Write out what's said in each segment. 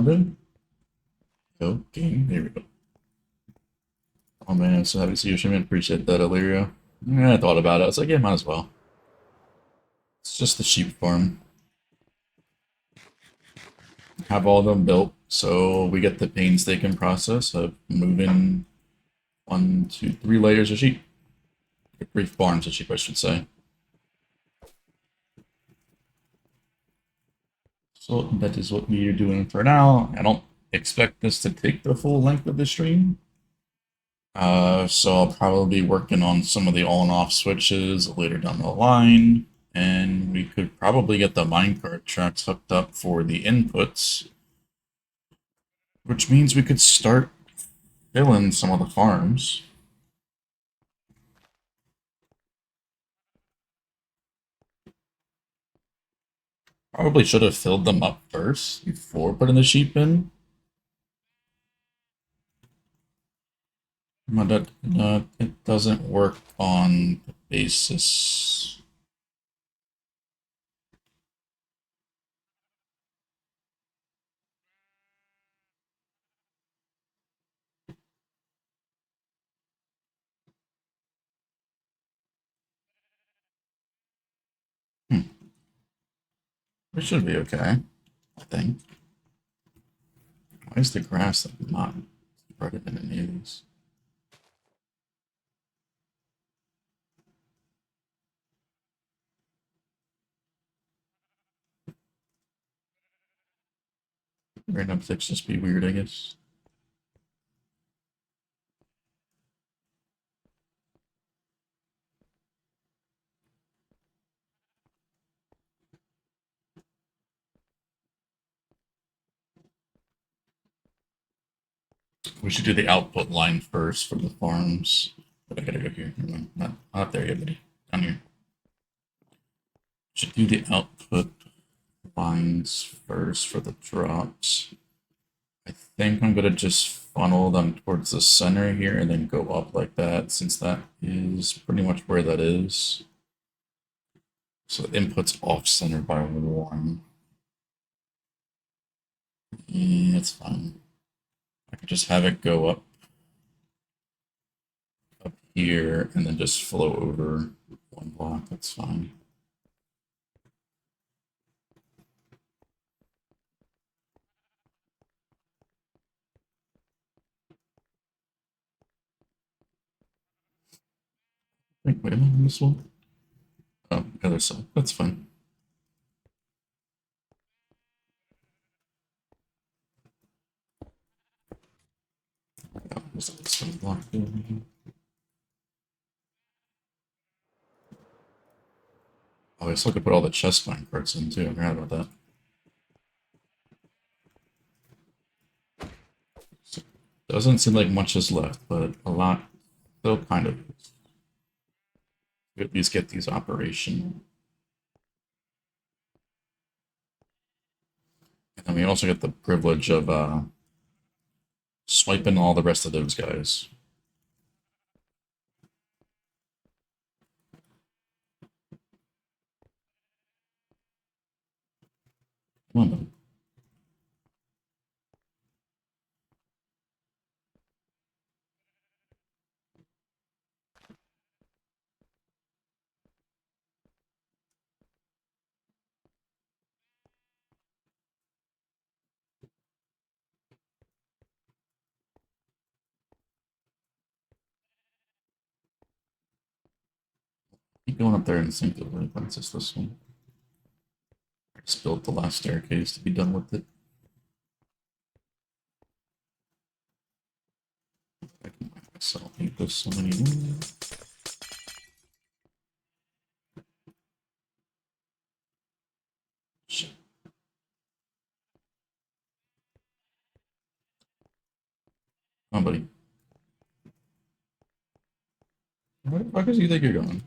responded. Okay, there we go. Oh man, I'm so happy to see you, Shimon. Appreciate that, Illyria. Yeah, I thought about it. I was like, yeah, might as well. It's just the sheep farm. Have all of them built, so we get the painstaking process of moving 1, 2, 3 layers of sheep. 3 farms of sheep, I should say. So that is what we are doing for now. I don't expect this to take the full length of the stream. So I'll probably be working on some of the on off switches later down the line. And we could probably get the minecart tracks hooked up for the inputs, which means we could start filling some of the farms. Probably should have filled them up first before putting the sheep in. But it doesn't work on the basis. Hmm. It should be okay, I think. Why is the grass not spreading in any of these? Random ticks just be weird, I guess. We should do the output line first for the farms. But I gotta go here. Not there yet, buddy. Down here. Should do the output lines first for the drops. I think I'm gonna just funnel them towards the center here and then go up like that, since that is pretty much where that is. So input's off center by 1. Yeah, it's fine. I could just have it go up here and then just flow over 1 block. That's fine. Wait a minute, this one? Oh, other side. That's fine. Oh, there's this one block there. Oh, I still could put all the chest mine parts in too. I forgot about that. So, doesn't seem like much is left, but a lot still kind of is. We at least get these operational. And then we also get the privilege of swiping all the rest of those guys. Come on, buddy. Keep going up there and sync it with it's just this one. I just built the last staircase to be done with it. I can myself make this so many more. Shit. Come on, buddy. Where the fuck is you think you're going?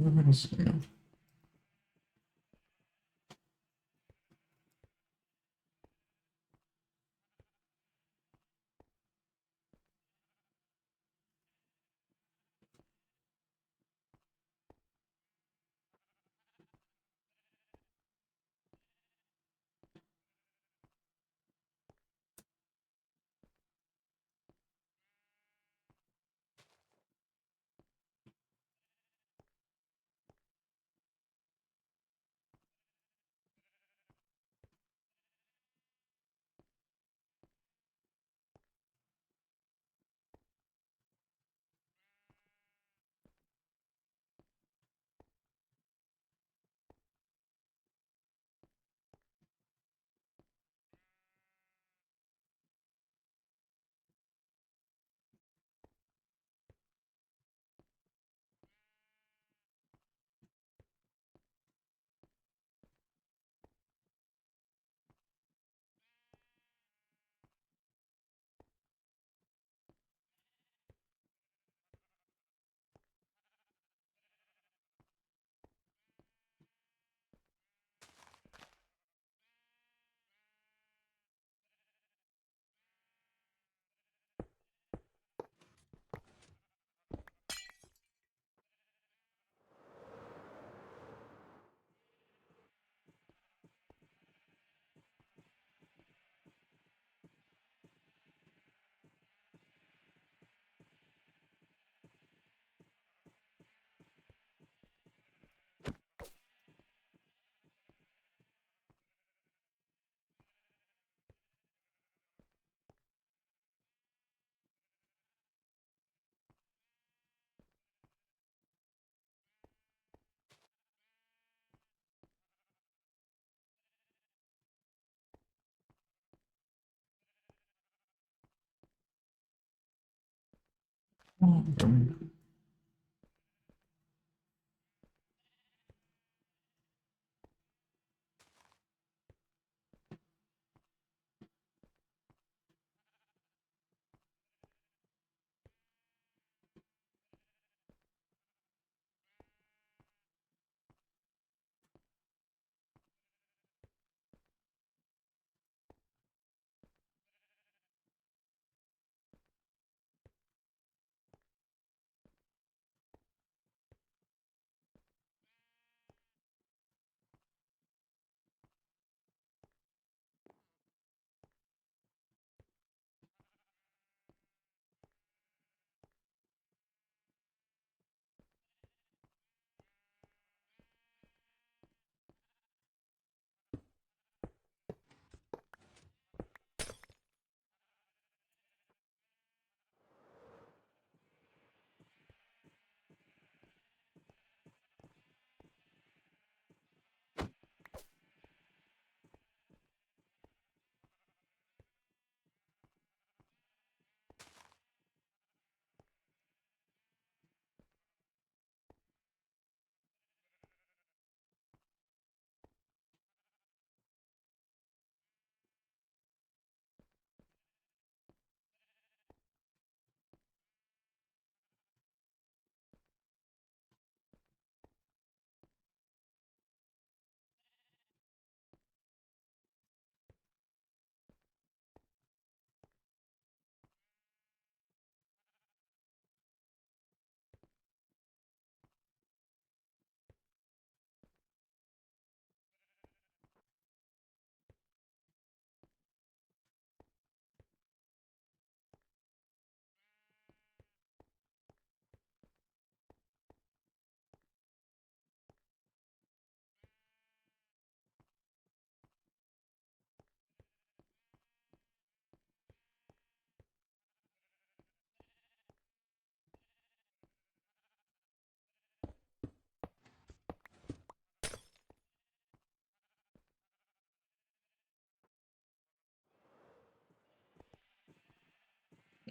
Where is it? Yeah.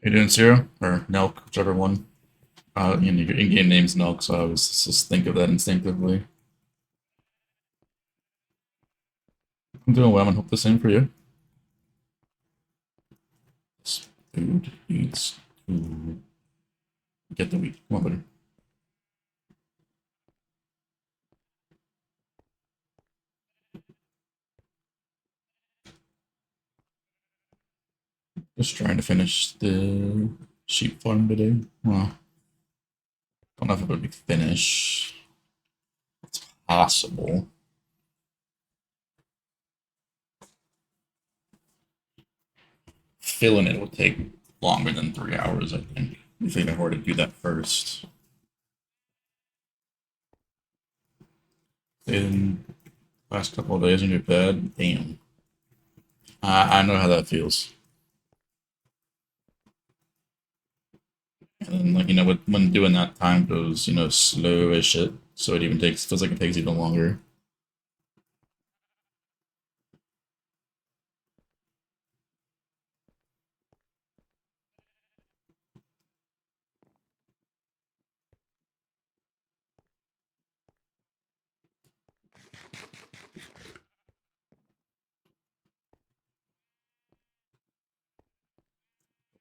You doing Zero or Nelk, whichever one? Your in-game name's Nelk, so I was just think of that instinctively. I'm doing well, and hope the same for you. Food eats to get the wheat. Come on, buddy. Just trying to finish the sheep farm today. Well, don't know if it would be finished. It's possible. Filling it would take longer than 3 hours, I think. If I were to do that first. In last couple of days in your bed, damn. I know how that feels. And then, like, when doing that, time goes, slow as shit. So it even feels like it takes even longer.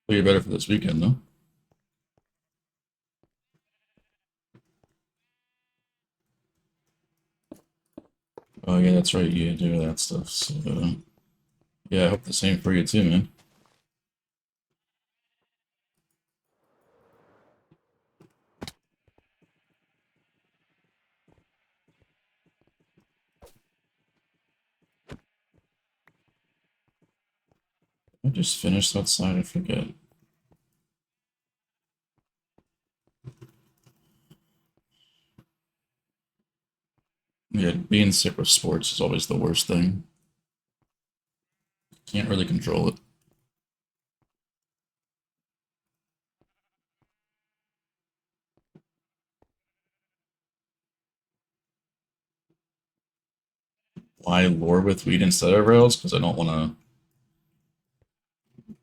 But you're better for this weekend, though. Oh, yeah, that's right. You do that stuff. So, yeah, I hope the same for you, too, man. I just finished outside, I forget. Yeah, being sick with sports is always the worst thing. Can't really control it. Why lure with weed instead of rails? Because I don't want to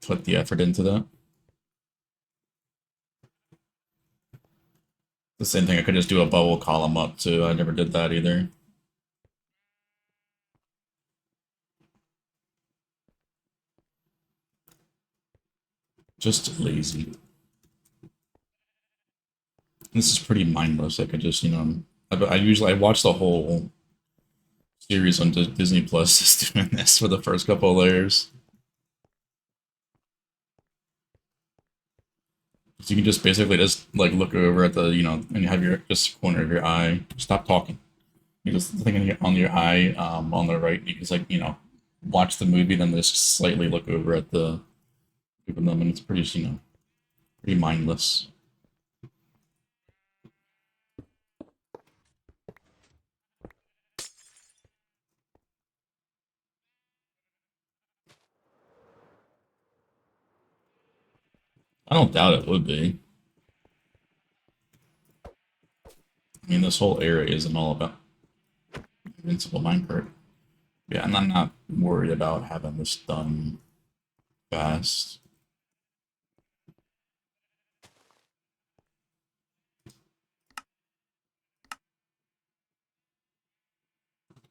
put the effort into that. The same thing, I could just do a bubble column up too. I never did that either. Just lazy. This is pretty mindless. I could just, I watch the whole series on Disney Plus just doing this for the first couple of layers. So you can just basically just like look over at the, and you have your just corner of your eye. Stop talking. You just think on your eye, on the right. You just like, watch the movie, then just slightly look over at the open them, and it's pretty, pretty mindless. I don't doubt it would be. I mean, this whole area isn't all about invincible minecart. Yeah, and I'm not worried about having this done fast.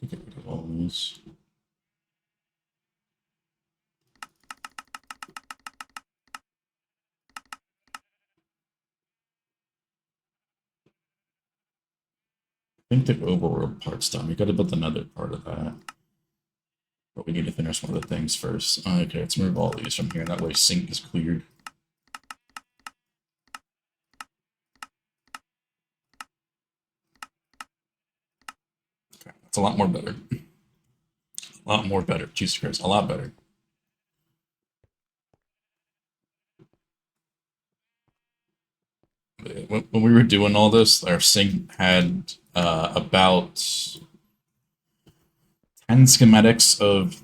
Get rid of all these. I think the overworld part's done. We gotta build another part of that. But we need to finish one of the things first. Okay, let's move all these from here. That way sync is cleared. Okay, that's a lot more better. A lot more better. Jesus Christ, a lot better. When we were doing all this, our sync had about 10 schematics of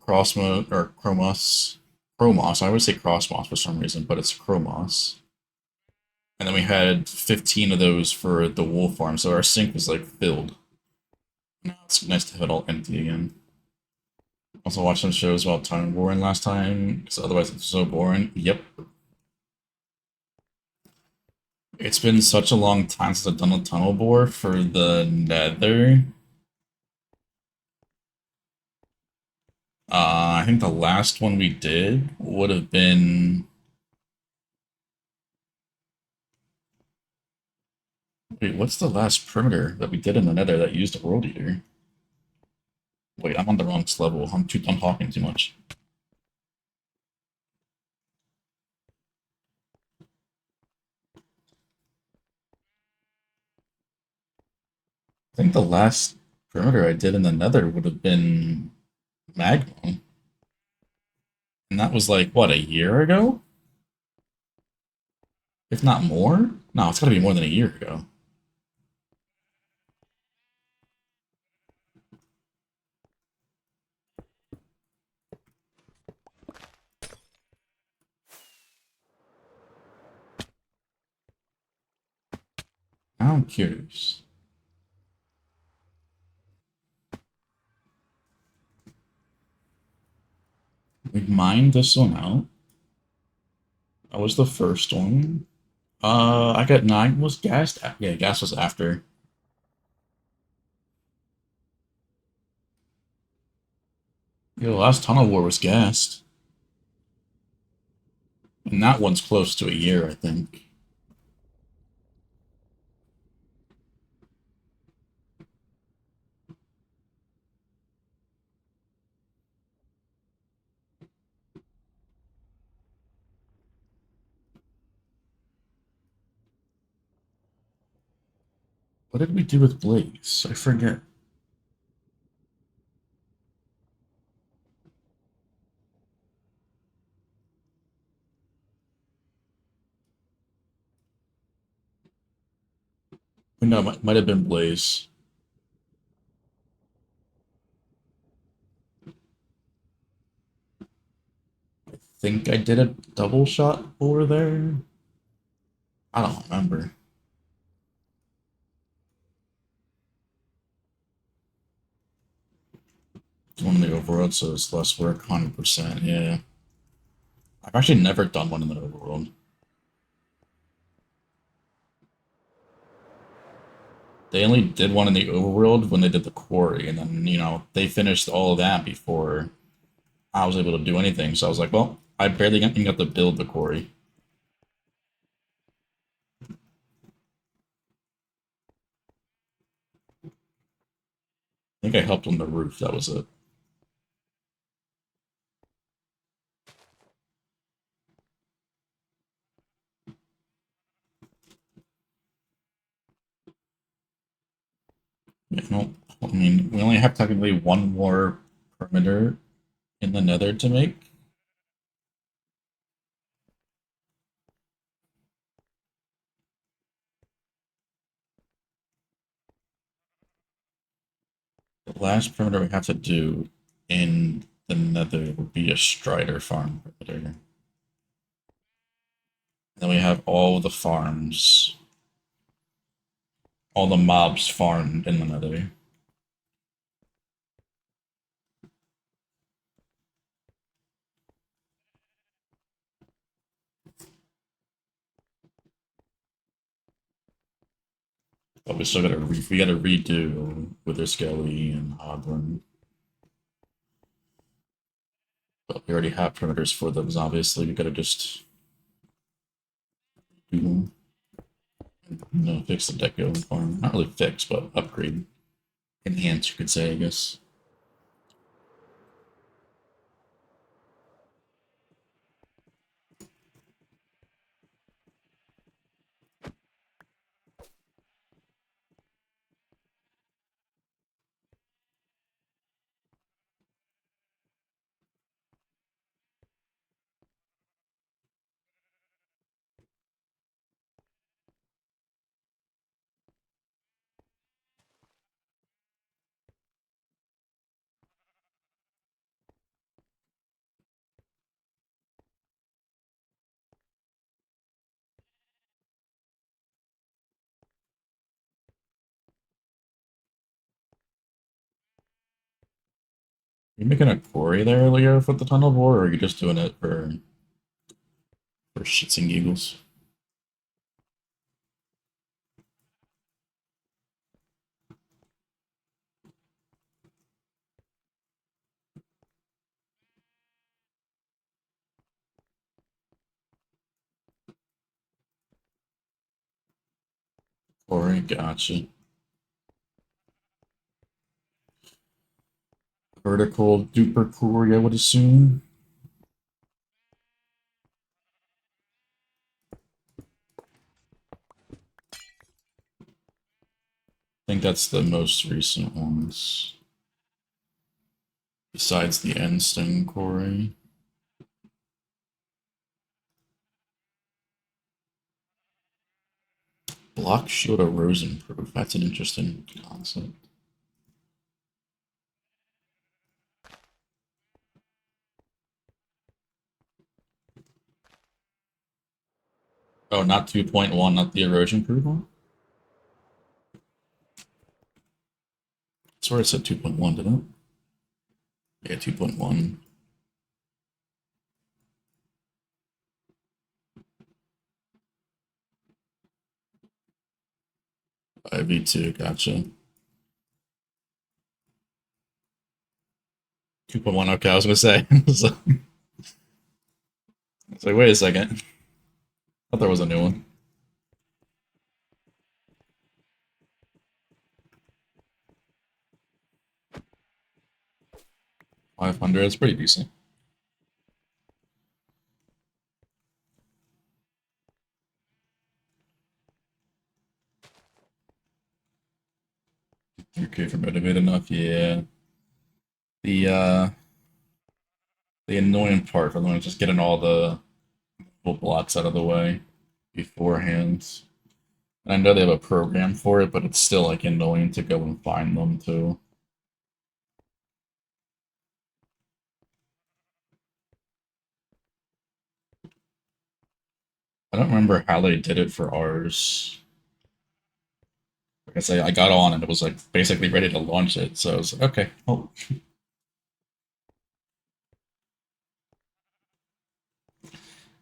Crossmo or Chromos. Chromos. I always say Crossmos for some reason, but it's Chromos. And then we had 15 of those for the wool farm, so our sink was like filled. Now it's nice to have it all empty again. Also watched some shows about Time Warren last time, because otherwise it's so boring. Yep. It's been such a long time since I've done a tunnel bore for the Nether. I think the last one we did would have been. Wait, what's the last perimeter that we did in the Nether that used a World Eater? Wait, I'm on the wrong level. I'm talking too much. think the last perimeter I did in the Nether would have been Magma. And that was like, what, a year ago? If not more? No, it's gotta be more than a year ago. I'm curious. We mined this one out. That was the first one. I got 9. Was gas? Yeah, gas was after. Yeah, the last tunnel war was gassed. And that one's close to a year, I think. What did we do with Blaze? I forget. No, it might have been Blaze. I think I did a double shot over there. I don't remember. One in the overworld, so it's less work, 100%. Yeah. I've actually never done one in the overworld. They only did one in the overworld when they did the quarry, and then, they finished all of that before I was able to do anything. So I was like, well, I barely even got to build the quarry. I think I helped on the roof, that was it. Yeah, no, I mean, we only have technically one more perimeter in the nether to make. The last perimeter we have to do in the nether would be a Strider farm perimeter. Then we have all the farms, all the mobs farmed in the nether. But we still gotta redo Wither Skelly and Hogwarn. But we already have perimeters for those, obviously. We gotta just do them. Fix the deco farm. Not really fix, but upgrade. Enhance, you could say, I guess. Are you making a quarry there, Leo, for the tunnel bore, or are you just doing it for shits and giggles? Quarry, gotcha. Vertical duper quarry, I would assume. think that's the most recent ones. Besides the end sting quarry. Block shield erosion proof. That's an interesting concept. Oh, not 2.1, not the erosion proof one? That's where it said 2.1, didn't it? Yeah, 2.1. IV2, gotcha. 2.1, okay, I was gonna say. So, it's like, wait a second. I thought there was a new one. 500, it's pretty decent. Okay, for motivate enough, yeah. The uh the annoying part for them is just getting all the little blocks out of the way beforehand. And I know they have a program for it, but it's still like annoying to go and find them too. I don't remember how they did it for ours. Like I say, I got on and it was like basically ready to launch it, so I was like, okay, oh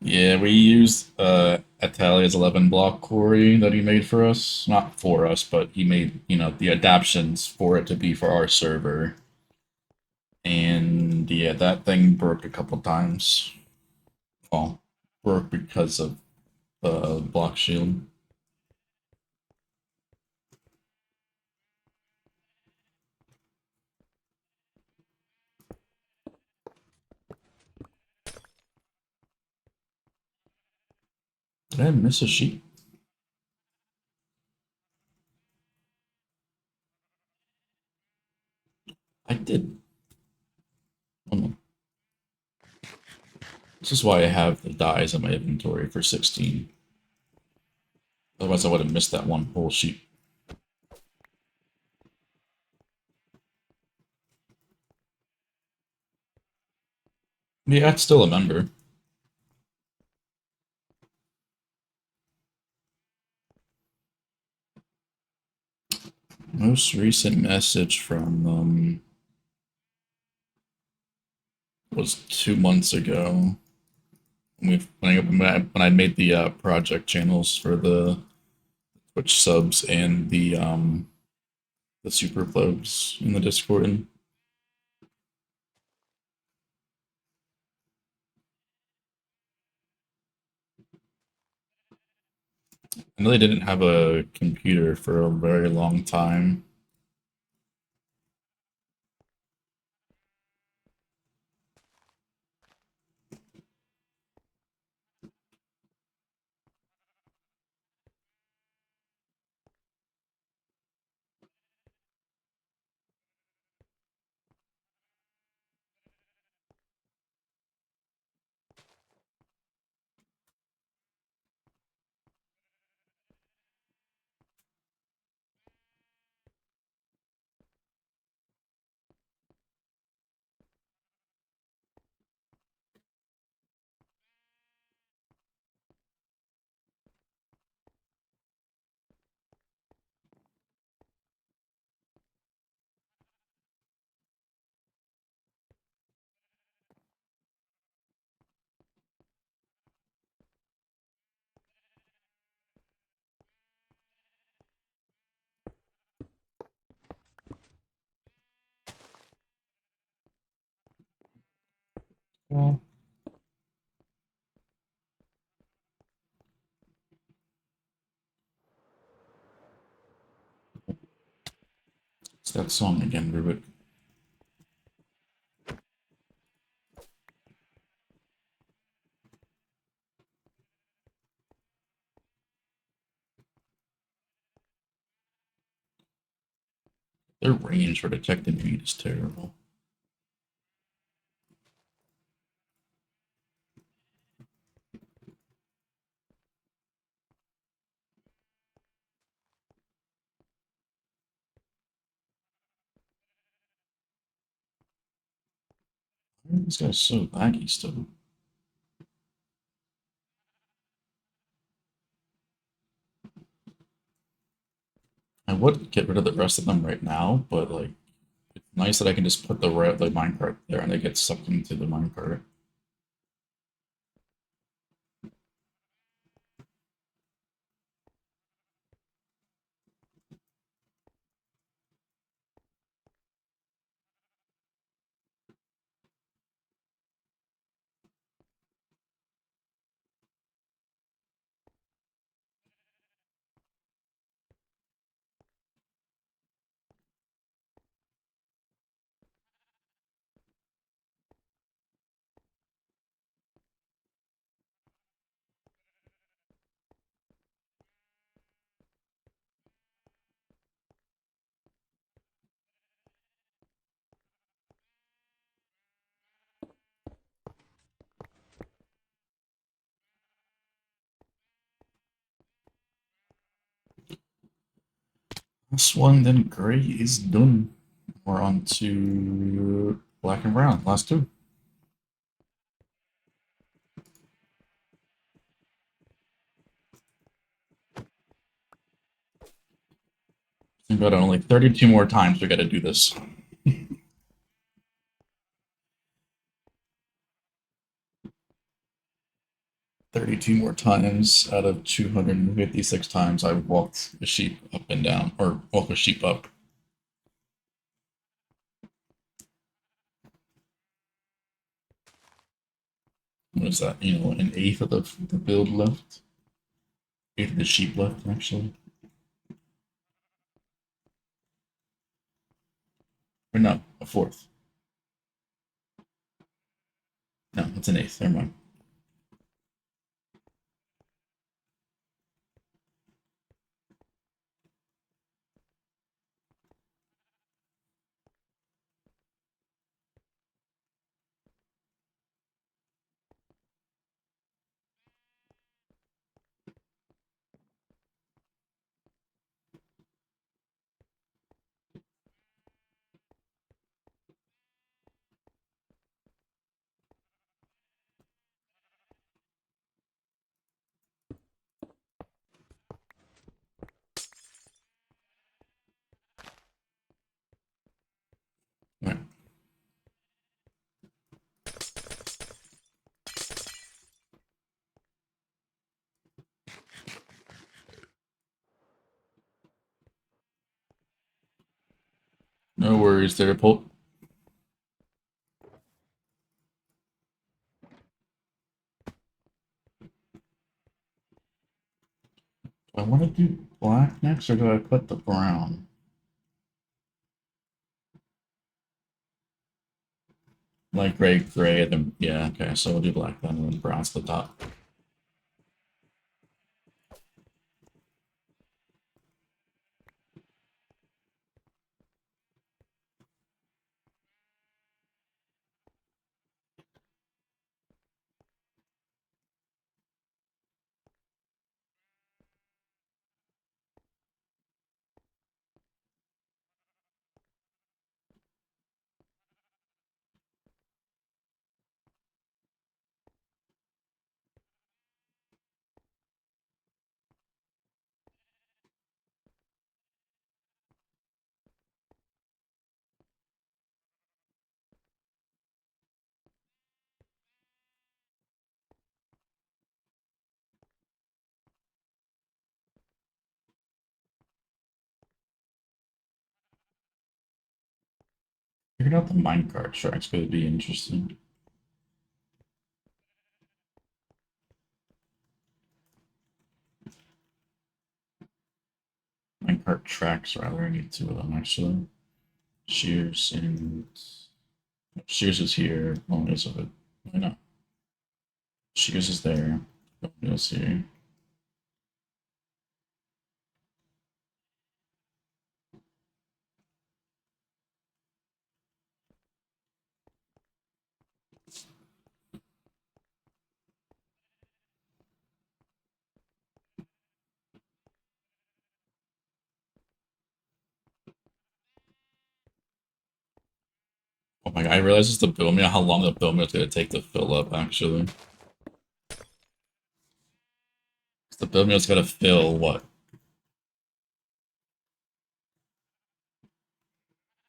yeah, we used Atalia's 11 block quarry that he made for us. Not for us, but he made, the adaptions for it to be for our server. And yeah, that thing broke a couple times. Well, broke because of the block shield. Did I miss a sheet? I did. Oh, no. This is why I have the dies in my inventory for 16. Otherwise, I would have missed that one whole sheet. Yeah, it's still a member. Most recent message from them was 2 months ago. When I made the project channels for the Twitch subs and the super clubs in the Discord. I know they didn't have a computer for a very long time. Well, it's that song again, Rubik. Their range for detecting meat is terrible. Why are these guys so laggy still? I would get rid of the rest of them right now, but like it's nice that I can just put the minecart there and they get sucked into the minecart. This one, then gray is done. We're on to black and brown. Last two. Think about it, only 32 more times we gotta do this. 32 more times out of 256 times I walked a sheep up and down, or walk a sheep up. What is that? You know, an eighth of the build left? Eighth of the sheep left, actually. Or no, a fourth. No, it's an eighth. Never mind. Right. No worries there, Pult. Do I want to do black next, or do I put the brown? Like gray, then yeah, okay, so we'll do black then, and then brown's the top. Figured out the minecart track's gonna be interesting. Minecart tracks, rather. I need two of them, actually. Shears and... Shears is here. One is of it. Why not? Shears is there. One is here. Like, I realize it's the bill meal, how long the bill meal is going to take to fill up, actually. The bill meal's got to fill, what?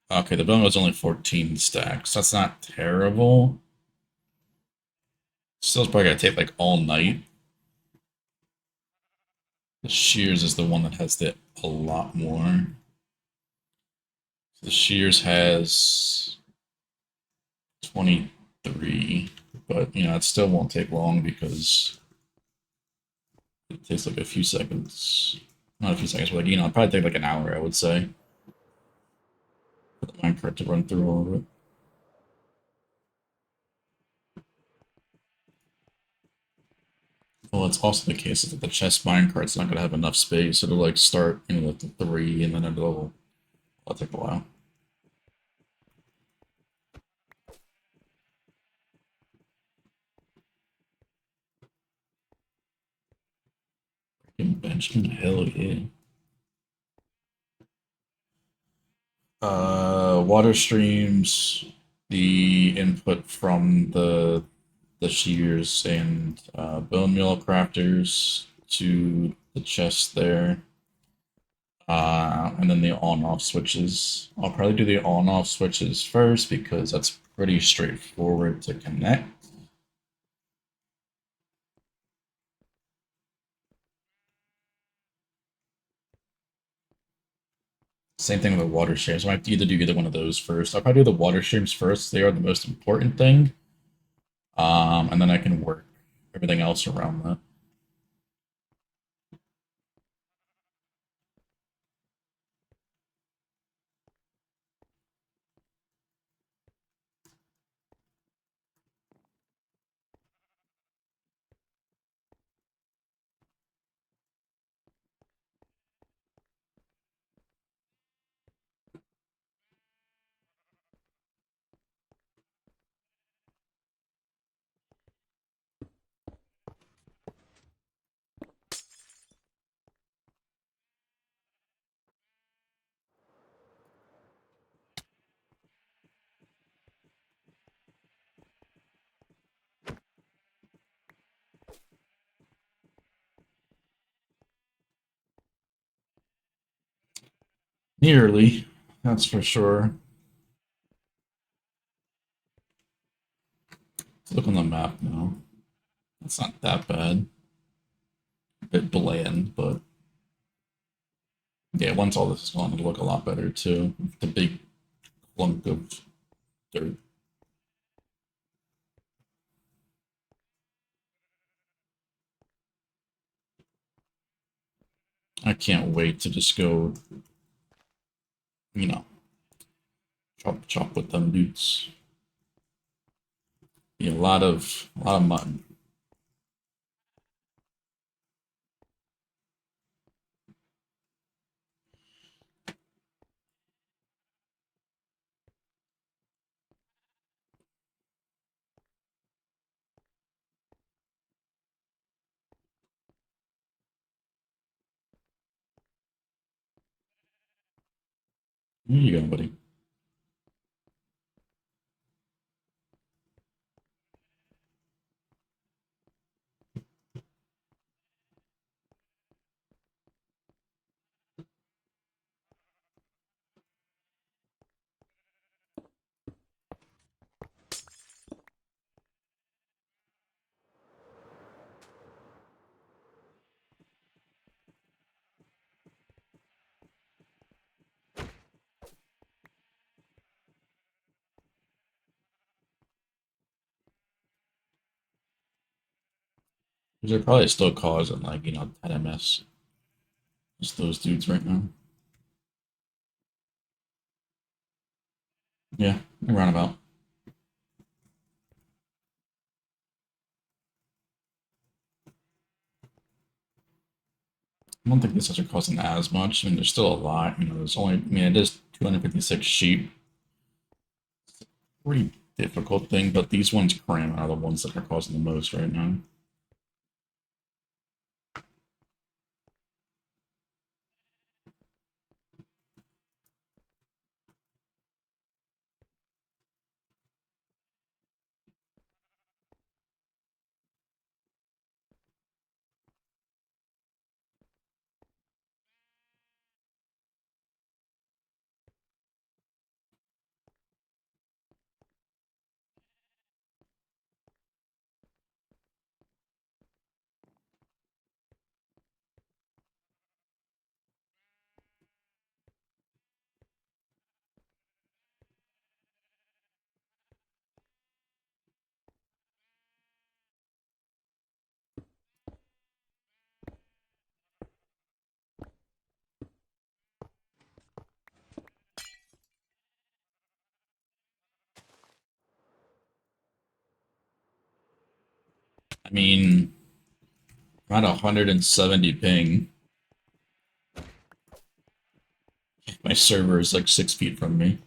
Okay, the bill meal's only 14 stacks. That's not terrible. Still, it's probably going to take, like, all night. The shears is the one that has a lot more. The shears has 23, but, you know, it still won't take long because it takes, like, a few seconds. Not a few seconds, but, like, you know, it'll probably take, like, an hour, I would say, for the minecart to run through all of it. Well, it's also the case that the chest minecart's not going to have enough space. It'll, like, start, you know, with the 3, and then it'll take a while. Benjamin, hell yeah. Water streams, the input from the shears and bone meal crafters to the chest there. And then the on-off switches. I'll probably do the on-off switches first because that's pretty straightforward to connect. Same thing with the water streams. I might either do either one of those first. I'll probably do the water streams first. They are the most important thing. And then I can work everything else around that. Nearly, that's for sure. Let's look on the map now. It's not that bad. A bit bland, but yeah, once all this is gone, it'll look a lot better too. The big clump of dirt. I can't wait to just go, you know, chop chop with them dudes. Be a lot of mud. Here you go, buddy. They're probably still causing like, you know, 10 MS. Just those dudes right now. Yeah, around about. I don't think this are causing as much. I mean, there's still a lot. You know, there's only, I mean, it is 256 sheep. Pretty difficult thing, but these ones cram are the ones that are causing the most right now. I mean, I'm at 170 ping. My server is like 6 feet from me.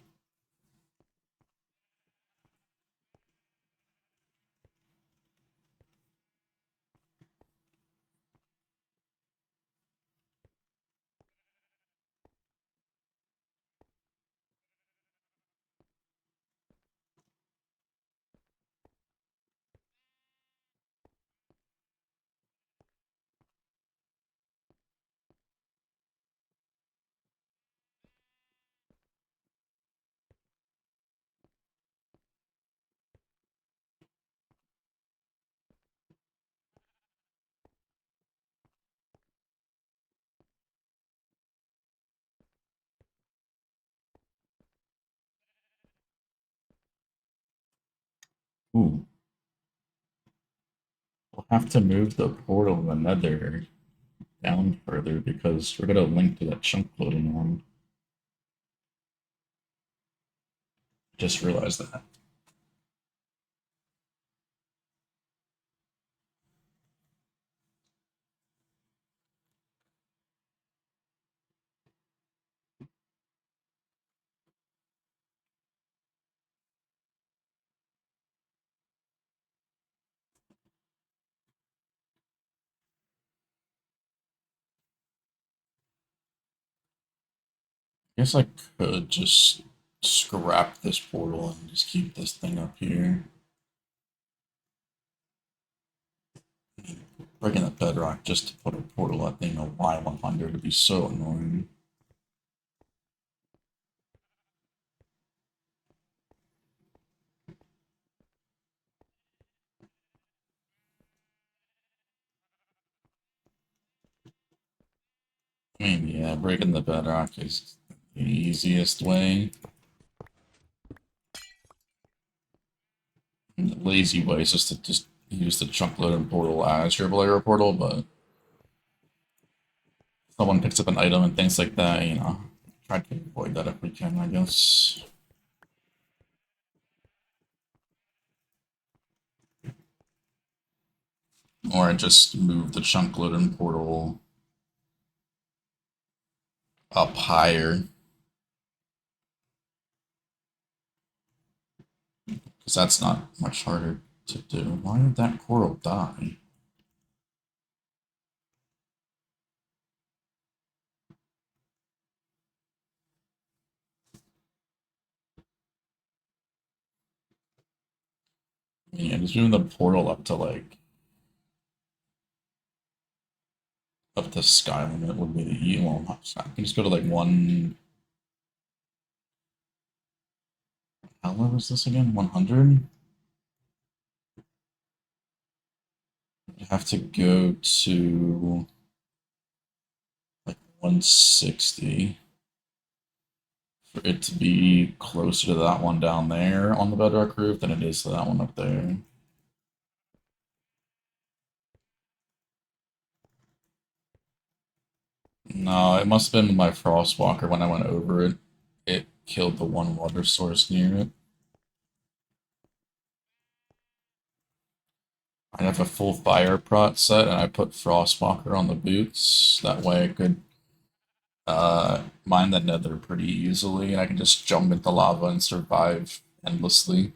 Ooh. We'll have to move the portal in the nether down further because we're gonna link to that chunk loading one. Just realized that. I guess I could just scrap this portal and just keep this thing up here. Breaking the bedrock just to put a portal at thing a Y100 would be so annoying. I mean, yeah, breaking the bedrock is the easiest way. And the lazy way is just to just use the chunk loading portal as your player portal, but if someone picks up an item and things like that, you know, try to avoid that if we can, I guess. Or I just move the chunk loading portal up higher, because that's not much harder to do. Why did that coral die? Yeah, just moving the portal up to like up to sky limit would be the well, not sky. You can just go to like one. How low was this again? 100. You have to go to like 160 for it to be closer to that one down there on the bedrock roof than it is to that one up there. No, it must have been my Frostwalker when I went over it. It killed the one water source near it. I have a full fire prot set and I put Frostwalker on the boots. That way I could mine the nether pretty easily and I can just jump into lava and survive endlessly.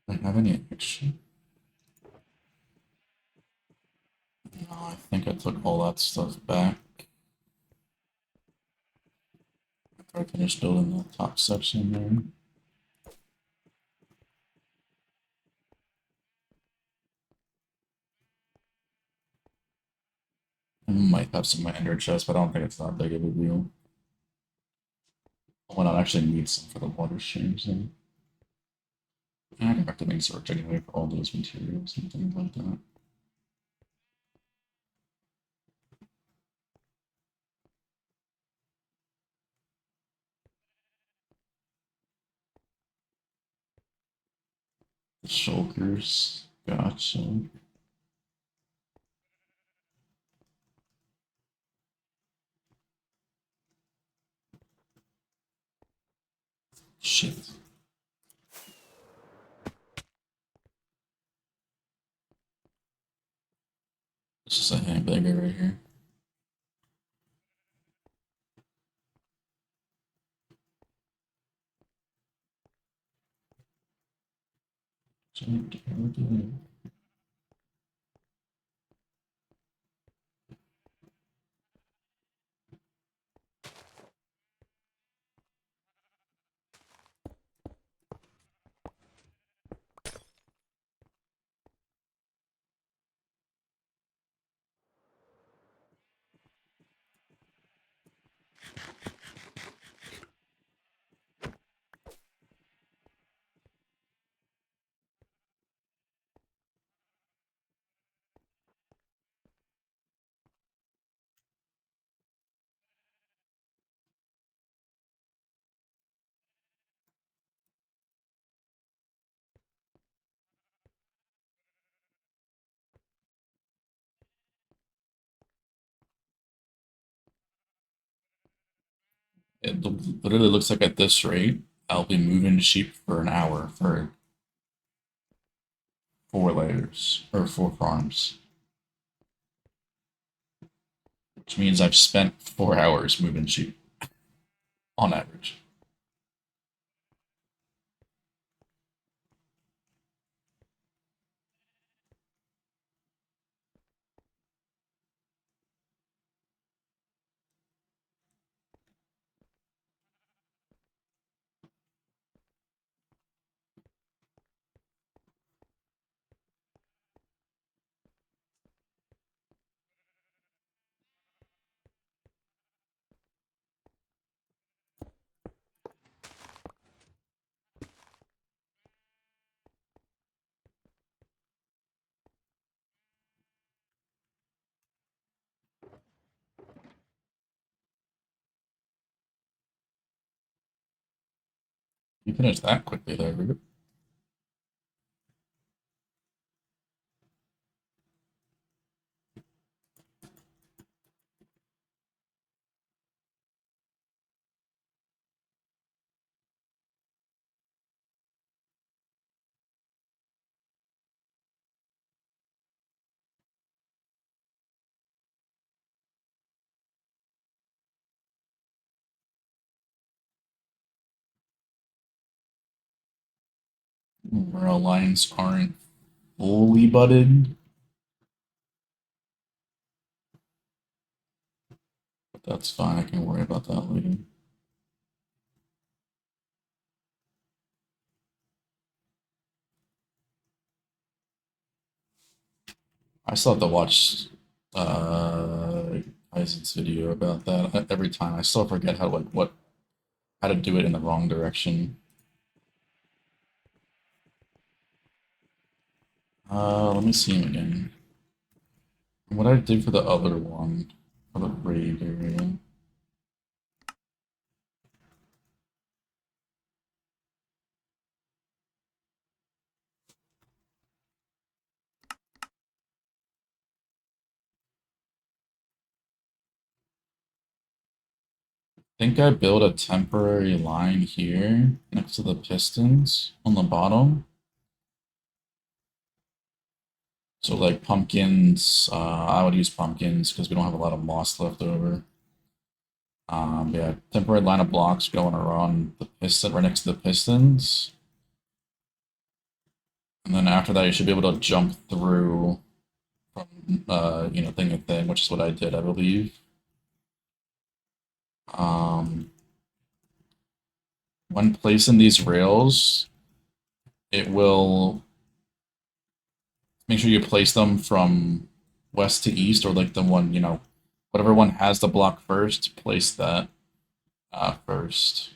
Do I have any action? No, I think I took all that stuff back. After I finished building the top section there. I might have some ender chest, but I don't think it's that big of a deal. I might not actually need some for the water streams. And I have to make search anyway for all those materials and things like that. The shulkers, gotcha. Shit. This is a hamburger right here. It literally looks like at this rate, I'll be moving sheep for an hour for 4 layers or 4 farms, which means I've spent 4 hours moving sheep on average. You finished that quickly there, Rupert. Rural lines aren't fully budded, but that's fine. I can worry about that later. I still have to watch Isaac's video about that every time. I still forget how to do it in the wrong direction. Let me see him again. What I did for the other one, for the raid area. I think I built a temporary line here next to the pistons on the bottom. So like pumpkins, I would use pumpkins because we don't have a lot of moss left over. Yeah, temporary line of blocks going around the piston, right next to the pistons. And then after that, you should be able to jump through from, thing to thing, which is what I did, I believe. Um, when placing these rails, it will make sure you place them from west to east, or like the one, Whatever one has the block first, place that first.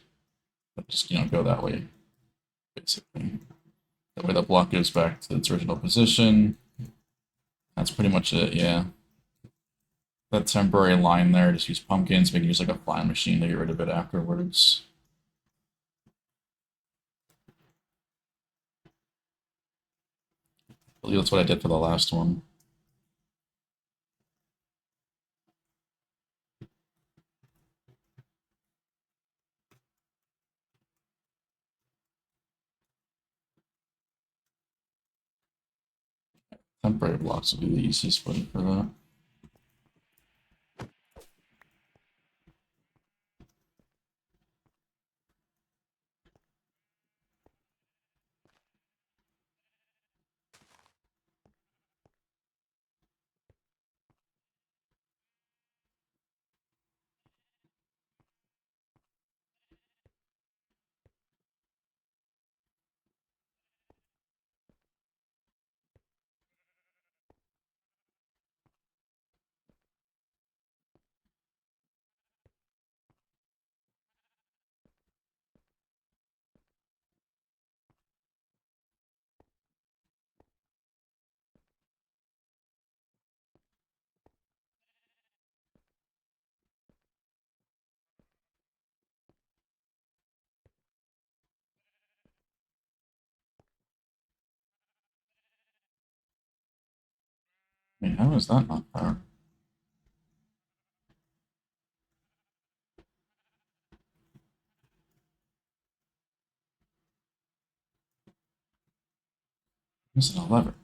But just go that way, basically. That way the block goes back to its original position. That's pretty much it, yeah. That temporary line there, just use pumpkins, maybe use like a flying machine to get rid of it afterwards. I believe that's what I did for the last one. Temporary blocks will be the easiest way for that. I mean, how is that not fair? This is a lever.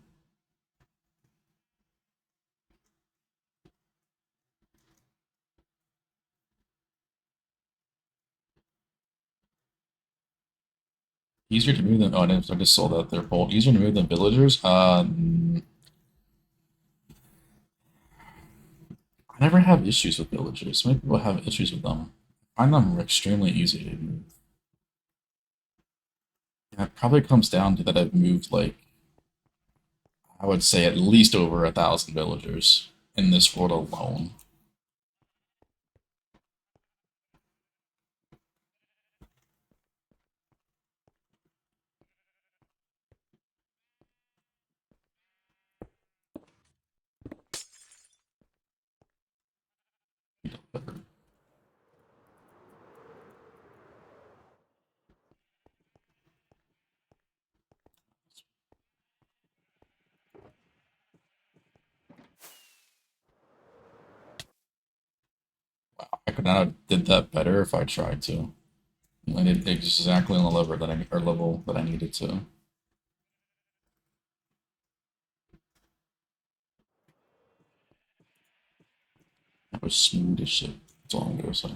Easier to move than I just saw that they're both easier to move than villagers. I never have issues with villagers. Many people have issues with them. I find them extremely easy to move. Yeah, it probably comes down to that I've moved like I would say at least over 1,000 villagers in this world alone. I could not have did that better if I tried to. I did exactly on the lever that I or level that I needed to. That was smooth as shit. That's all I'm gonna say.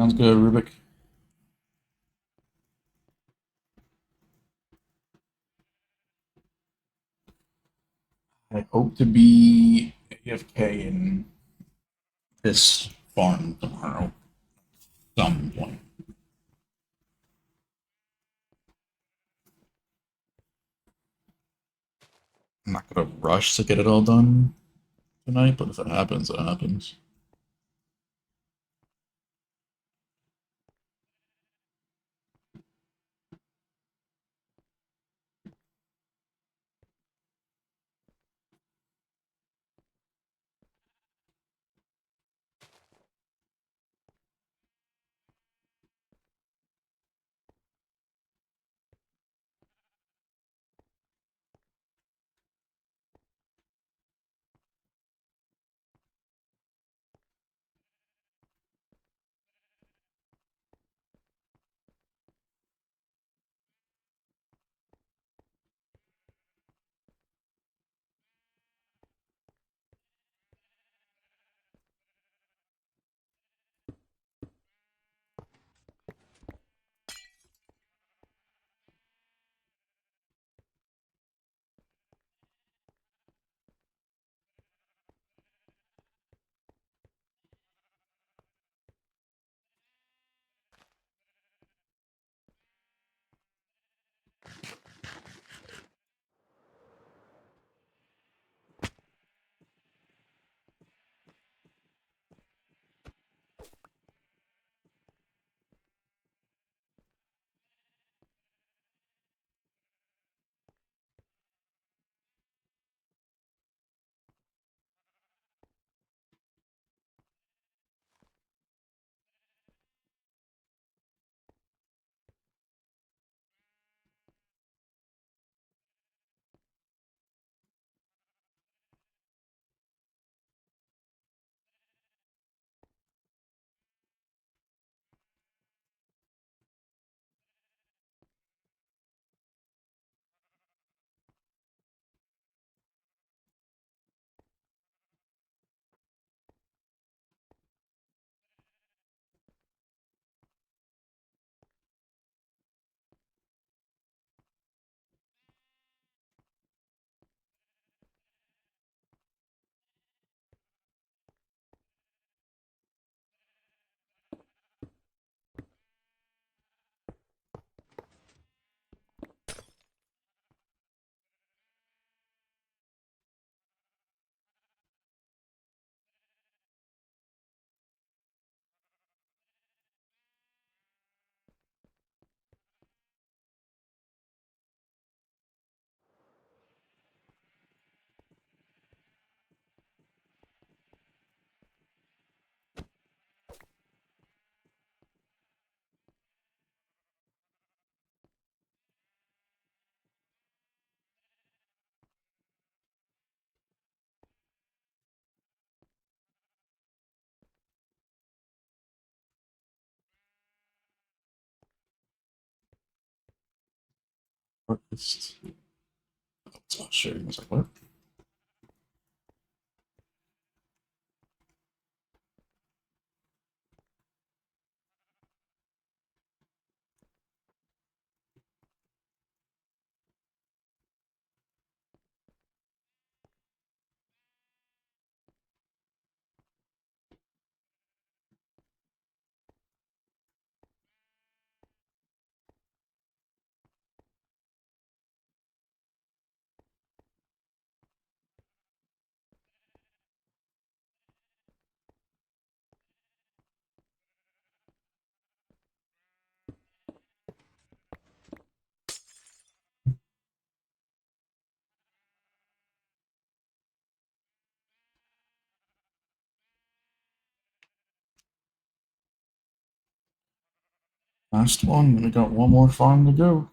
Sounds good, Rubik. I hope to be AFK in this farm tomorrow, some point. I'm not gonna rush to get it all done tonight, but if it happens, it happens. Breakfast. It's not sharing. I was like, what? Last one. We got one more farm to go.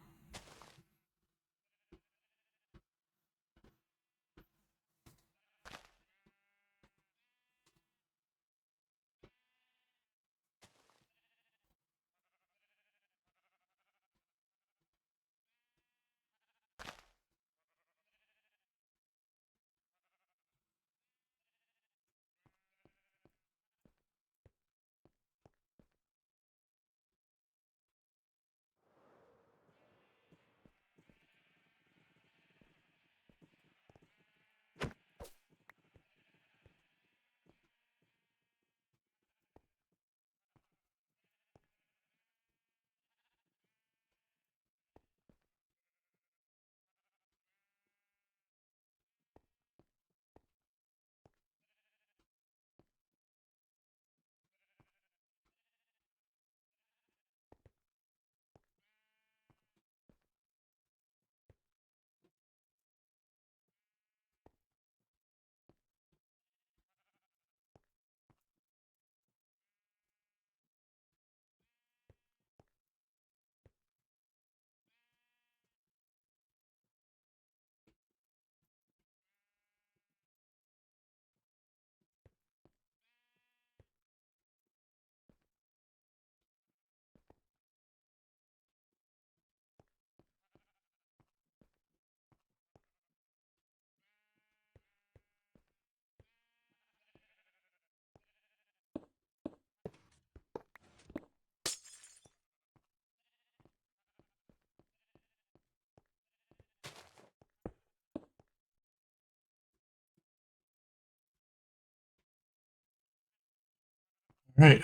Right,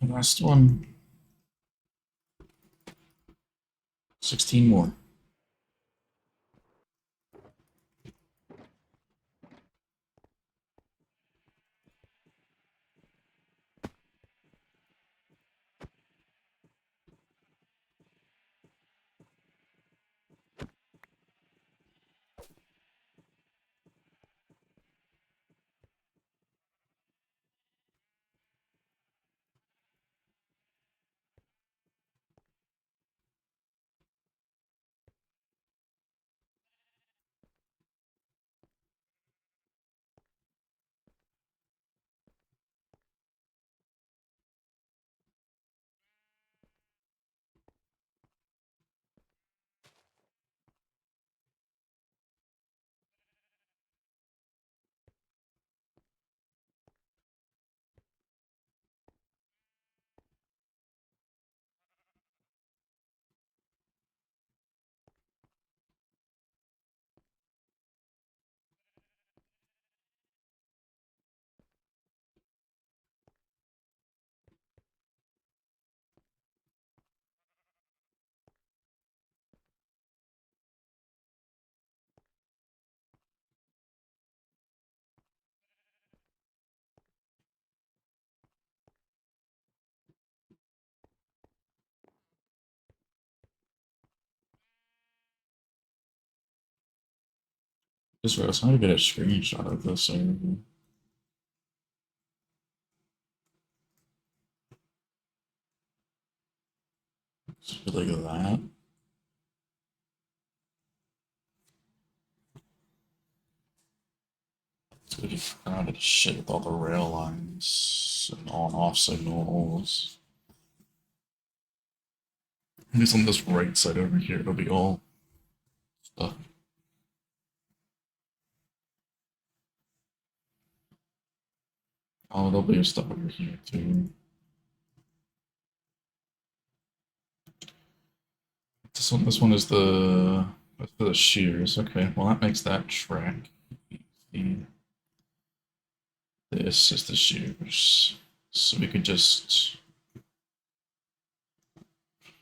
last one. 16 more. Just realized I need to get a screenshot of this. Like that. It's gonna be crowded as shit with all the rail lines and on off signals. At least on this right side over here, it'll be all stuff. Oh, there'll be stuff over here too. This one is that's for the shears. Okay, well that makes that track easy. This is the shears. So we could just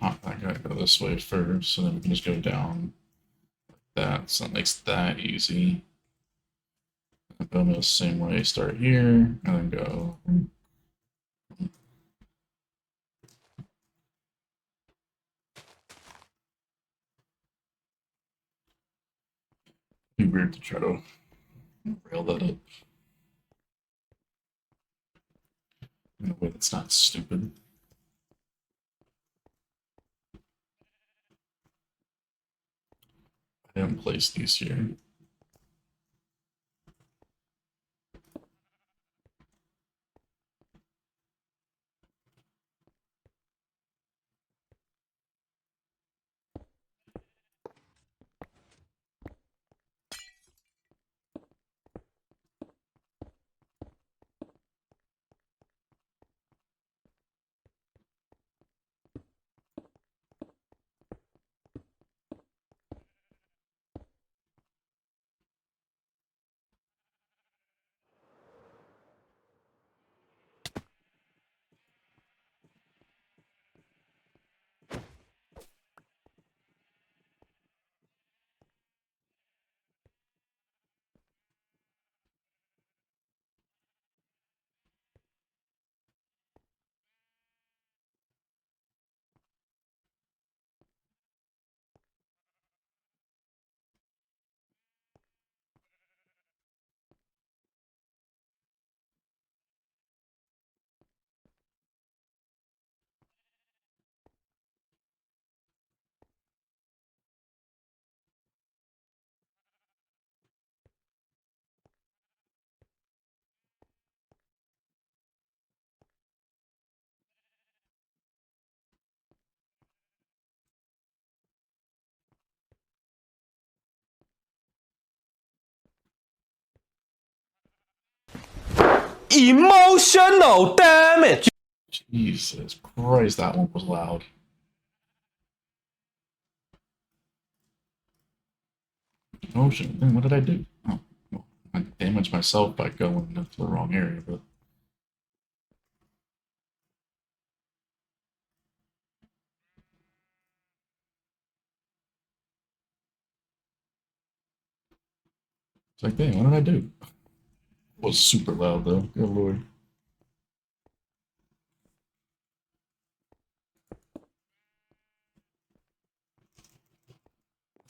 hop that guy go this way first, so then we can just go down like that. So that makes that easy. And go the same way, start here, and then go. Be weird to try to rail that up in a way that's not stupid. I haven't placed these here. Emotional damage. Jesus Christ, that one was loud. Emotion. Then what did I do? Oh, well, I damaged myself by going into the wrong area, but It's like, dang, what did I do? It was super loud though. Good lord.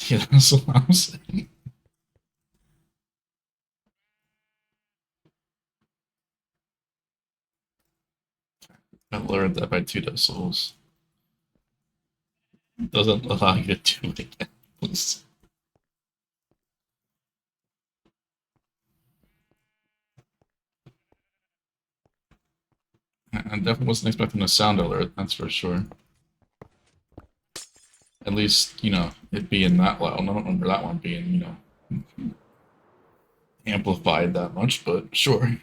Yeah, that's what I'm saying. I lowered that by 2 decibels. Doesn't allow you to do it again. Please. I definitely wasn't expecting a sound alert, that's for sure. At least, it being that loud. I don't remember that one being, amplified that much, but sure.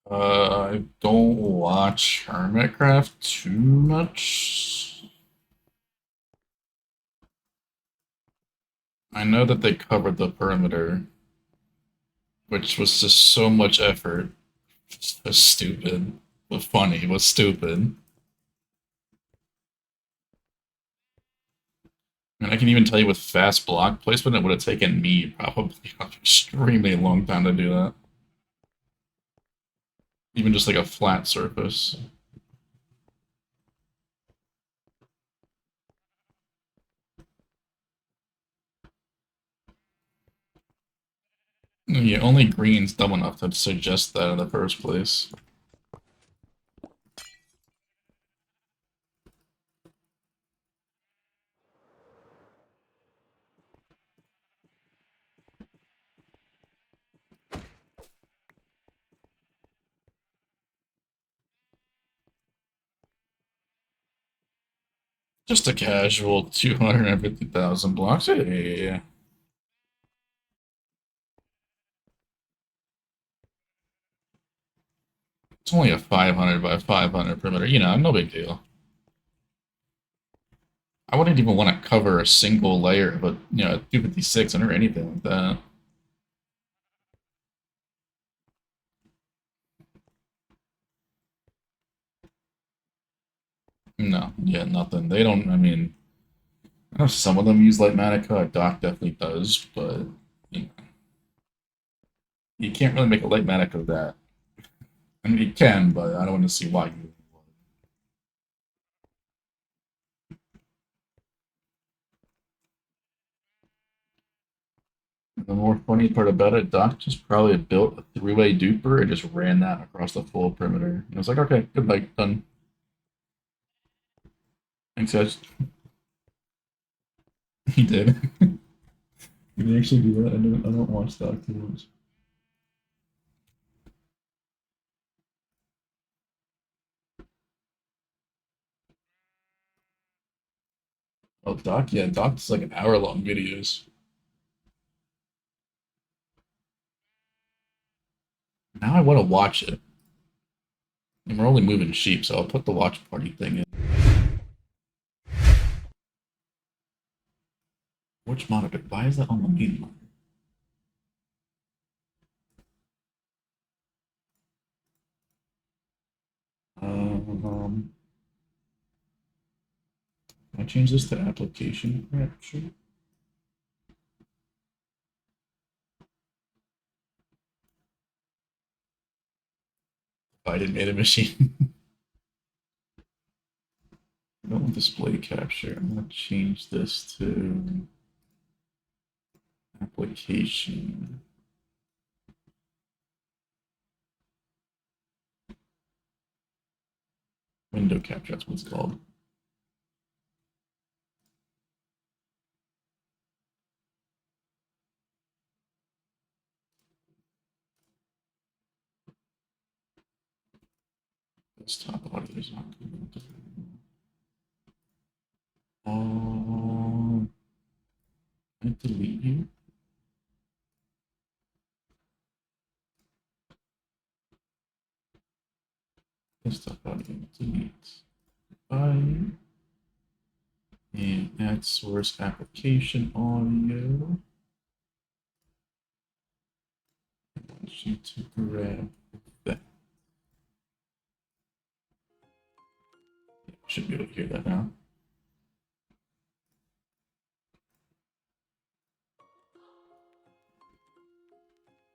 I don't watch Hermitcraft too much. I know that they covered the perimeter, which was just so much effort. So stupid, but funny, but stupid. And I can even tell you with fast block placement, it would have taken me probably an extremely long time to do that. Even just like a flat surface. Yeah, only green's dumb enough to suggest that in the first place. Just a casual 250,000 blocks. Hey, it's only a 500 by 500 perimeter. No big deal. I wouldn't even want to cover a single layer of a 256 or anything like that. No, yeah, nothing. They don't. I mean, I know some of them use Lightmatica. Doc definitely does, but you, know, you can't really make a Lightmatic of that. I mean, you can, but I don't want to see why you would. The more funny part about it, Doc just probably built a three-way duper and just ran that across the full perimeter. And I was like, okay, good night, done. Thanks, guys. He did. Did he actually do that? I don't watch Doc too much. Oh, Doc, yeah, Doc's like an hour-long videos. Now I want to watch it. And we're only moving sheep, so I'll put the watch party thing in. Which monitor? Why is that on the main monitor? Um, can I change this to application capture? I didn't made a machine. I don't want display capture. I'm gonna change this to application. Window capture, that's what it's called. Desktop audio is not good. Oh, I delete you. Desktop audio delete. And add source application audio. I want you to grab that. Should be able to hear that now.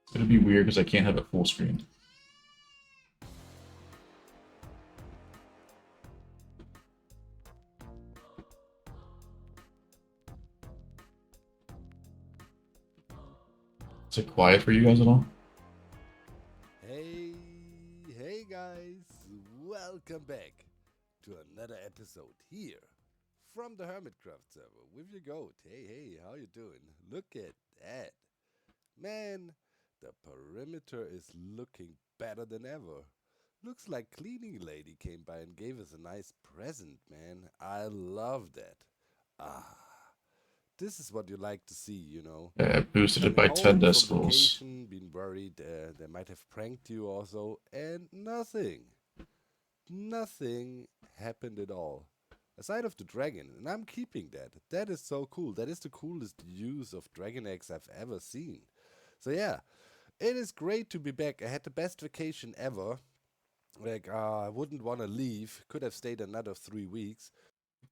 It's gonna be weird because I can't have it full screen. Is it quiet for you guys at all? Hey guys, welcome back to another episode here from the Hermitcraft server with your goat. Hey, how you doing? Look at that. Man, the perimeter is looking better than ever. Looks like cleaning lady came by and gave us a nice present, man. I love that. Ah, this is what you like to see, you know. I boosted it Coming by 10 home from decibels. vacation, been worried they might have pranked you also, and nothing happened at all. Aside of the dragon, and I'm keeping that. That is so cool. That is the coolest use of dragon eggs I've ever seen. So yeah, it is great to be back. I had the best vacation ever. Like, I wouldn't want to leave. Could have stayed another 3 weeks.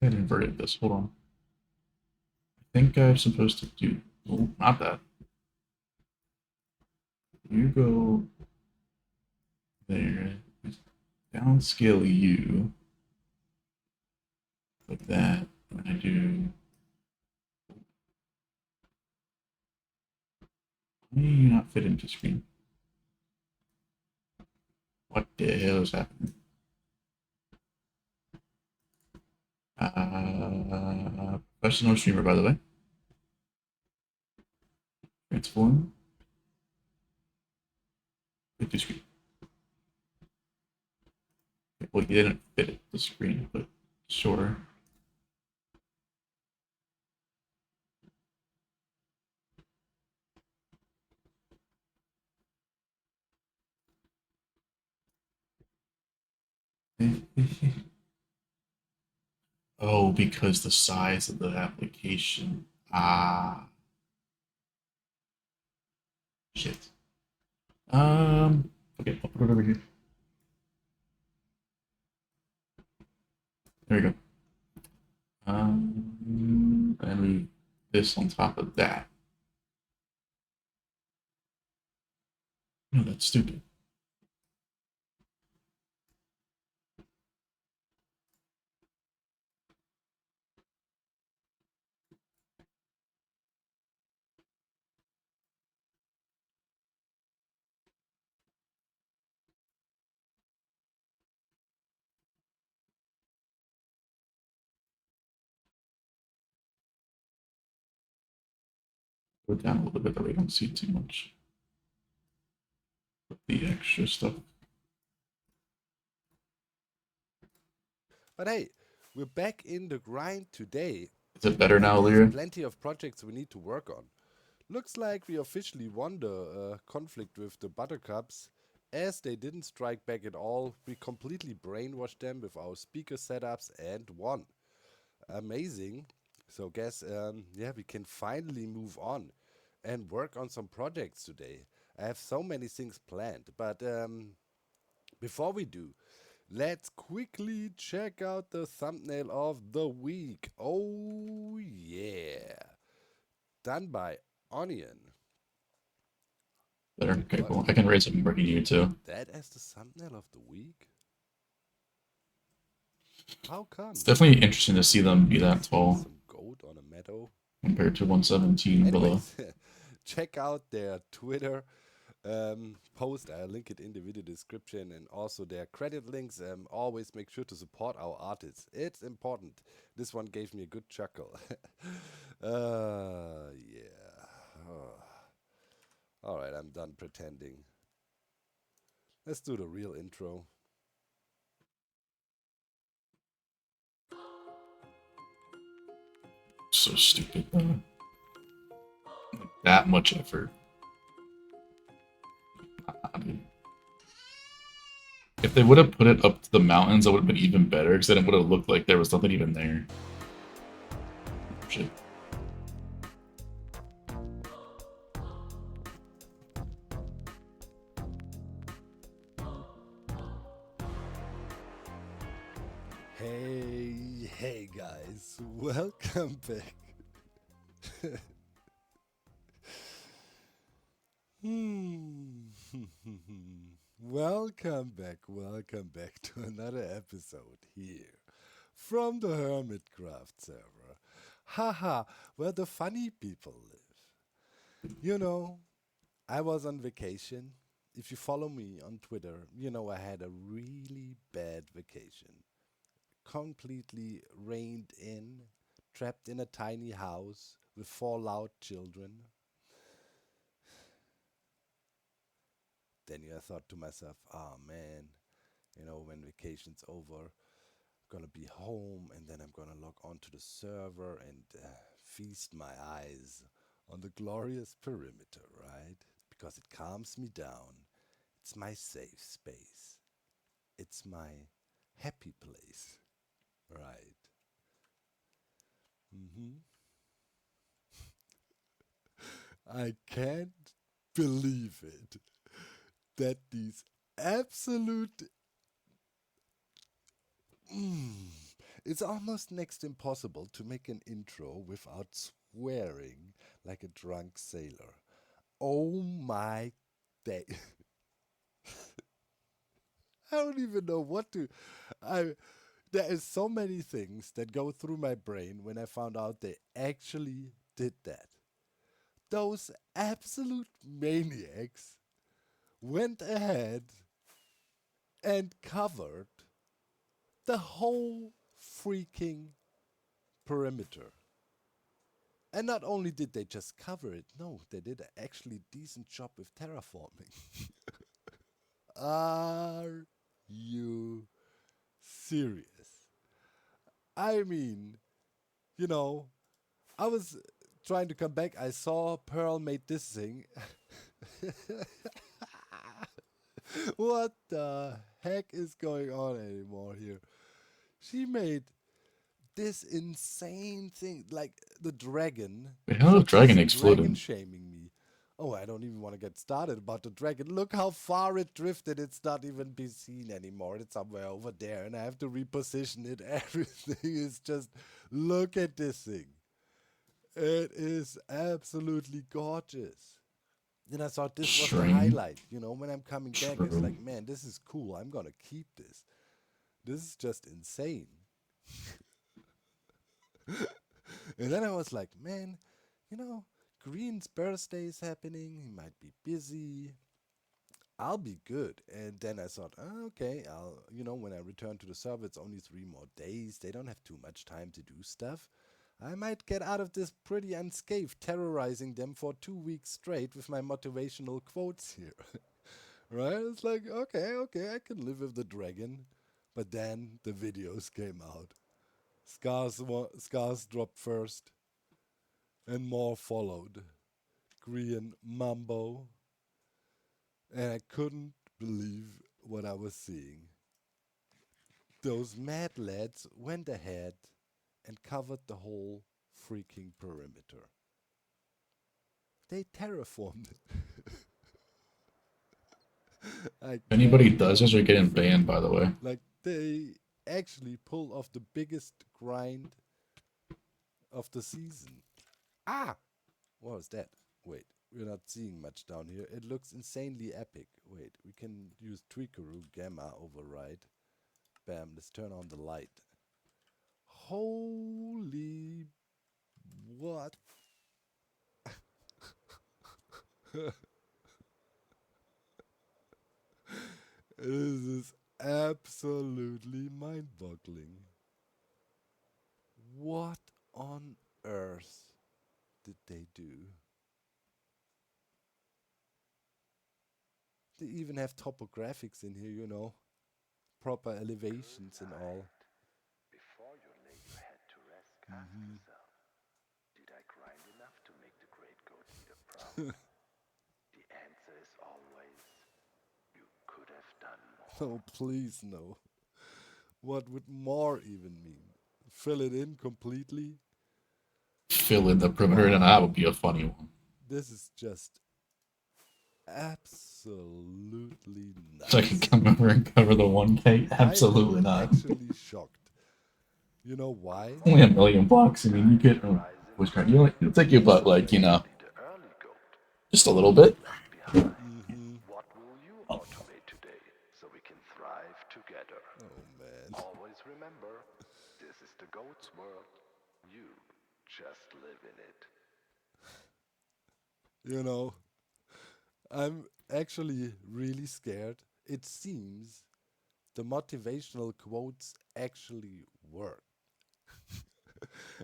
I inverted this. Hold on. I think I'm supposed to do. Oh, not that. You go there. Downscale you. Like that. And I do. Why do you not fit into screen? What the hell is happening? Professional streamer, by the way. Transform. Fit to screen. Well, he didn't fit the screen, but sure. Oh, because the size of the application. Ah, shit. Okay, I'll put it over here. There we go. And move this on top of that. No, that's stupid. Go down a little bit that we don't see too much. Put the extra stuff. But hey, we're back in the grind today. Is it better now, There's Lear? plenty of projects we need to work on. Looks like we officially won the conflict with the Buttercups. As they didn't strike back at all, we completely brainwashed them with our speaker setups and won. Amazing. So guess, yeah, we can finally move on and work on some projects today. I have so many things planned, but before we do, let's quickly check out the thumbnail of the week. Oh yeah. Done by Onion. Better. Okay, cool. I can raise it working you too. That as the thumbnail of the week? How come? It's definitely interesting to see them be that tall Some goat on a meadow. compared to 117 below. Anyways, check out their Twitter post. I'll link it in the video description, and also their credit links. Always make sure to support our artists. It's important. This one gave me a good chuckle. Yeah. Oh. All right, I'm done pretending. Let's do the real intro. So stupid. Like, that much effort. Nah, dude. If they would have put it up to the mountains, it would have been even better, because then it would have looked like there was nothing even there. Shit. Hey guys, welcome back. Welcome back to another episode here from the Hermitcraft server. Haha, where the funny people live. You know, I was on vacation. If you follow me on Twitter, you know I had a really bad vacation. Completely reined in, trapped in a tiny house with 4 loud children. Then I thought to myself, oh man, you know, when vacation's over, I'm gonna be home and then I'm gonna log onto the server and feast my eyes on the glorious perimeter, right? Because it calms me down. It's my safe space. It's my happy place, right? I can't believe it that these absolute it's almost next impossible to make an intro without swearing like a drunk sailor. Oh my day. I don't even know what to I there is so many things that go through my brain when I found out they actually did that. Those absolute maniacs went ahead and covered the whole freaking perimeter. And not only did they just cover it, no, they did an actually decent job with terraforming. Are you serious? I mean, you know, I was trying to come back. I saw Pearl made this thing. What the heck is going on anymore here? She made this insane thing, like the dragon. Wait, how So the dragon she's dragon exploded? shaming me. Oh, I don't even want to get started about the dragon. Look how far it drifted. It's not even be seen anymore. It's somewhere over there, and I have to reposition it. Everything is just, look at this thing. It is absolutely gorgeous. Then I thought this was the String. highlight. You know, when I'm coming back, it's True. like, man, this is cool. I'm gonna keep this. This is just insane. And then I was like, man, you know, Green's birthday is happening. He might be busy. I'll be good. And then I thought, oh, okay, when I return to the server, it's only 3 more days. They don't have too much time to do stuff. I might get out of this pretty unscathed, terrorizing them for 2 weeks straight with my motivational quotes here. Right? It's like, okay, I can live with the dragon. But then the videos came out. Scars dropped first, and more followed. Korean Mambo, and I couldn't believe what I was seeing. Those mad lads went ahead and covered the whole freaking perimeter. They terraformed it. If anybody does this, are getting banned, by the way. Like, they actually pulled off the biggest grind of the season. Ah! What was that? Wait, we're not seeing much down here. It looks insanely epic. Wait, we can use Tweakeroo Gamma override. Bam, let's turn on the light. Holy... what? This is absolutely mind-boggling. What on earth did they do? They even have topographics in here, you know. Proper elevations and all. Before you lay your head to rest, ask yourself, The answer is always, you could have done more. No, please, no. What would more even mean? Fill it in completely? Fill in the perimeter, and that would be a funny one. This is just absolutely So I can nuts. come over and cover the 1K? Absolutely I'm not. actually shocked. You know why? Only a million blocks. I mean, you get which kind? It'll take you about like The early goat just a little bit. left behind. Mm-hmm. What will you automate today so we can thrive together? Oh man. Always remember, this is the goat's world. You just live in it. You know, I'm actually really scared. It seems the motivational quotes actually work.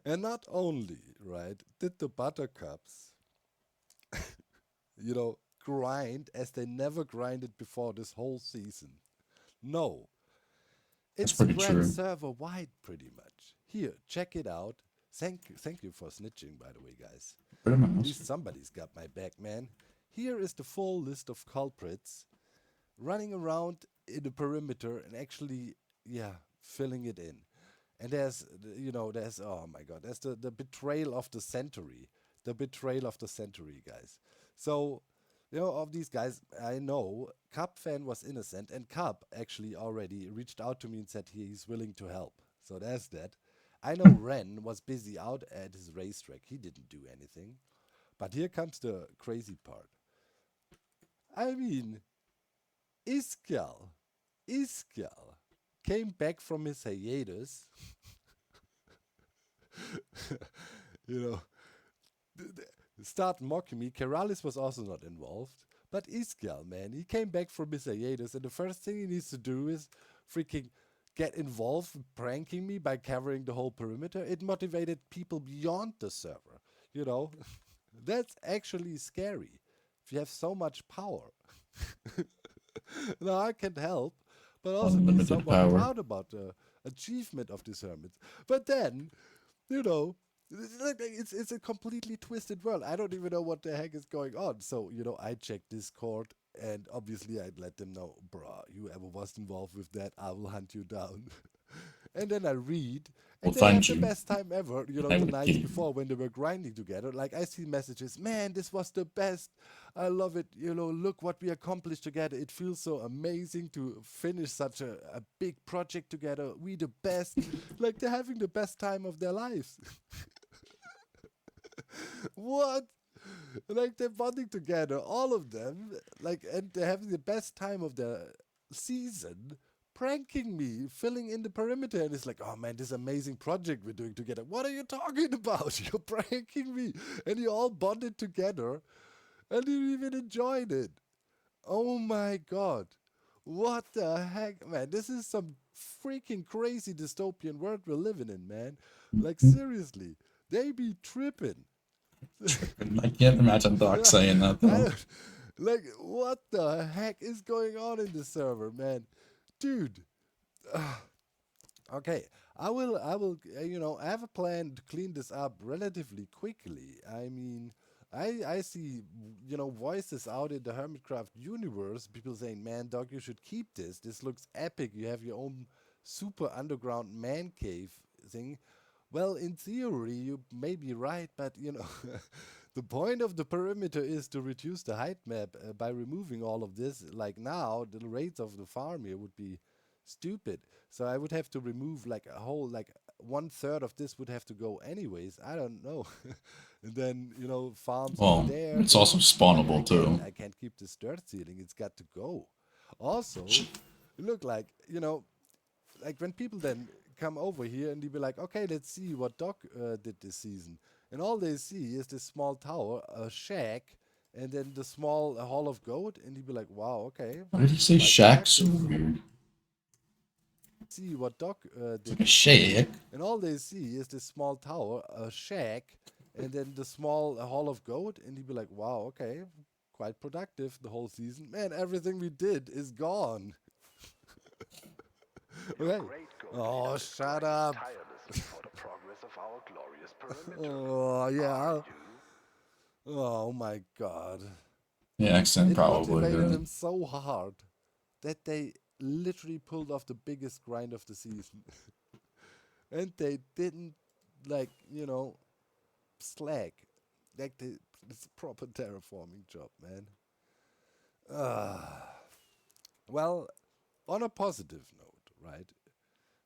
And not only, right, did the buttercups, grind as they never grinded before this whole season. No, That's it's pretty spread true. server wide pretty much. Here, check it out. Thank you for snitching, by the way, guys. Pretty At much. least somebody's got my back, man. Here is the full list of culprits running around in the perimeter and actually, filling it in. And there's, oh my god, there's the betrayal of the century. The betrayal of the century, guys. So, of these guys, I know Cup fan was innocent, and Cup actually already reached out to me and said he's willing to help. So there's that. I know Ren was busy out at his racetrack. He didn't do anything. But here comes the crazy part. I mean, Iskal came back from his hiatus. Start mocking me. Keralis was also not involved. But Iskal, man, he came back from his hiatus, and the first thing he needs to do is freaking get involved with pranking me by covering the whole perimeter. It motivated people beyond the server. That's actually scary. If you have so much power. Now I can't help, but also be Unlimited somewhat power. proud about the achievement of this hermit. But then, it's a completely twisted world. I don't even know what the heck is going on. So, I checked Discord, and obviously I'd let them know, bruh, you ever was involved with that, I will hunt you down. And then I read, and We'll they find have you. the best time ever, I the will nights kill you. before when they were grinding together. Like, I see messages, man, this was the best. I love it. Look what we accomplished together. It feels so amazing to finish such a big project together. We the best. Like, they're having the best time of their lives. What? Like, they're bonding together, all of them, and they're having the best time of their season, pranking me, filling in the perimeter, and it's like, oh man, this amazing project we're doing together. What are you talking about? You're pranking me, and you all bonded together, and you even enjoyed it. Oh my god. What the heck, man? This is some freaking crazy dystopian world we're living in, man. Like, seriously, they be tripping. I can't imagine Doc saying that though. What the heck is going on in this server, man? Dude. Okay, I will, I have a plan to clean this up relatively quickly. I mean, I see, voices out in the Hermitcraft universe, people saying, man, Doc, you should keep this. This looks epic. You have your own super underground man cave thing. Well, in theory, you may be right, but, the point of the perimeter is to reduce the height map by removing all of this. Like now, the rates of the farm here would be stupid. So I would have to remove like a whole, like 1/3 of this would have to go anyways. I don't know. And then, farms Well, over there. it's also spawnable too. I can't keep this dirt ceiling. It's got to go. Also, look like, like when people then come over here and they be like, okay, let's see what Doc did this season. And all they see is this small tower, a shack, and then the small hall of gold. And you'd be like, wow, okay. Why did he say Like shack so practice. weird? See what Doc did. Like a shack. And all they see is this small tower, a shack, and then the small hall of gold. And you'd be like, wow, okay. Quite productive the whole season. Man, everything we did is gone. Okay. Oh, shut up. Tirelessly for the progress of our glorious perimeter. Oh, yeah. Are you? Oh my god. Yeah, accent It probably. motivated Yeah. them so hard that they literally pulled off the biggest grind of the season. And they didn't, like, slack. Like, it's a proper terraforming job, man. Well, on a positive note, right?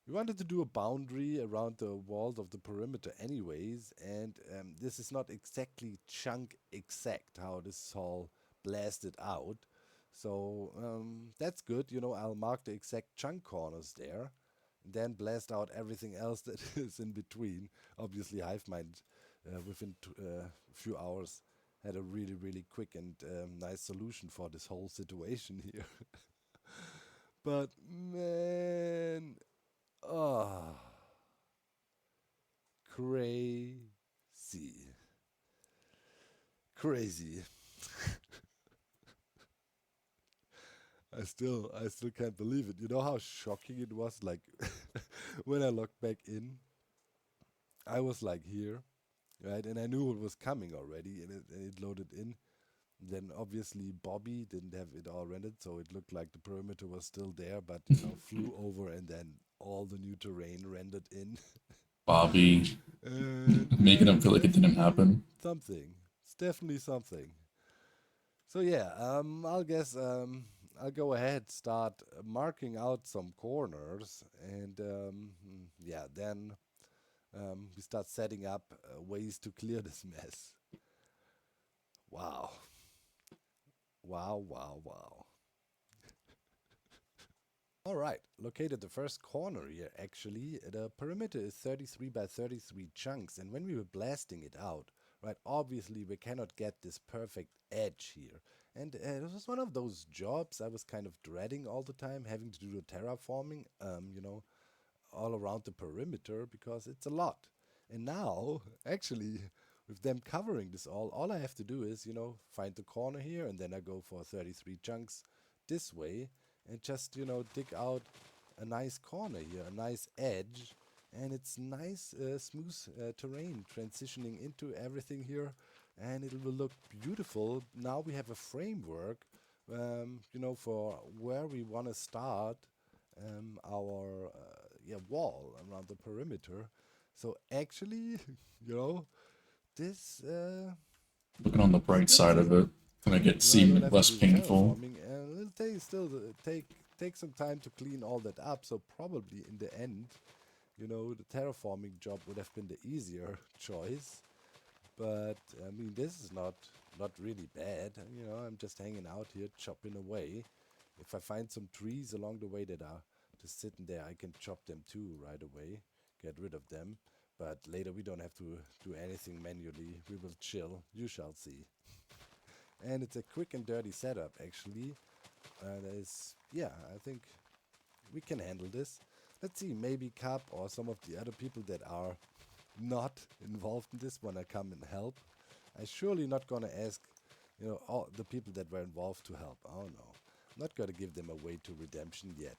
We wanted to do a boundary around the walls of the perimeter anyways, and this is not exactly chunk exact how this is all blasted out. So that's good, I'll mark the exact chunk corners there, and then blast out everything else that is in between. Obviously, HiveMind within a few hours had a really, really quick and nice solution for this whole situation here. But man, oh, crazy. Crazy. I still can't believe it. You know how shocking it was? Like, when I logged back in, I was like here, right? And I knew it was coming already, and it loaded in. Then obviously Bobby didn't have it all rendered, so it looked like the perimeter was still there, but flew over, and then all the new terrain rendered in. Bobby And making yeah, them feel like it didn't happen. something. It's definitely something. So yeah, I'll go ahead, start marking out some corners, and yeah, then we start setting up ways to clear this mess. Wow. Wow, wow, wow. All right, located the first corner here, actually. The perimeter is 33 by 33 chunks, and when we were blasting it out, right, obviously we cannot get this perfect edge here. And it was one of those jobs I was kind of dreading all the time, having to do the terraforming, all around the perimeter, because it's a lot. And now, actually, with them covering this all I have to do is, find the corner here, and then I go for 33 chunks this way, and just, dig out a nice corner here, a nice edge, and it's nice, smooth terrain transitioning into everything here, and it will look beautiful. Now we have a framework, for where we want to start our wall around the perimeter. So actually, this Looking on the bright good side of thing. it, to make it I seem don't have less to do the painful. terraforming, and take some time to clean all that up. So probably in the end, the terraforming job would have been the easier choice. But I mean, this is not really bad. I'm just hanging out here, chopping away. If I find some trees along the way that are just sitting there, I can chop them too right away, get rid of them. But later we don't have to do anything manually. We will chill. You shall see. And it's a quick and dirty setup, actually. I think we can handle this. Let's see, maybe Cap or some of the other people that are not involved in this want to come and help. I'm surely not going to ask, all the people that were involved to help. Oh no. I'm not going to give them a way to redemption yet.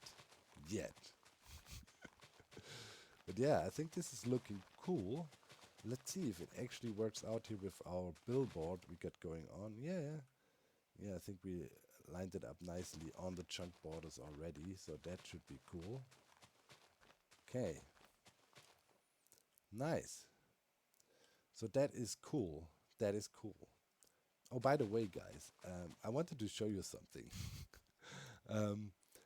But yeah, I think this is looking cool. Let's see if it actually works out here with our billboard we got going on. Yeah, I think we lined it up nicely on the chunk borders already, so that should be cool. Okay. Nice. So that is cool. That is cool. Oh, by the way, guys, I wanted to show you something.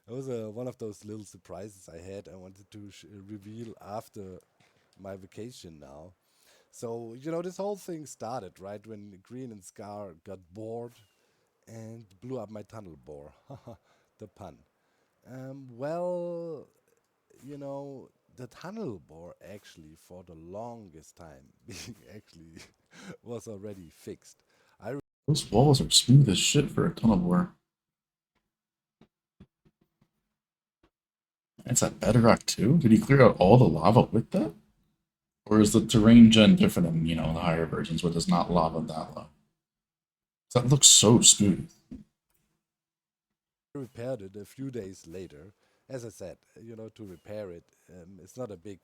It was one of those little surprises I had. I wanted to reveal after my vacation now. So, this whole thing started, right, when Green and Scar got bored and blew up my tunnel bore. The pun. Well, the tunnel bore actually, for the longest time, actually was already fixed. Those walls are smooth as shit for a tunnel bore. It's at bedrock too? Did he clear out all the lava with that? Or is the terrain gen different in, the higher versions where there's not lava that low? That looks so smooth. Repaired it a few days later. As I said, to repair it, it's not a big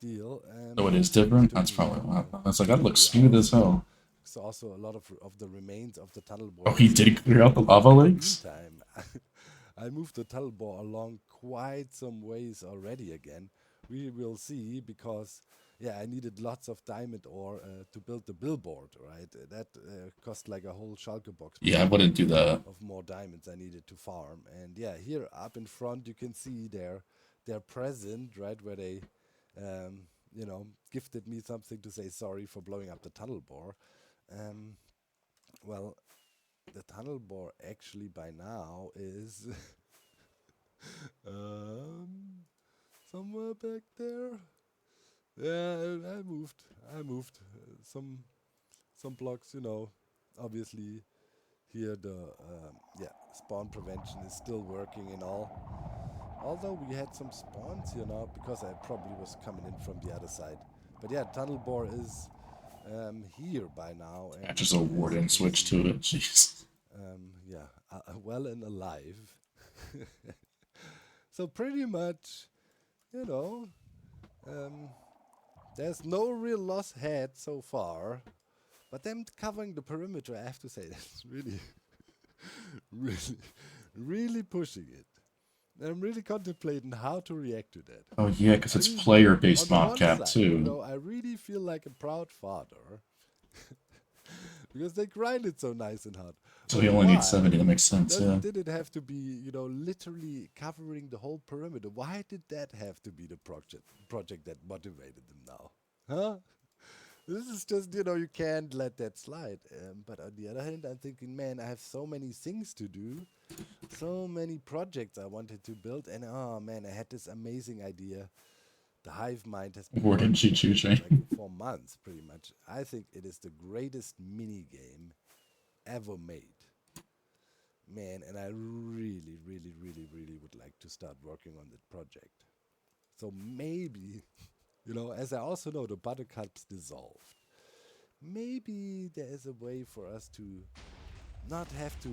deal. So it is different? That's probably why. That's like, that looks smooth as hell. blocks, also a lot of the remains of the tunnel bore. Oh, he did clear out the lava lakes? Meantime, I moved the tunnel bore along quite some ways already again. We will see, because yeah, I needed lots of diamond ore to build the billboard, right? That cost like a whole shulker box. Yeah, I wouldn't do that. Of more diamonds I needed to farm. And yeah, here up in front you can see their present, right, where they you know, gifted me something to say sorry for blowing up the tunnel bore. Well, the tunnel bore actually by now is somewhere back there. Yeah, I moved some blocks, you know. Obviously here the yeah, spawn prevention is still working and all. Although we had some spawns here now, because I probably was coming in from the other side. But yeah, tunnel bore is here by now. Yeah, just a warden switch to it. Jeez. Yeah, well and alive. So pretty much, you know, there's no real loss had so far. But them covering the perimeter, I have to say, that's really, really pushing it. I'm really contemplating how to react to that. Oh yeah, because it's player-based on the mod cap one side, too. you know, I really feel like a proud father because they grinded so nice and hard. So But he only why needs 70. That makes sense. Yeah. did it have to be, you know, literally covering the whole perimeter? Why did that have to be the project that motivated them now? Huh? This is just, you know, you can't let that slide. But on the other hand, I'm thinking, man, I have so many things to do, so many projects I wanted to build, and oh man, I had this amazing idea. The hive mind has been Warden working choo-choo on it, train. like, for months, pretty much. I think it is the greatest mini game ever made, man. And I really, really, really, really would like to start working on that project. So maybe, you know, as I also know the buttercups dissolved, maybe there is a way for us to not have to,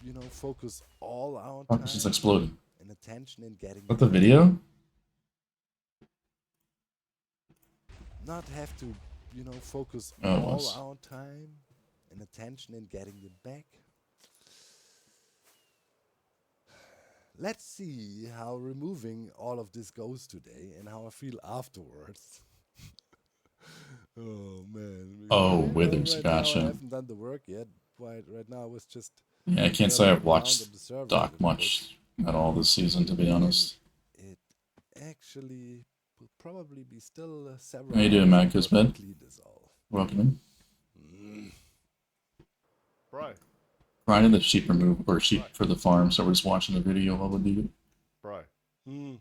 you know, focus all our Oh, time it's just exploded. and attention in getting What the video? not have to, you know, focus Oh, it all was. our time and attention in getting it back. Let's see how removing all of this goes today and how I feel afterwards. Oh man. Oh, Right now- Withers, right now I gotcha. haven't done the work yet. Right now I was just Yeah, I can't say I've developing around watched on the server a Doc little much at all this season, to be honest. It actually will probably be still several. How you doing, hours Matt before I Guzman? clean this all. Welcome in. Bro, Grinding the sheep remove or sheep for the farm, so we're just watching the video while we do it. bro. Mm.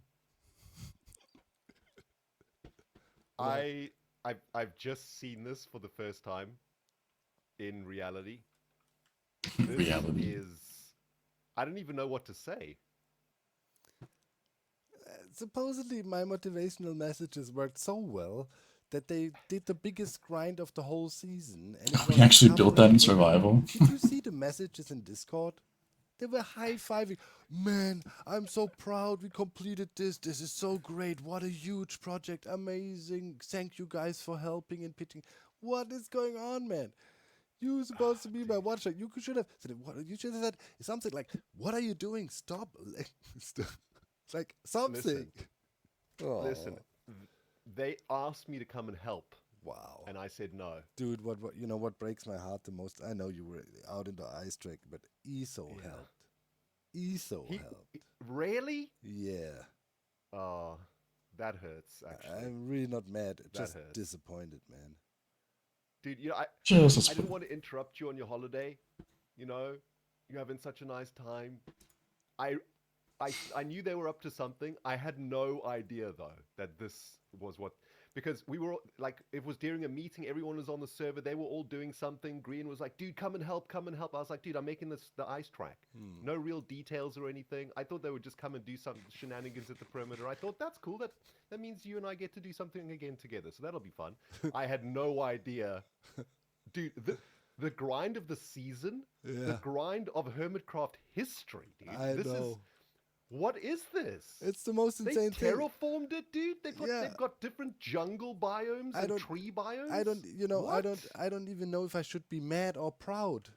I've just seen this for the first time in reality. This Reality. is, I don't even know what to say. Supposedly my motivational messages worked so well that they did the biggest grind of the whole season. And it We was actually built that in covering the- survival. Did you see the messages in Discord? They were high-fiving. Man, I'm so proud we completed this. This is so great. What a huge project. Amazing. Thank you guys for helping and pitching. What is going on, man? You're supposed to be my watcher. You should have said, you should have said something like, what are you doing? Stop. Like something. Listen, they asked me to come and help, Wow. and I said no. Dude, what you know what breaks my heart the most? I know you were out in the ice track, but ESO Yeah. helped. ESO He- helped. Really? Yeah. Oh, that hurts, actually. I'm really not mad. Just hurts. disappointed, man. Dude, you know, Just I didn't want to interrupt you on your holiday. You know, you're having such a nice time. I knew they were up to something. I had no idea though that this was what, because we were like, it was during a meeting. Everyone was on the server. They were all doing something. Green was like, "Dude, come and help, come and help." I was like, "Dude, I'm making the ice track. No real details or anything." I thought they would just come and do some shenanigans at the perimeter. I thought that's cool. That means you and I get to do something again together. So that'll be fun. I had no idea, dude. The grind of the season, the Yeah. grind of Hermitcraft history, dude. I This is know. What is this? It's the most They insane thing. terraformed it, dude. They've got different jungle biomes and tree biomes. I don't, you know, What? I don't even know if I should be mad or proud.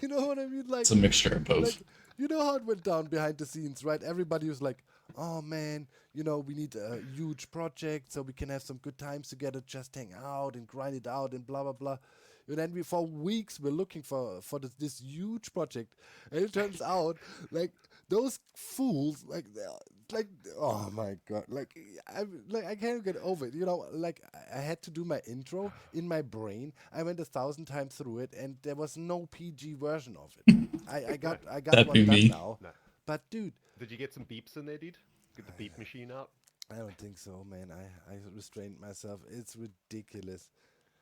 You know what I mean? Like, It's a mixture of both. like, you know how it went down behind the scenes, right? Everybody was like, "Oh man, you know, we need a huge project so we can have some good times together, just hang out and grind it out and blah blah blah." And then we, for weeks, we're looking for this huge project, and it turns out like those fools, like oh my god, I can't get over it. You know, like I had to do my intro in my brain. I went 1,000 times through it, and there was no PG version of it. I got That'd one be done me. now, No. but dude, Did you get some beeps in there, dude? Get the beep machine out. I don't think so, man. I restrained myself. It's ridiculous.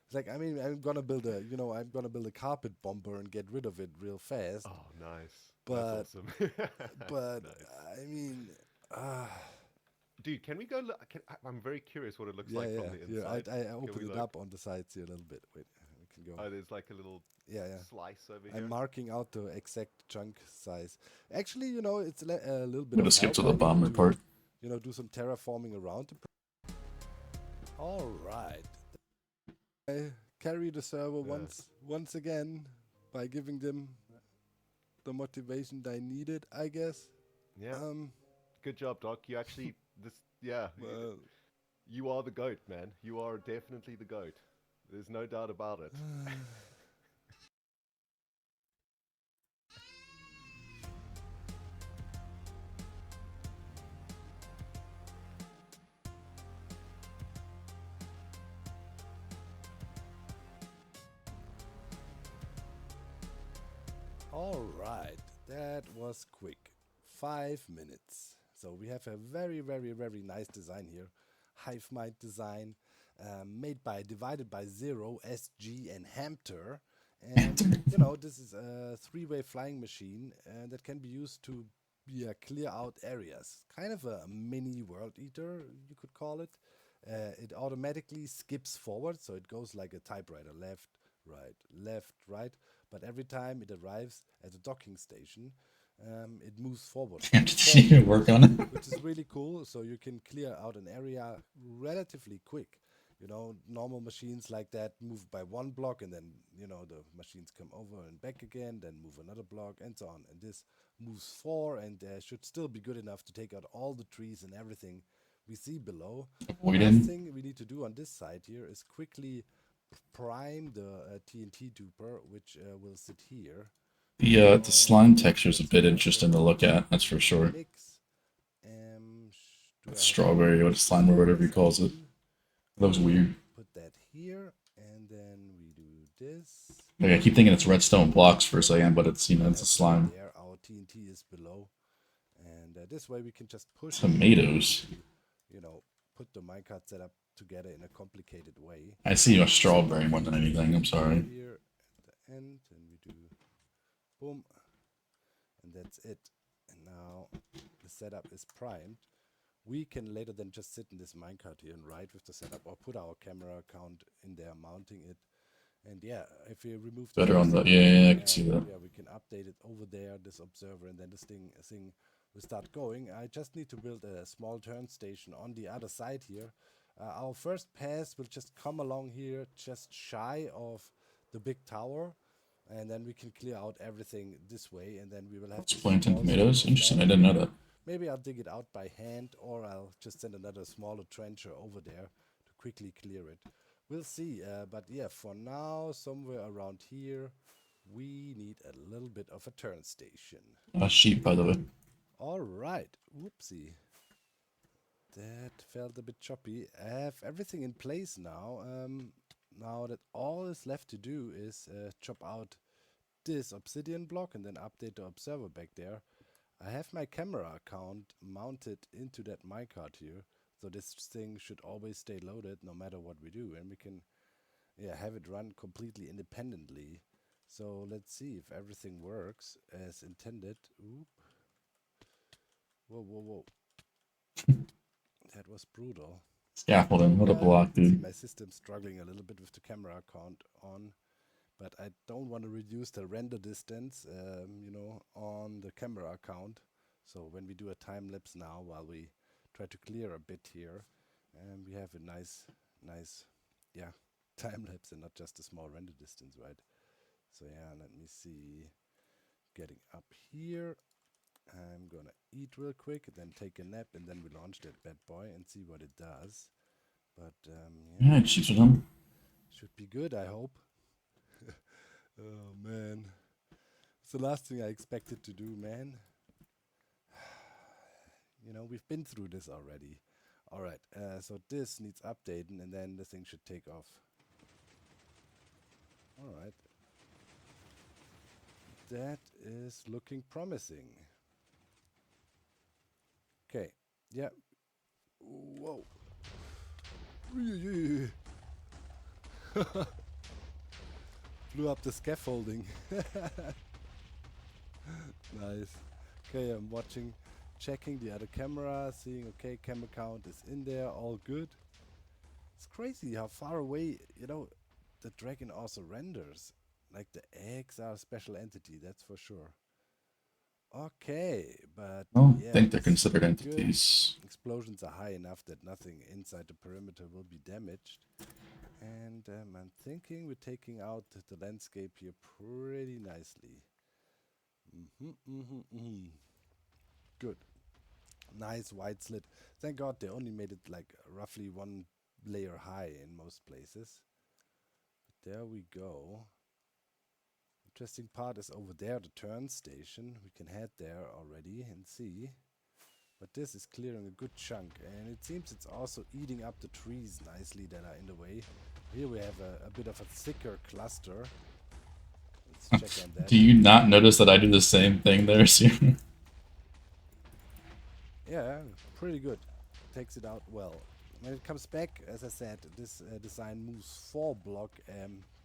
It's like, I mean, I'm gonna build a carpet bomber and get rid of it real fast. Oh, nice. But- That's awesome. But Nice. I mean, Dude, can we go look? I'm very curious what it looks yeah, like yeah, from the yeah. inside. I Can opened we it look? up on the sides here a little bit. Wait, we can go. Oh, there's like a little Yeah, yeah. slice over here. I'm marking out the exact chunk size. Actually, you know, it's a little bit. I'm gonna of skip to help. the I need bomber part. You know, do some terraforming around. All right. I carry the server Yeah. once again by giving them the motivation they needed, I guess. Yeah. Good job, Doc. You actually Well, you are the goat, man. You are definitely the goat. There's no doubt about it. all right, that was quick. 5 minutes. So we have a very, very, very nice design here. Hive mind design, divided by Zero, SG, and Hamter. And you know, this is a 3-way flying machine that can be used to clear out areas. Kind of a mini world eater, you could call it. It automatically skips forward, so it goes like a typewriter, left, right. But every time it arrives at a docking station, it moves forward. Did you work on it? Which is really cool. So you can clear out an area relatively quick. You know, normal machines like that move by one block, and then, you know, the machines come over and back again, then move another block, and so on. And this moves 4, and should still be good enough to take out all the trees and everything we see below. We Last didn't. thing we need to do on this side here is quickly prime the TNT duper, which will sit here. The slime texture is a bit interesting to look at. That's for sure. Mix. Do I have Strawberry or slime or whatever he calls it. That was weird. Put that here, and then we do this. Like, I keep thinking it's redstone blocks for a second, but it's, you know, it's a slime. There, our TNT is below, and this way we can just push. Tomatoes. You know, put the minecart setup together in a complicated way. I see a strawberry more than anything. I'm sorry. Here at the end, and we do boom, and that's it. And now the setup is primed. We can later then just sit in this minecart here and ride with the setup, or put our camera account in there, mounting it. And yeah, if we remove the Better on the, cursor, yeah, I can see that. yeah, we can update it over there, this observer, and then this thing will start going. I just need to build a small turn station on the other side here. Our first pass will just come along here, just shy of the big tower, and then we can clear out everything this way, and then we will have It's this planting small tomatoes. section of Interesting. I land. didn't know that. Maybe I'll dig it out by hand, or I'll just send another smaller trencher over there to quickly clear it. We'll see. But yeah, for now, somewhere around here, we need a little bit of a turn station. Sheep, by the way. All right. Whoopsie. That felt a bit choppy. I have everything in place now. Now that all is left to do is chop out this obsidian block and then update the observer back there. I have my camera account mounted into that minecart here, so this thing should always stay loaded no matter what we do, and we can have it run completely independently. So let's see if everything works as intended. Oop. Whoa, whoa, whoa. That was brutal. Scaffolding. What a block, See dude. my system struggling a little bit with the camera account on. but I don't want to reduce the render distance, you know, on the camera account. So when we do a time lapse now, while we try to clear a bit here, we have a nice, yeah, time lapse and not just a small render distance, right? So yeah, let me see. Getting up here, I'm gonna eat real quick, then take a nap, and then we launch that bad boy and see what it does. But Yeah, it shoots with them. should be good, I hope. Oh man, it's the last thing I expected to do, man. You know, we've been through this already. All right, so this needs updating, and then the thing should take off. All right. That is looking promising. Okay, yeah. Whoa. Blew up the scaffolding. Nice. Okay, I'm watching, checking the other camera, seeing, okay, camera count is in there, all good. It's crazy how far away, you know, the dragon also renders. Like the eggs are a special entity, that's for sure. Okay, but I yeah, think they're this is considered looking good. entities. Explosions are high enough that nothing inside the perimeter will be damaged. And I'm thinking we're taking out the landscape here pretty nicely. Good. Nice wide slit. Thank God they only made it like roughly one layer high in most places. But there we go. Interesting part is over there, the turn station. We can head there already and see. But this is clearing a good chunk, and it seems it's also eating up the trees nicely that are in the way. Here we have a bit of a thicker cluster. Let's check on that. Do you not notice that I do the same thing there, Sierra? Yeah, pretty good. Takes it out well. When it comes back, as I said, this design moves 4 blocks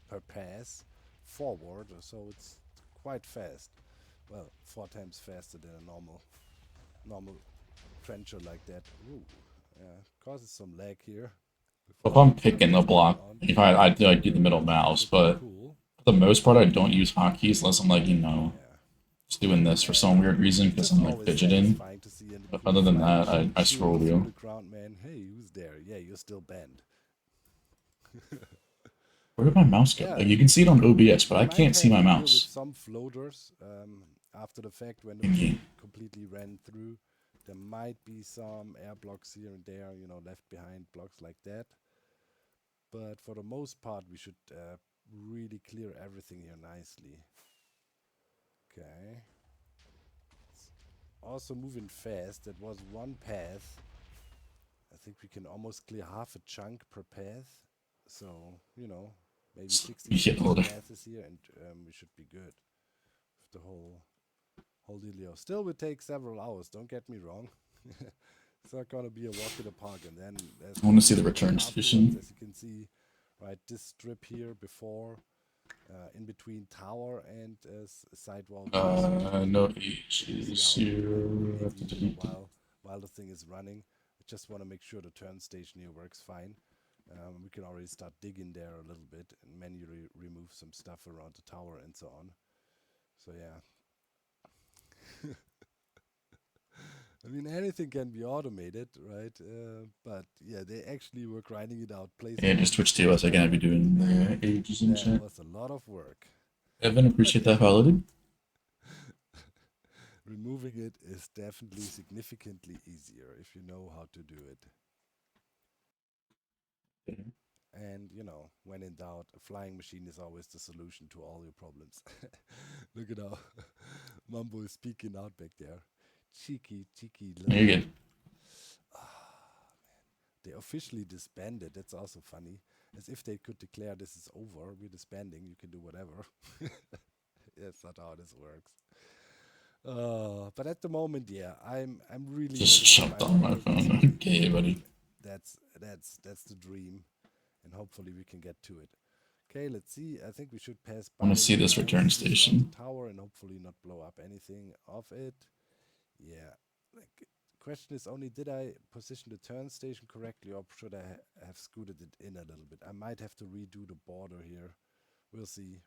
per pass forward, so it's quite fast. Well, 4 times faster than a normal trencher like that. Ooh, yeah, causes some lag here. If I'm picking a block, if I do like do the middle mouse, but Cool. for the most part, I don't use hotkeys unless I'm like, you know, Yeah. just doing this for some weird reason because I'm like Always fidgeting. satisfying to see But other than that, I scroll through wheel. the ground, man. Hey, who's there? Yeah, you're still banned. Where did my mouse go? Yeah. Like you can see it on OBS, but I We might can't see have my to deal mouse. with some floaters after the fact when the Mhm. machine completely ran through. There might be some air blocks here and there, you know, left behind blocks like that. But for the most part, we should really clear everything here nicely. Okay. It's also moving fast. That was one path. I think we can almost clear half a chunk per path. So, you know, maybe 60 Yeah, loader. passes here, and we should be good with the whole dealio. Still would take several hours, don't get me wrong. It's not gonna be a walk in the park. And then there's I want to see the return afterwards, station. as you can see, right, this strip here before, in between tower and sidewall. No H's here. While the thing is running, I just want to make sure the turn station here works fine. We can already start digging there a little bit and manually remove some stuff around the tower and so on. So yeah. I mean, anything can be automated, right? But yeah, they actually were grinding it out. Yeah, just Twitch TOS again. I'd be doing ages in That chat. was a lot of work. Evan, appreciate that holiday. Removing it is definitely significantly easier if you know how to do it. Okay. And, you know, when in doubt, a flying machine is always the solution to all your problems. Look at how Mambo is speaking out back there. Cheeky little. There you go. They officially disbanded. That's also funny. As if they could declare this is over. We're disbanding. You can do whatever. That's not how this works. But at the moment, yeah, I'm really Just jumped on my phone. Okay, buddy. That's the dream, and hopefully we can get to it. Okay, let's see. I think we should pass by. I want to see this return nicely around station. the tower and hopefully not blow up anything of it. Yeah. Like, question is only, did I position the turn station correctly, or should I have scooted it in a little bit? I might have to redo the border here. We'll see.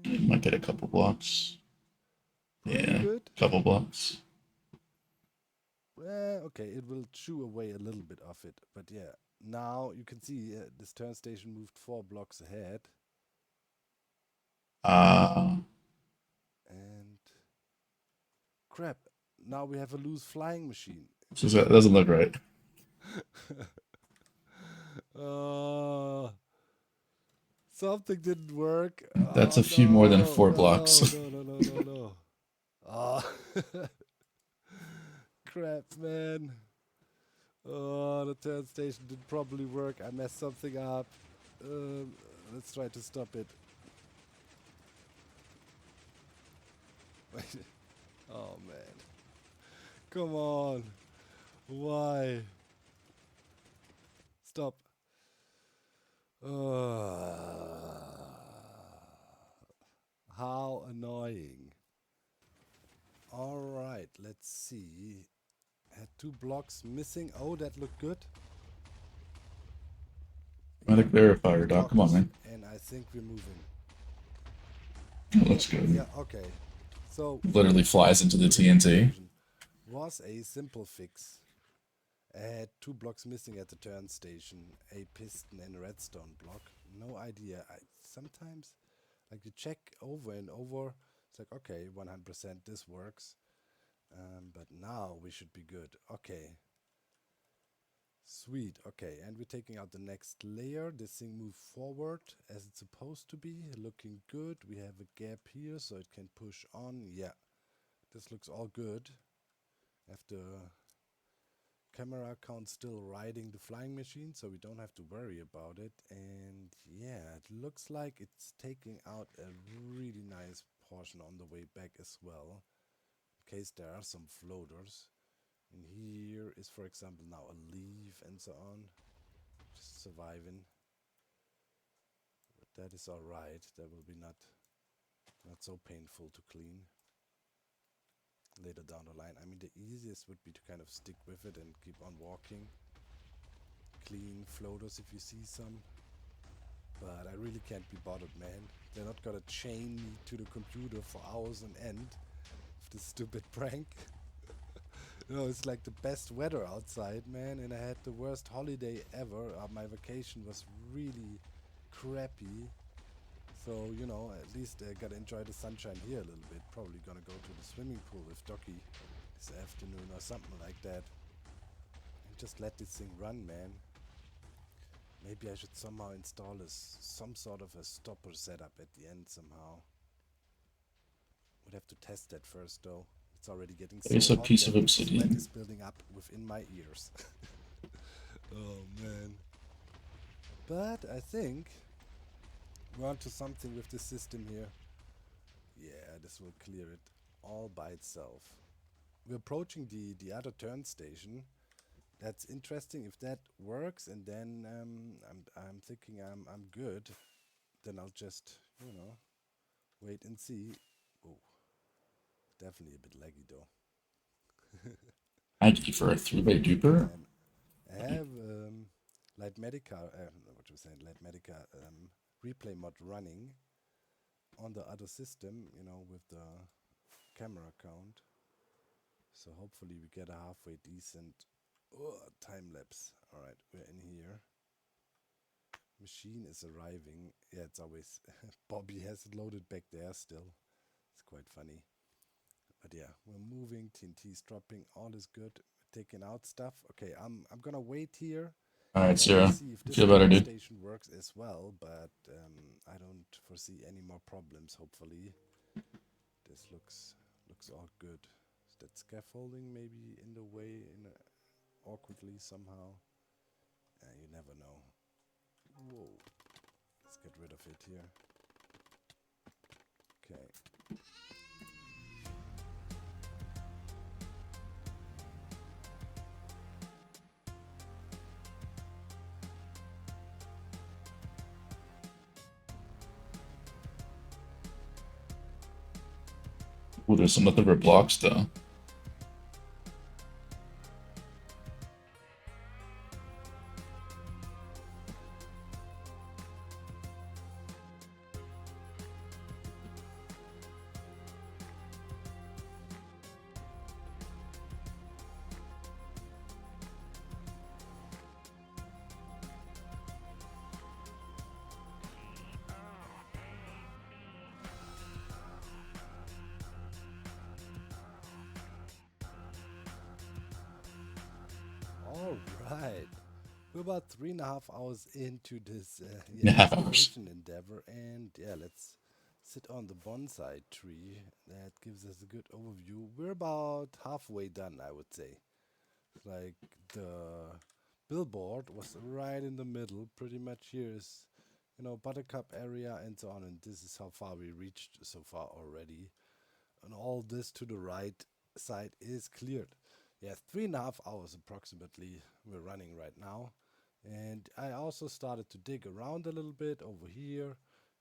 Might get a couple blocks. Pretty Yeah, good. couple blocks. Okay, it will chew away a little bit of it, but yeah. Now you can see this turn station moved 4 blocks ahead. And crap, now we have a loose flying machine. So that doesn't look right. Something didn't work. That's Oh, a few more than 4 no, blocks. No. Oh, crap, man. Oh, the turn station didn't properly work. I messed something up. Let's try to stop it. Wait. Oh, man. Come on. Why? Stop. How annoying. Alright, let's see. Had 2 blocks missing. Oh, that looked good. Automatic verifier, Doc. Come on, man. And I think we're moving. That looks good. Yeah, okay. So Literally flies into the TNT. was a simple fix. I had 2 blocks missing at the turn station, a piston and a redstone block. No idea. Sometimes, like, you check over and over. It's like, okay, 100% this works. But now we should be good. Okay. Sweet. Okay, and we're taking out the next layer. This thing moves forward as it's supposed to be. Looking good. We have a gap here so it can push on. Yeah, this looks all good. Have the camera account still riding the flying machine, so we don't have to worry about it. And yeah, it looks like it's taking out a really nice portion on the way back as well, in case there are some floaters. And here is, for example, now a leaf and so on, just surviving. But that is all right. That will be not so painful to clean later down the line. I mean, the easiest would be to kind of stick with it and keep on walking. Clean floaters if you see some. But I really can't be bothered, man. They're not gonna chain me to the computer for hours on end with this stupid prank. You know, it's like the best weather outside, man, and I had the worst holiday ever. My vacation was really crappy. So, you know, at least I gotta enjoy the sunshine here a little bit. Probably gonna go to the swimming pool with Docky this afternoon or something like that. And just let this thing run, man. Maybe I should somehow install some sort of a stopper setup at the end somehow. Would have to test that first, though. It's already getting so There's a hot piece of that obsidian. sweat is building up within my ears. Oh, man. But I think we're onto something with this system here. Yeah, this will clear it all by itself. We're approaching the other turn station. That's interesting. If that works, and then I'm thinking I'm good, then I'll just, you know, wait and see. Oh, definitely a bit laggy though. Thank you for a 3x duper. And I have Light Medica, what you saying, Light Medica replay mod running on the other system, you know, with the camera account. So hopefully we get a halfway decent time lapse. Alright, we're in here. Machine is arriving. Yeah, it's always Bobby has it loaded back there still. It's quite funny. But yeah, we're moving, TNT's dropping, all is good. Taking out stuff. Okay, I'm gonna wait here. Alright, See Sarah. if this Feel better, dude. station works as well, but I don't foresee any more problems, hopefully. This looks all good. Is that scaffolding maybe in the way, awkwardly somehow? You never know. Whoa. Let's get rid of it here. Okay. Ooh, there's some leftover blocks though. Alright. We're about 3.5 hours into this Half hours. excavation endeavor, and yeah, let's sit on the bonsai tree. That gives us a good overview. We're about halfway done, I would say. Like the billboard was right in the middle. Pretty much here is, you know, buttercup area and so on, and this is how far we reached so far already. And all this to the right side is cleared. Yeah, 3.5 hours approximately we're running right now. And I also started to dig around a little bit over here,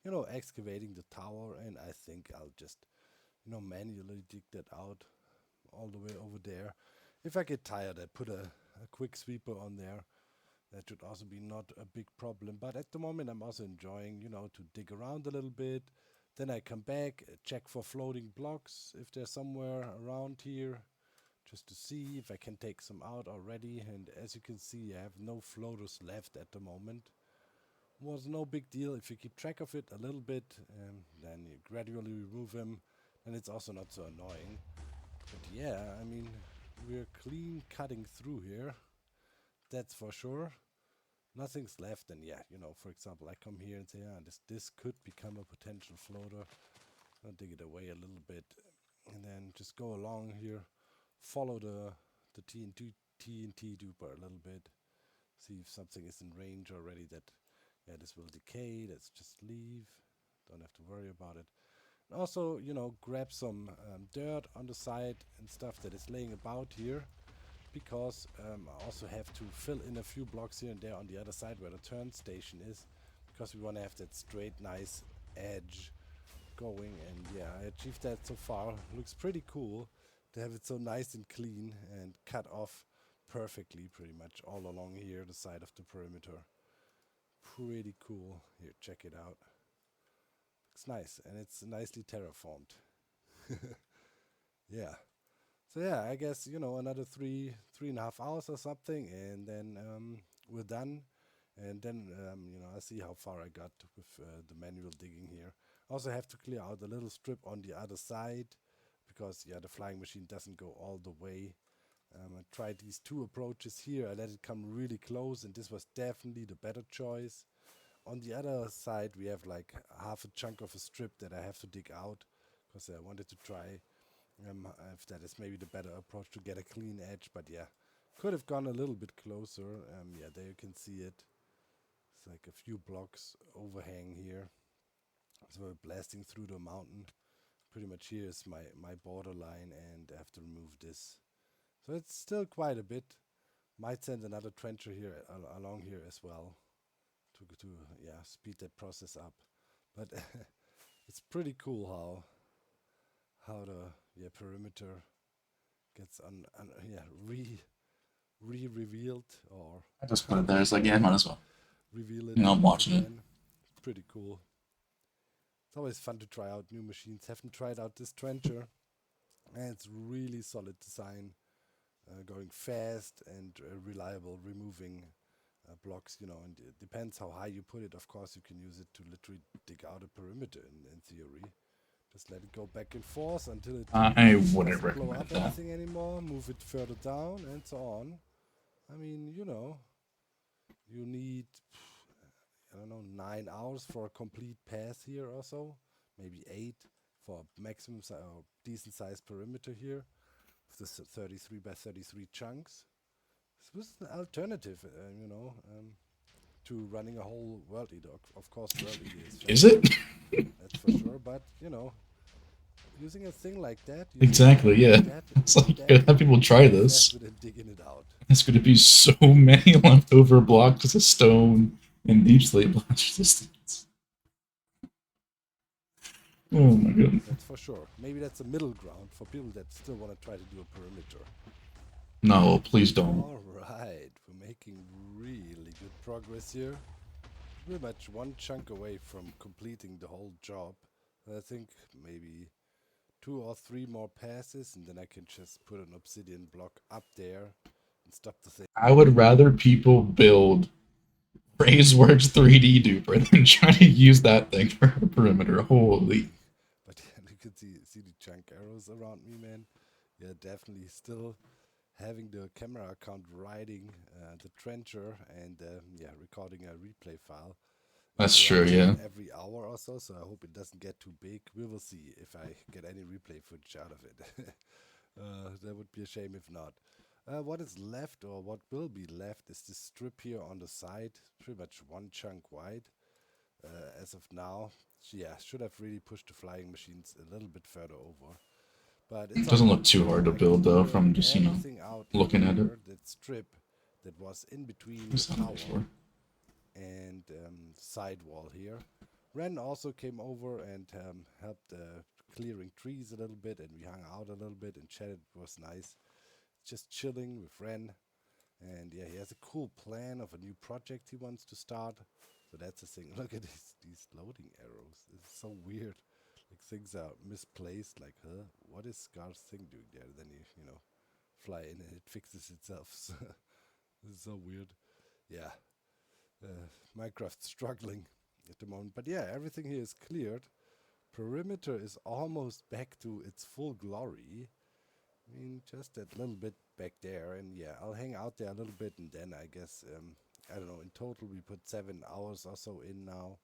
you know, excavating the tower, and I think I'll just, you know, manually dig that out all the way over there. If I get tired, I put a quick sweeper on there. That should also be not a big problem, but at the moment I'm also enjoying, you know, to dig around a little bit. Then I come back, check for floating blocks if they're somewhere around here, just to see if I can take some out already. And as you can see, I have no floaters left at the moment. Was no big deal if you keep track of it a little bit, then you gradually remove them, and it's also not so annoying. But yeah, I mean, we're clean cutting through here, that's for sure. Nothing's left, and yeah, you know, for example, I come here and say, ah, this could become a potential floater. I'll dig it away a little bit, and then just go along here, follow the TNT duper a little bit, see if something is in range already. That, yeah, this will decay. Let's just leave. Don't have to worry about it. And also, you know, grab some dirt on the side and stuff that is laying about here, because I also have to fill in a few blocks here and there on the other side where the turn station is, because we want to have that straight, nice edge going. And yeah, I achieved that so far. Looks pretty cool to have it so nice and clean and cut off perfectly pretty much all along here, the side of the perimeter. Pretty cool. Here, check it out. Looks nice, and it's nicely terraformed. Yeah. So yeah, I guess, you know, another 3.5 hours or something, and then we're done. And then, you know, I'll see how far I got with the manual digging here. Also have to clear out a little strip on the other side, because, yeah, the flying machine doesn't go all the way. I tried these two approaches here. I let it come really close, and this was definitely the better choice. On the other side, we have like half a chunk of a strip that I have to dig out, because I wanted to try if that is maybe the better approach to get a clean edge. But yeah, could have gone a little bit closer. Yeah, there you can see it. It's like a few blocks overhang here. So we're blasting through the mountain. Pretty much here is my borderline, and I have to remove this. So it's still quite a bit. Might send another trencher here along here as well to yeah, speed that process up. But it's pretty cool how the perimeter gets revealed, or I just put it there. It's like, yeah, might as well. reveal it. You know, I'm watching it. again. Pretty cool. It's always fun to try out new machines. Haven't tried out this trencher, and it's really solid design, going fast and reliable, removing blocks, you know, and it depends how high you put it. Of course, you can use it to literally dig out a perimeter in theory. Just let it go back and forth until it I wouldn't doesn't blow recommend up that. anything anymore. Move it further down and so on. I mean, you know, you need, I don't know, 9 hours for a complete pass here or so, maybe 8 for a maximum or decent sized perimeter here with this 33 by 33 chunks. This was an alternative, you know, to running a whole world eater. Of course, world eater Is it? that's for sure. But you know, using a thing like that, Exactly, yeah. It's like, you gotta have people try this. Digging it out. There's going to be so many leftover blocks of stone and deep slate blast resistance. Oh my god. That's for sure. Maybe that's a middle ground for people that still want to try to do a perimeter. No, please don't. All right, we're making really good progress here. Pretty much one chunk away from completing the whole job. I think maybe 2 or 3 more passes, and then I can just put an obsidian block up there and stop the thing. I would rather people build Phraseworks 3D duper than try to use that thing for a perimeter. Holy. But you can see the chunk arrows around me, man. Yeah, definitely still having the camera account riding the trencher and yeah, recording a replay file. That's It's true, around yeah. every hour or so, so I hope it doesn't get too big. We will see if I get any replay footage out of it. That would be a shame if not. What is left, or what will be left, is this strip here on the side, pretty much one chunk wide. As of now, yeah, should have really pushed the flying machines a little bit further over. But it's It doesn't all look too hard to I build though, cleared from just, you know, everything out looking at it. here, that strip that was in between What's the that tower for? and side wall here. Ren also came over and helped clearing trees a little bit, and we hung out a little bit and chatted. It was nice. Just chilling with Ren. And yeah, he has a cool plan of a new project he wants to start. So that's the thing. Look at these loading arrows. It's so weird. Like things are misplaced. Like, huh? What is Scar's thing doing there? Then you know, fly in and it fixes itself. So this is so weird. Yeah. Minecraft's struggling at the moment. But yeah, everything here is cleared. Perimeter is almost back to its full glory. I mean, just that little bit back there. And yeah, I'll hang out there a little bit, and then I guess, I don't know, in total we put 7 hours or so in now.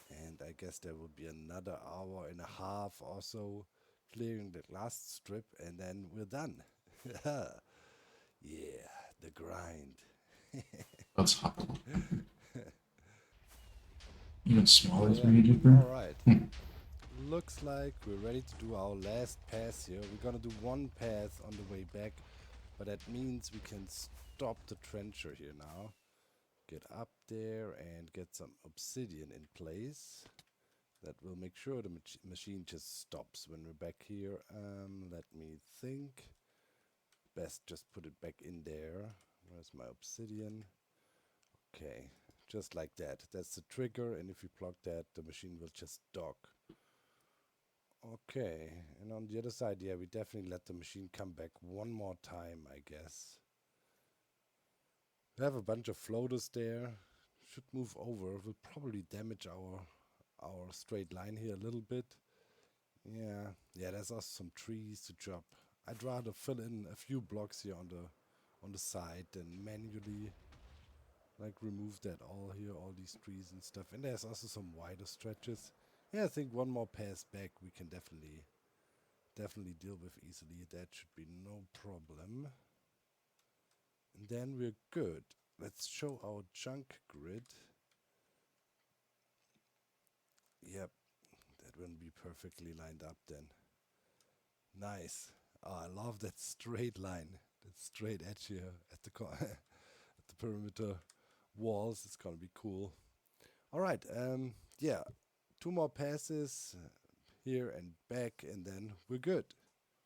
And I guess there will be another hour and a half or so clearing the last strip, and then we're done. Yeah, the grind. That's hot. Even smaller is Yeah. maybe deeper. Alright. Looks like we're ready to do our last pass here. We're gonna do one pass on the way back, but that means we can stop the trencher here now. Get up there and get some obsidian in place. That will make sure the machine just stops when we're back here. Let me think. Best just put it back in there. Where's my obsidian? Okay, just like that. That's the trigger, and if you plug that, the machine will just dock. Okay, and on the other side, yeah, we definitely let the machine come back one more time, I guess. We have a bunch of floaters there. Should move over. Will probably damage our straight line here a little bit. Yeah, there's also some trees to chop. I'd rather fill in a few blocks here on the side than manually like remove that all here, all these trees and stuff. And there's also some wider stretches. Yeah, I think one more pass back we can definitely deal with easily. That should be no problem. And then we're good. Let's show our chunk grid. Yep, that wouldn't be perfectly lined up then. Nice. Oh, I love that straight line, that straight edge here at the at the perimeter walls. It's gonna be cool. All right. Yeah, 2 more passes here and back, and then we're good.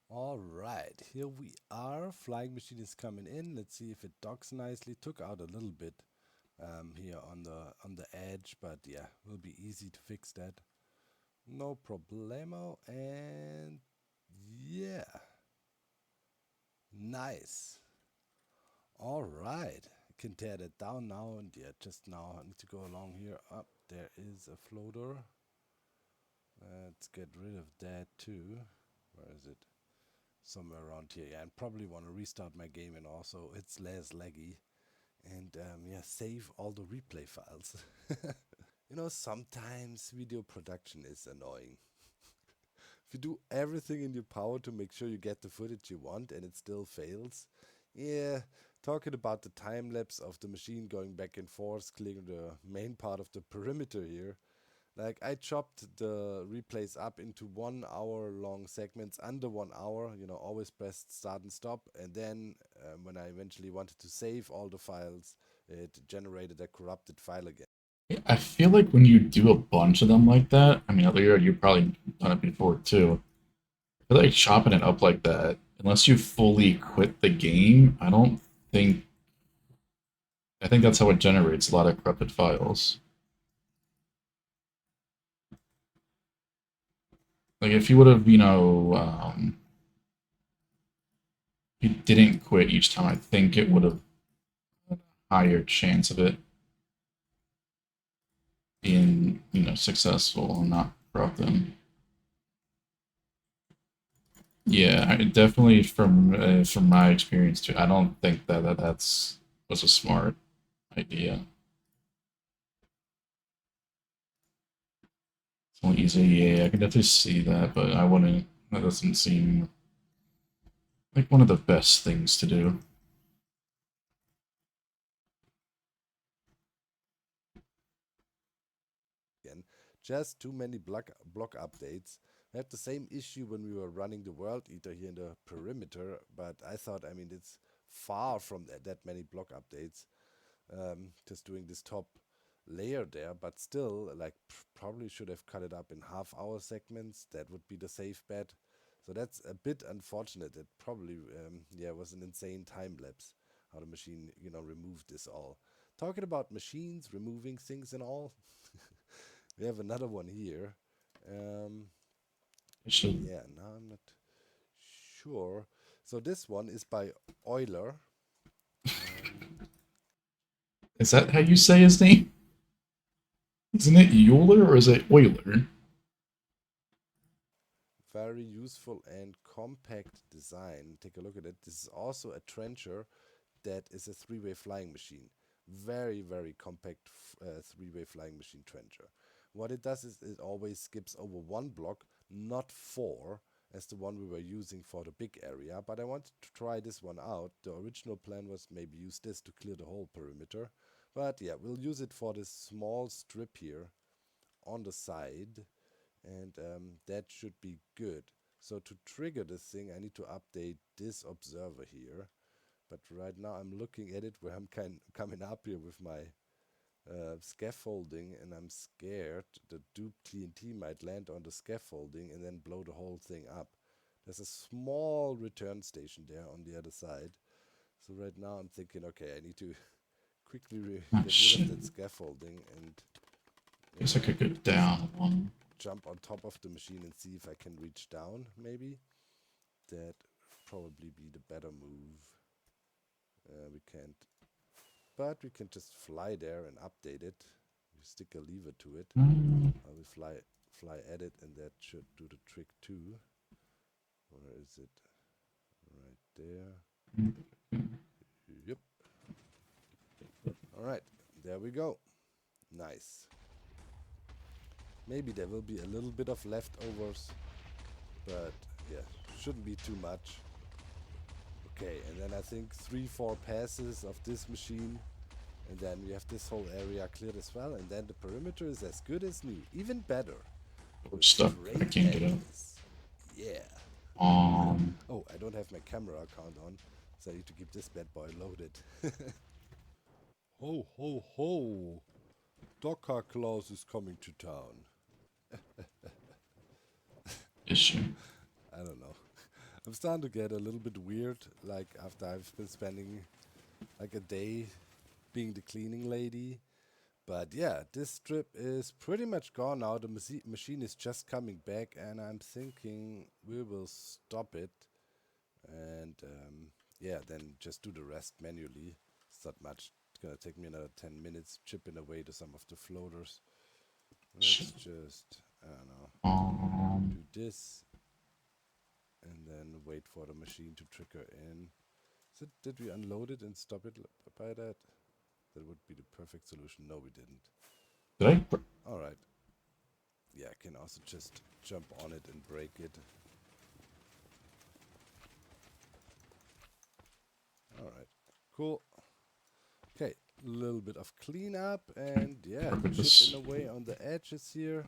All right, here we are. Flying machine is coming in. Let's see if it docks nicely. Took out a little bit here on the edge, but yeah, will be easy to fix that. No problemo. And yeah, nice. All right, I can tear that down now, and yeah, just now I need to go along here. Up there is a floater. Let's get rid of that too. Where is it? Somewhere around here. Yeah, and probably want to restart my game, and also it's less laggy. And yeah, save all the replay files. You know, sometimes video production is annoying. If you do everything in your power to make sure you get the footage you want and it still fails, yeah, talking about the time lapse of the machine going back and forth, clearing the main part of the perimeter here. Like, I chopped the replays up into 1 hour long segments, under 1 hour, you know, always pressed start and stop. And then when I eventually wanted to save all the files, it generated a corrupted file again. I feel like when you do a bunch of them like that, I mean, you've probably done it before too. I feel like chopping it up like that, unless you fully quit the game, I think that's how it generates a lot of corrupted files. Like, if you would have, you know, you didn't quit each time, I think it would have a higher chance of it being, you know, successful and not corrupting. Yeah, definitely from my experience too. I don't think that's was a smart idea. It's only easy. Yeah, I can definitely see that, but I wouldn't. That doesn't seem like one of the best things to do. Again, just too many block updates. We had the same issue when we were running the World Eater here in the perimeter, but I thought, I mean, it's far from that many block updates. Just doing this top layer there, but still, like, probably should have cut it up in half-hour segments. That would be the safe bet. So that's a bit unfortunate. It probably, yeah, was an insane time lapse how the machine, removed this all. Talking about machines removing things and all, we have another one here. It should. Yeah, now I'm not sure. So this one is by Euler. Is that how you say his name? Isn't it Euler or is it Euler? Very useful and compact design. Take a look at it. This is also a trencher that is a three-way flying machine. Very, very compact three-way flying machine trencher. What it does is it always skips over one block, not four, as the one we were using for the big area. But I wanted to try this one out. The original plan was maybe use this to clear the whole perimeter. But yeah, we'll use it for this small strip here on the side. And that should be good. So to trigger this thing, I need to update this observer here. But right now I'm looking at it where I'm coming up here with my scaffolding, and I'm scared the duped TNT might land on the scaffolding and then blow the whole thing up. There's a small return station there on the other side. So right now I'm thinking, okay, I need to quickly get rid of that scaffolding and Guess I could go down one. jump on top of the machine and see if I can reach down, maybe. That probably be the better move. We can't, but we can just fly there and update it. We stick a lever to it. We fly at it, and that should do the trick too. Where is it? Right there. Yep. All right, there we go. Nice. Maybe there will be a little bit of leftovers, but yeah, shouldn't be too much. Okay, and then I think 3-4 passes of this machine, and then we have this whole area cleared as well, and then the perimeter is as good as new, even better. We're stuck. I can't get out. Yeah. Oh, I don't have my camera account on, so I need to keep this bad boy loaded. Ho, ho, ho! Docker Claus is coming to town. Issue. I don't know. I'm starting to get a little bit weird, like after I've been spending like a day being the cleaning lady. But yeah, this strip is pretty much gone now. The machine is just coming back, and I'm thinking we will stop it. And yeah, then just do the rest manually. It's not much. It's gonna take me another 10 minutes chipping away to some of the floaters. Let's just, I don't know, do this. And then wait for the machine to trigger in. Did we unload it and stop it by that? That would be the perfect solution. No, we didn't. Did I? Alright. Yeah, I can also just jump on it and break it. Alright, cool. Okay, a little bit of cleanup, and yeah, chipping away on the edges here.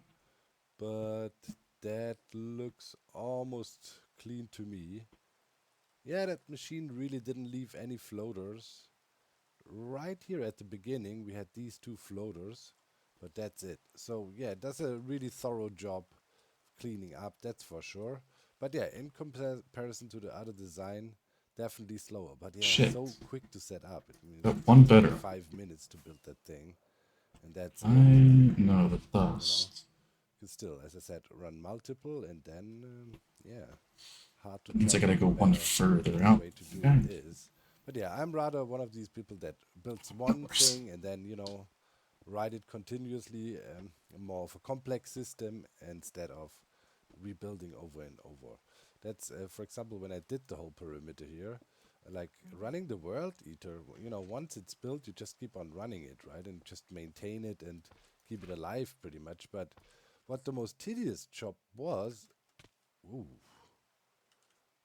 But that looks almost clean to me. Yeah, that machine really didn't leave any floaters. Right here at the beginning we had these 2 floaters, but that's it. So yeah, it does a really thorough job cleaning up, that's for sure. But yeah, in comparison to the other design, definitely slower. But yeah, so quick to set up. It means one better. 5 minutes to build that thing, and that's know the dust. Still, as I said, run multiple, and then yeah, hard to. Means I gotta go one further out. Way to do it is. But yeah, I'm rather one of these people that builds one thing and then, ride it continuously, more of a complex system instead of rebuilding over and over. That's, for example, when I did the whole perimeter here, like running the World Eater, you know, once it's built, you just keep on running it, right? And just maintain it and keep it alive pretty much. But what the most tedious job was,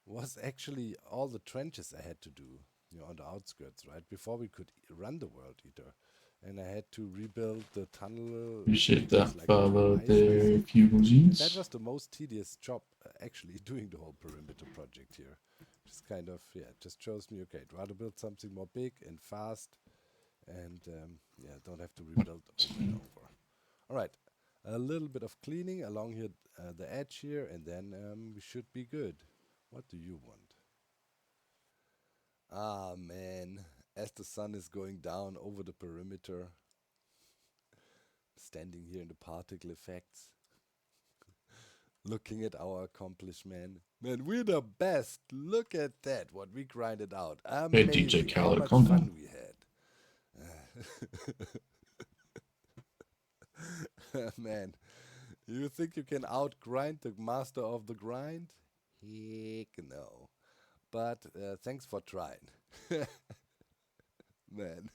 was actually all the trenches I had to do, you know, on the outskirts, right? Before we could run the World Eater. And I had to rebuild the tunnel. Appreciate It was that like follow twice, I there, think. Fugal And that Jeans. was the most tedious job, actually, doing the whole perimeter project here. Just kind of, yeah, just shows me, okay, I'd rather build something more big and fast and, yeah, don't have to rebuild over and over. All right, a little bit of cleaning along here, the edge here, and then we should be good. What do you want? Ah, man, as the sun is going down over the perimeter, standing here in the particle effects, looking at our accomplishment. Man, we're the best. Look at that, what we grinded out. Hey, DJ Amazing, how Khaled, much calm fun down. we had. Man, you think you can outgrind the master of the grind? Heck no. But thanks for trying. Man.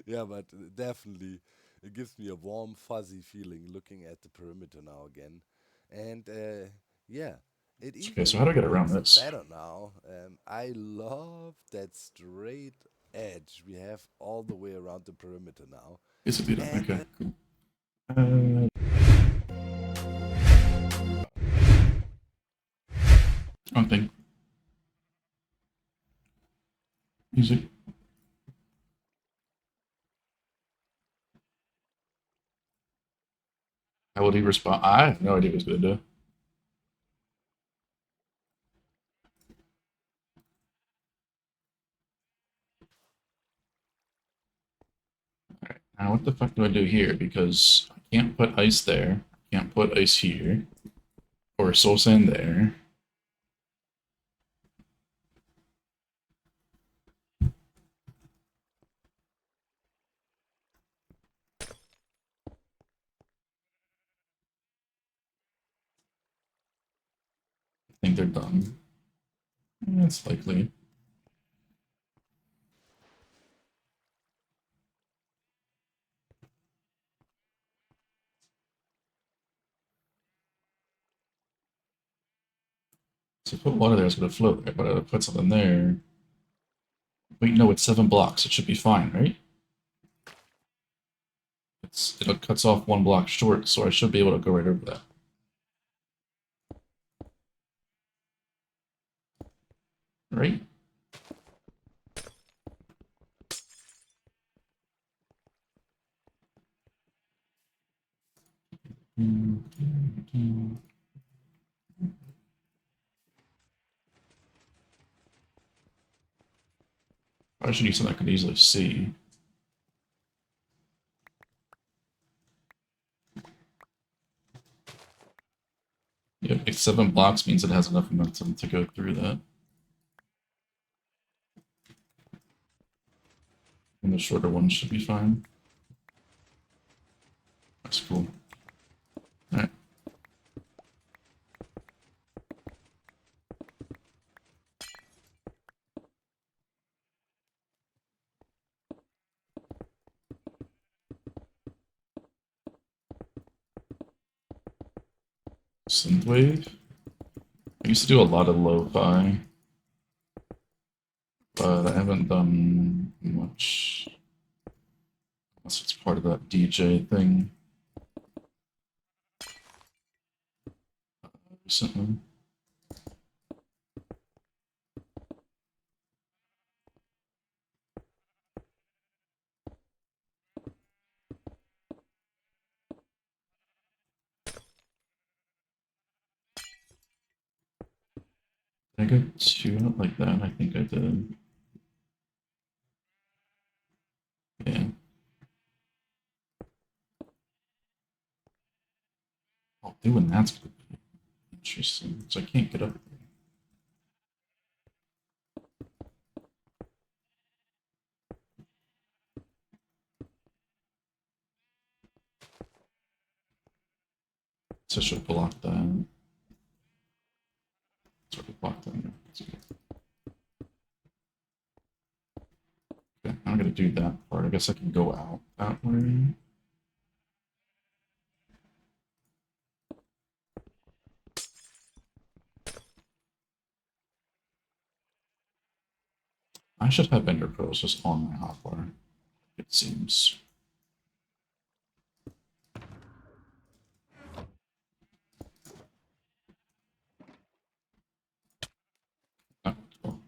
Yeah, but definitely it gives me a warm, fuzzy feeling looking at the perimeter now again. And yeah, it Okay, so how do I get around looks this? better now. I love that straight edge we have all the way around the perimeter now. It's a bit of, And okay, cool. Wrong thing. Music. How would he respond? I have no idea what he's gonna do. Alright, now what the fuck do I do here? Because I can't put ice there. I can't put ice here. Or soul sand there. I think they're done. That's likely. So put water there, it's gonna float, right? But I put something there. Wait, no, it's 7 blocks. It should be fine, right? It cuts off 1 block short, so I should be able to go right over that. Right? I should use something I could easily see. Yeah, if 7 blocks means it has enough momentum to go through that. And the shorter one should be fine. That's cool. Alright. Synthwave. I used to do a lot of lo-fi, but I haven't done much. Unless it's part of that DJ thing. Recently. Did I go 2 out like that? I think I did. Yeah. Oh, doing that's gonna be interesting. So I can't get up there. So I should block that. I'm gonna do that part. I guess I can go out that way. I should have Ender Pearls just on my hotbar, it seems. Oh, well.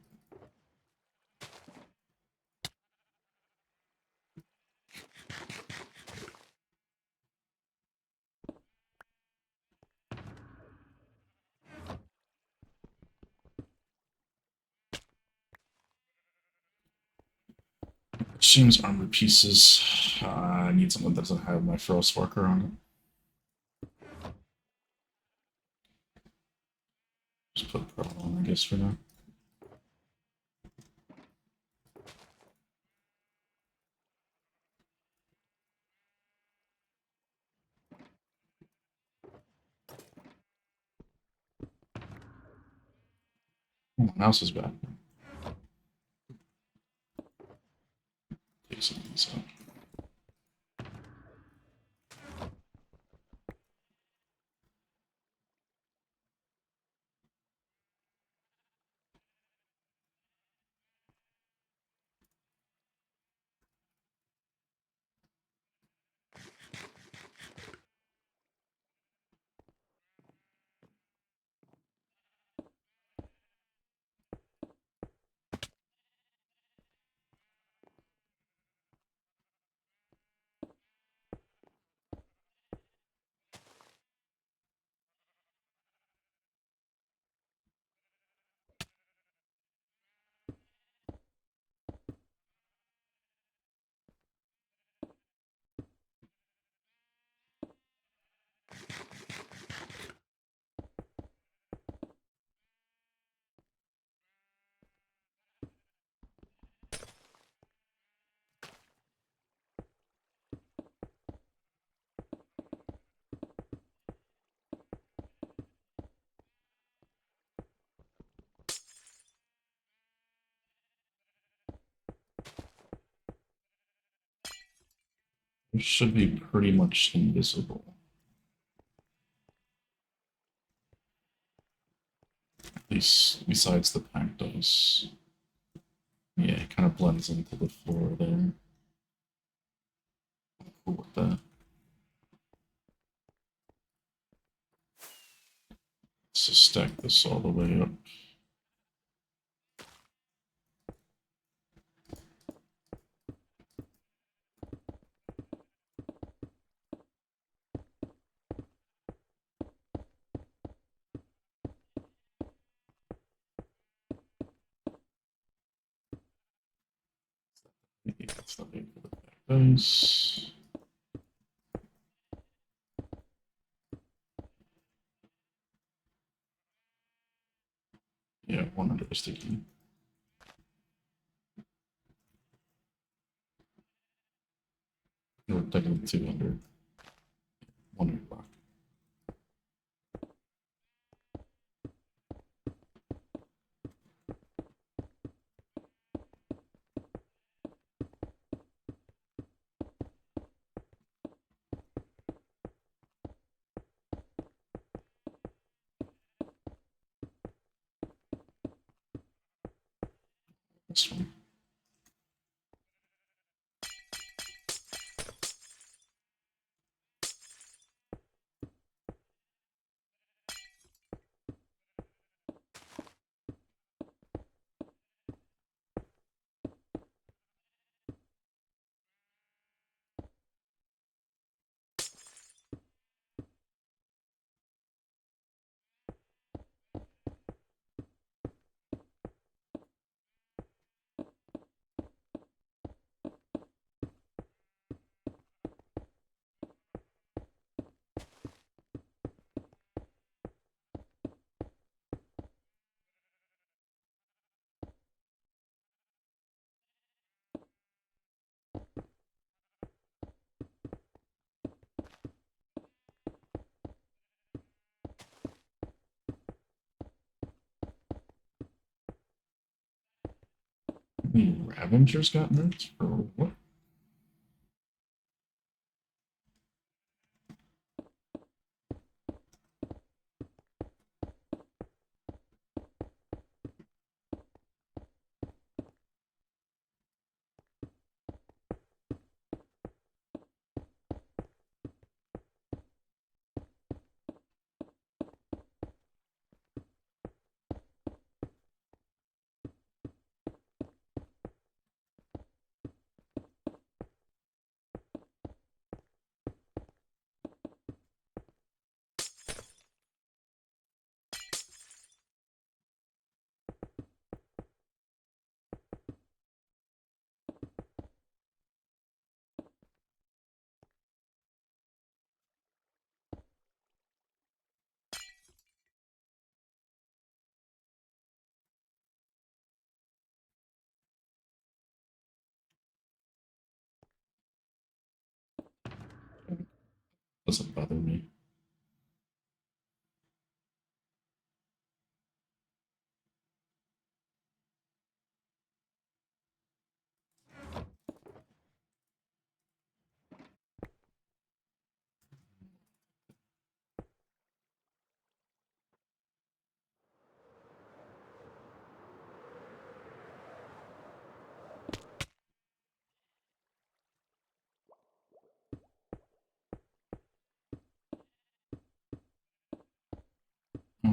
Seems armor pieces. I need someone that doesn't have my Frost Walker on it. Just put Pearl on, I guess, for now. Oh, my mouse is back. Take some of these out. It should be pretty much invisible. At least besides the pack does. Yeah, it kind of blends into the floor there. Cool with that. Let's just stack this all the way up. Maybe that's not big for the back base. Yeah, 100 is sticky. Or technically 200. 100 block. This one. The Ravengers got nerfed for what? Doesn't bother me.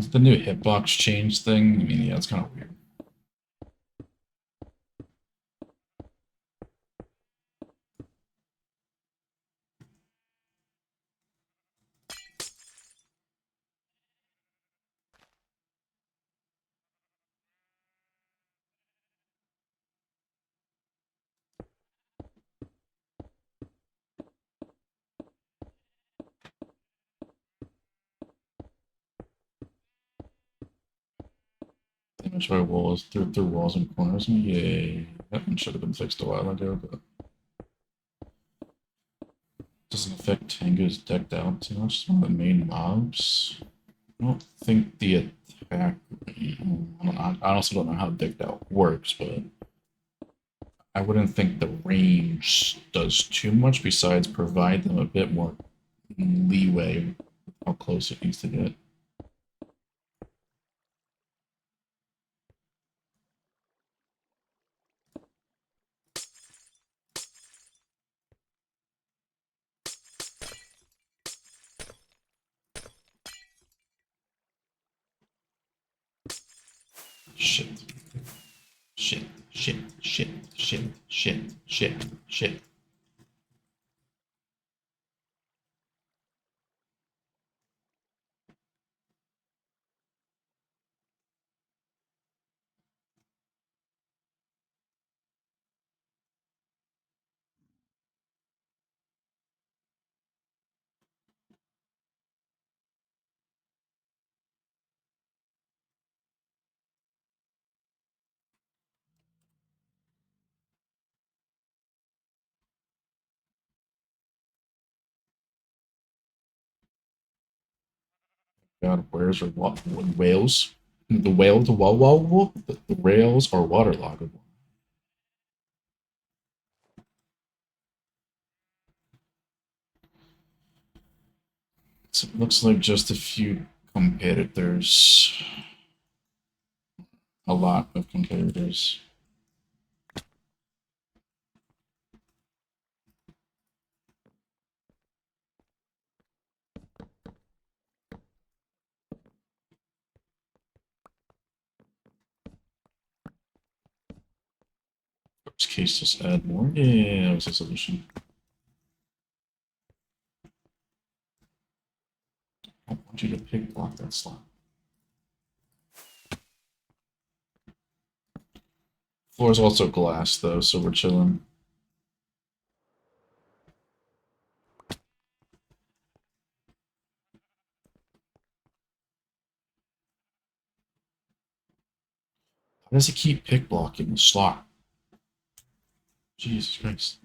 The new hitbox change thing, I mean, yeah, it's kind of weird. Damage by walls, through walls and corners. Yay. That one should have been fixed a while ago, but doesn't affect Tango's decked out too much. It's one of the main mobs. I don't think the attack. I honestly don't know how decked out works, but I wouldn't think the range does too much besides provide them a bit more leeway with how close it needs to get. Shit. Shit. Shit. Shit. Shit. Shit. Shit. Shit. God, where's or what whales? The whale, the the rails are waterloggable. So it looks like just a few competitors. A lot of competitors. Worst case, just add more. Yeah, that was the solution. I want you to pick block that slot. Floor is also glass though, so we're chilling. How does he keep pick blocking the slot? Jesus Christ.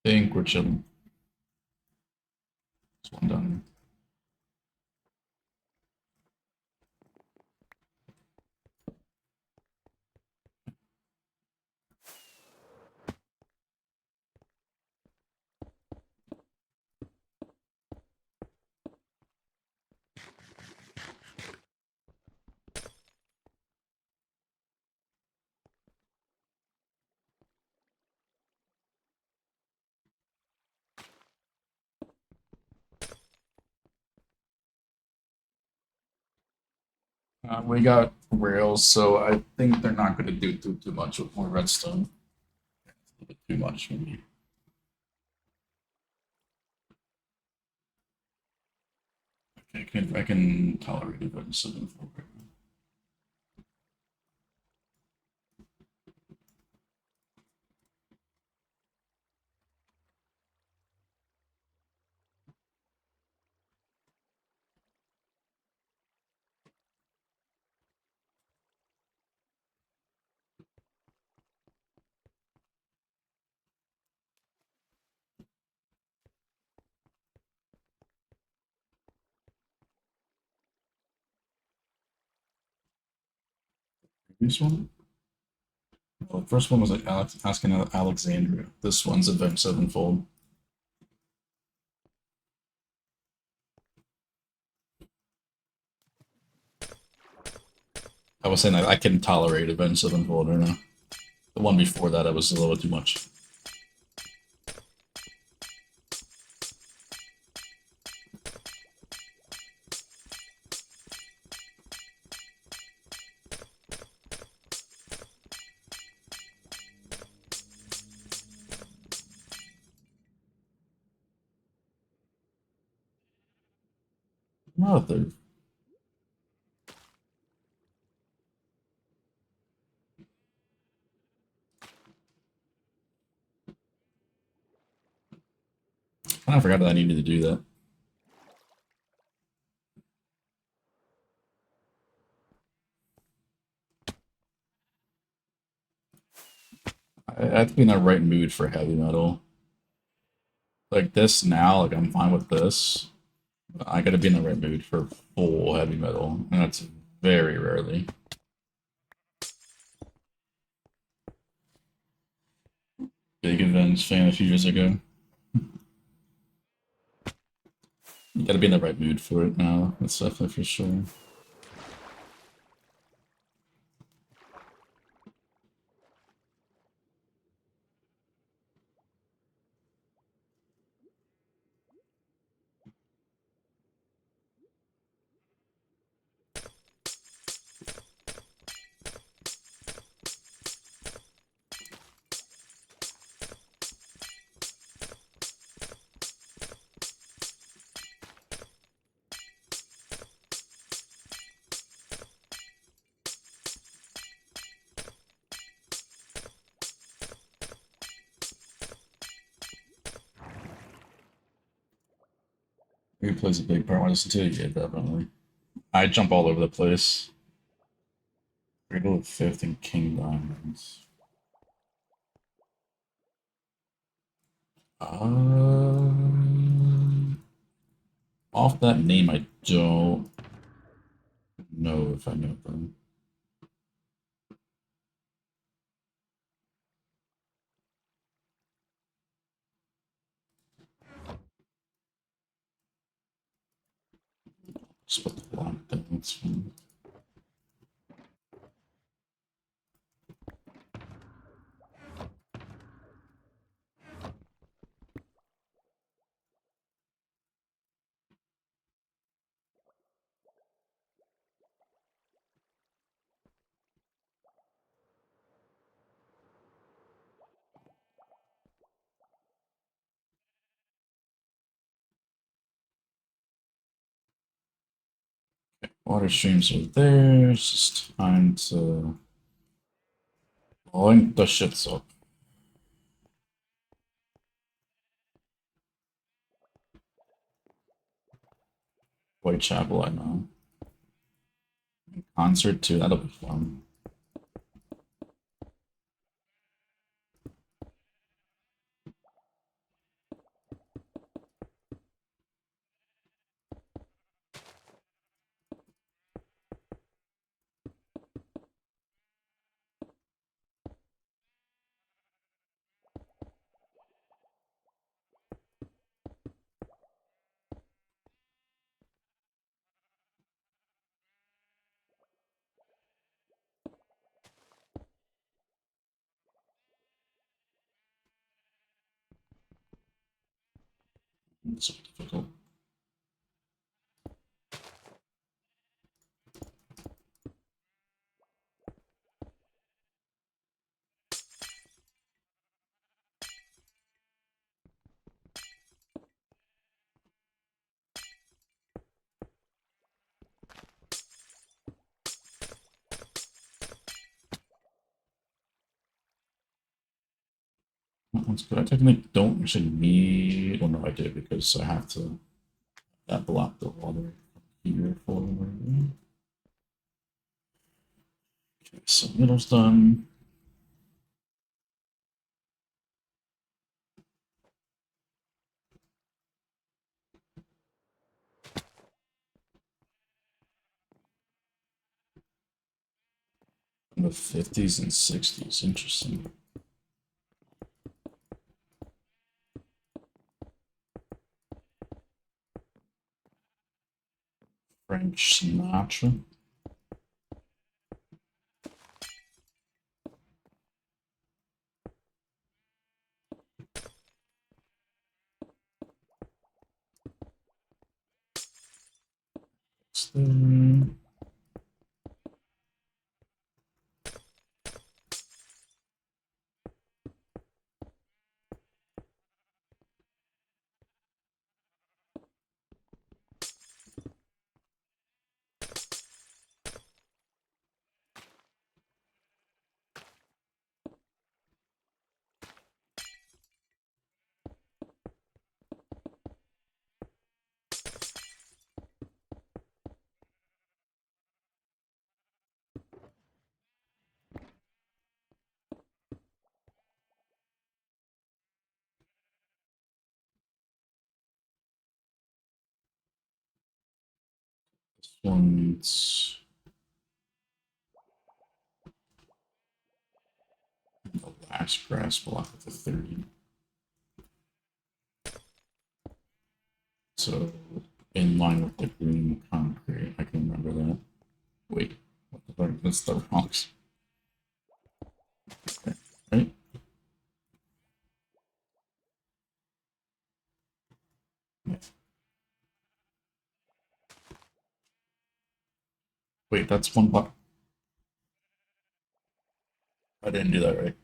think we're chilling. There's one down here. We got rails, so I think they're not going to do too much with more redstone. A little bit too much, maybe. Okay, I can tolerate it, but 7-4 right now. This one? Well, the first one was like Alex asking Alexandria. This one's Event Sevenfold. I was saying that I can tolerate Event Sevenfold right now. The one before that, I was a little bit too much. Mother. I forgot that I needed to do that. I have to be in the right mood for heavy metal. Like this now, like I'm fine with this. I gotta be in the right mood for full heavy metal, and that's very rarely. Big Events fan a few years ago. You gotta be in the right mood for it now. That's definitely for sure. Who plays a big part when I listen to it? Yeah, definitely. I jump all over the place. Riddle of Fifth and King Diamonds. Off that name, I don't know if I know them. Just put the block down. That's fine. Water streams are there. It's just time to blowing the shits up. Whitechapel, I know. Concert too, that'll be fun. So difficult. That's good. I technically don't actually need. Well, no, I do because I have to. That block the water here forward. Okay, so middle's done. In the 50s and 60s. Interesting. French Sinatra. There. This one's the last grass block of the 30. So in line with the green concrete, I can remember that. Wait, what the fuck? That's the rocks. Okay, right? Yeah. Wait, that's one block. I didn't do that right.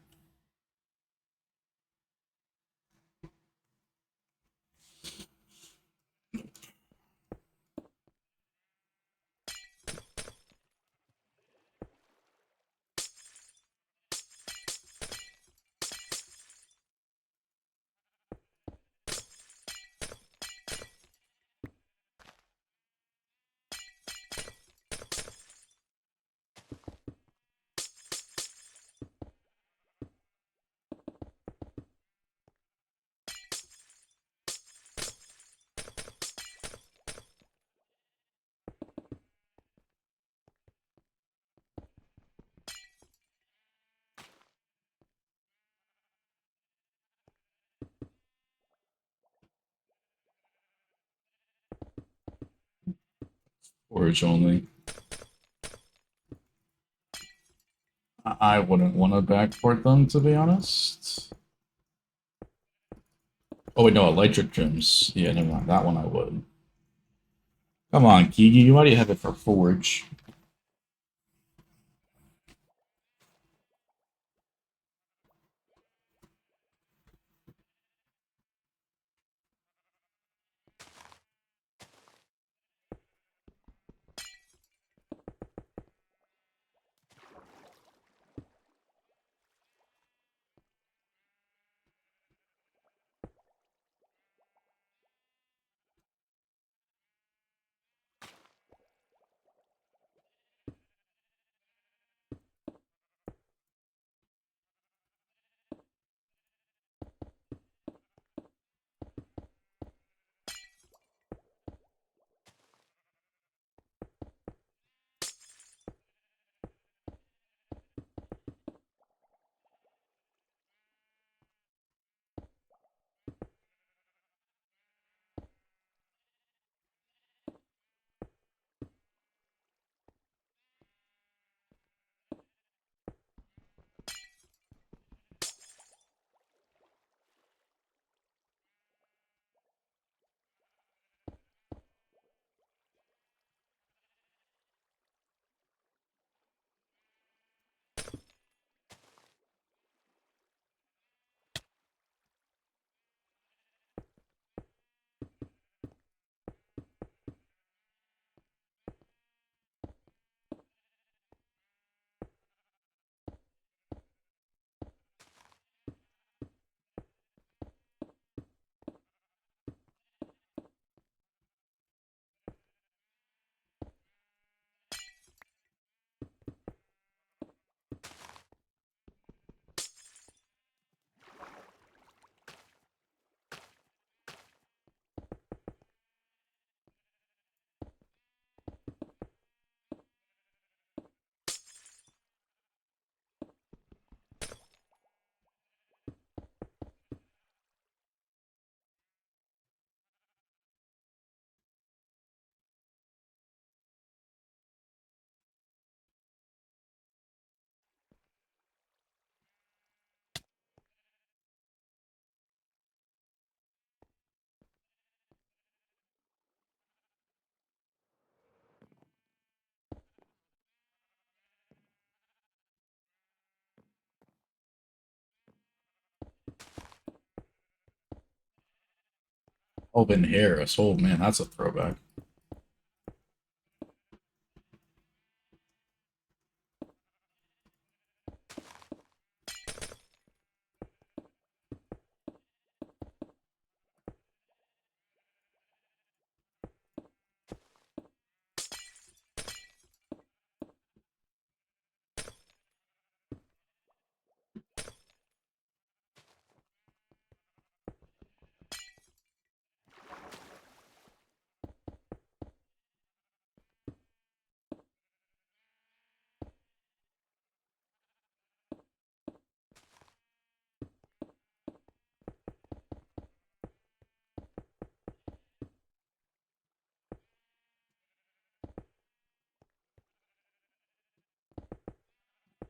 Forage only. I wouldn't want to backport them, to be honest. Oh, wait, no, electric gems. Yeah, never mind. That one I would. Come on, Kiki. You already have it for Forge. Alvin Harris. Oh man, that's a throwback.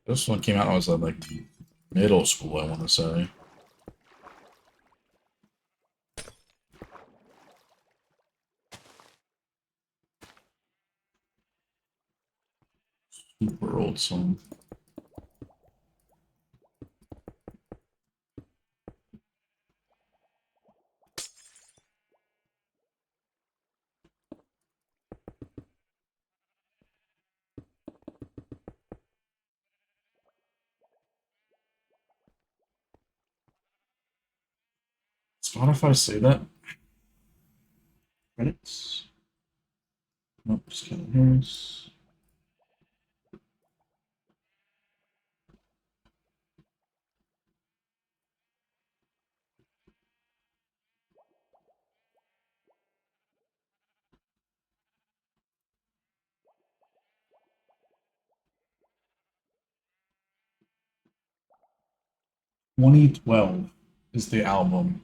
This one came out when I was at like middle school, I want to say. Super old song. Spotify say that? Credits? Nope, just kidding. Harris. "2012" is the album.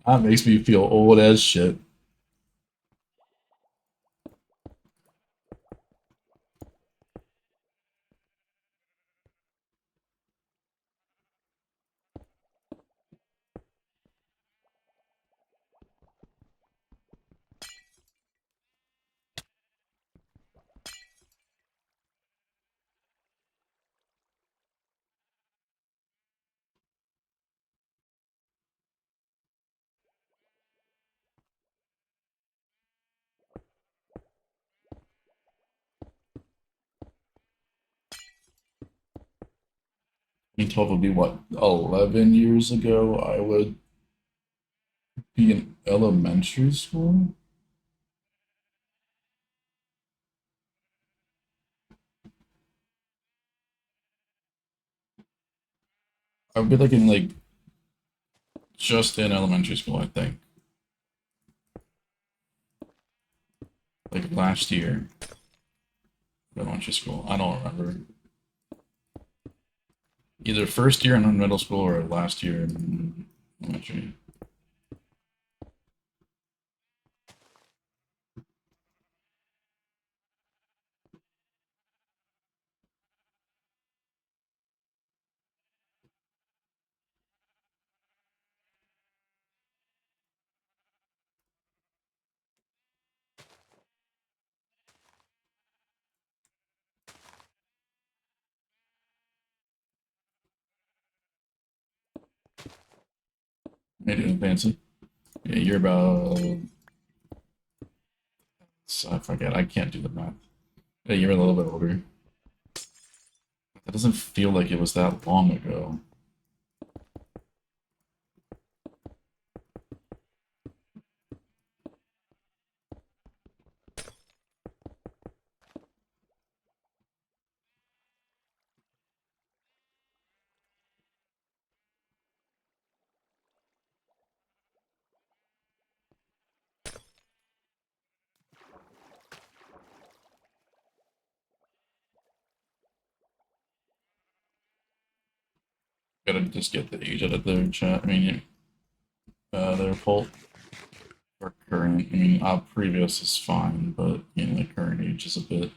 That makes me feel old as shit. I mean, 12 would be what, 11 years ago? I would be in elementary school? I would be like in like just in elementary school, I think. Like last year, elementary school. I don't remember. Either first year in middle school or last year in elementary. Maybe fancy. Yeah, you're about. I forget. I can't do the math. Yeah, you're a little bit older. That doesn't feel like it was that long ago. Gotta just get the age out of their chat. I mean, their poll or current. I mean, previous is fine, but you know, the current age is a bit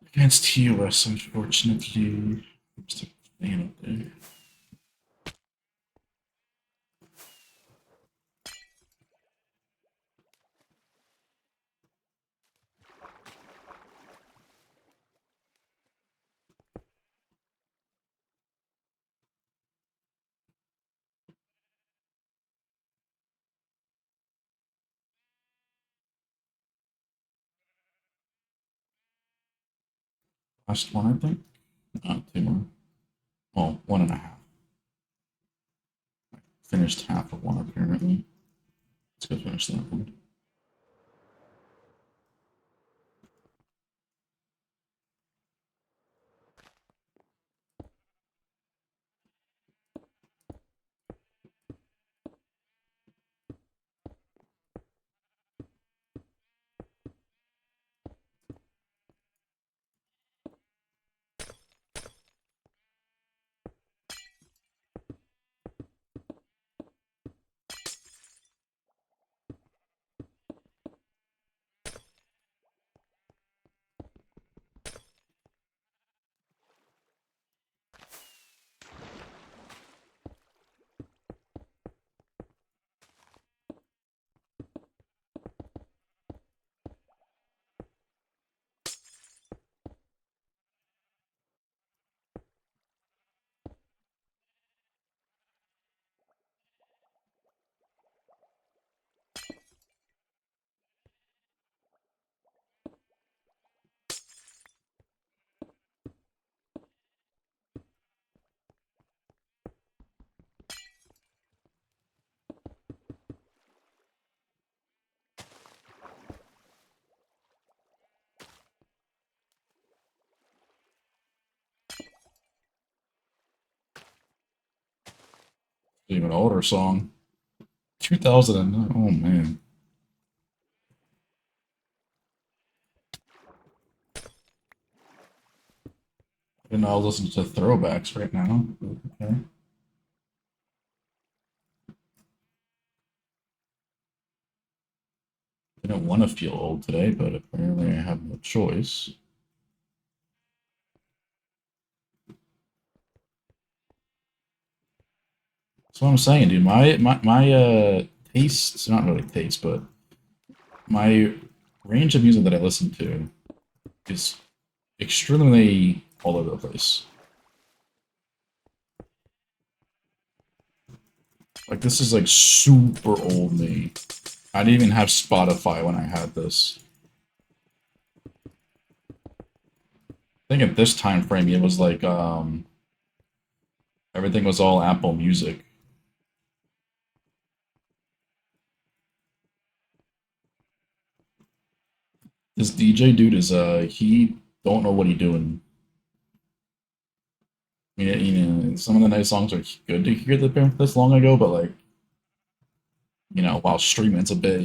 against TOS, unfortunately. Just a thing up there. Last one, I think. Two more. Well, 1.5. Finished half of one apparently. Let's go finish that one. Even older song. 2009. Oh man. I didn't know I was listening to throwbacks right now. Okay. I didn't want to feel old today, but apparently I have no choice. That's what I'm saying, dude. My tastes, not really taste, but my range of music that I listen to is extremely all over the place. Like this is like super old me. I didn't even have Spotify when I had this. I think at this time frame it was like everything was all Apple Music. This DJ dude is he don't know what he doing. I mean, you know, some of the nice songs are good to hear that been this long ago, but like, you know, while streaming it's a bit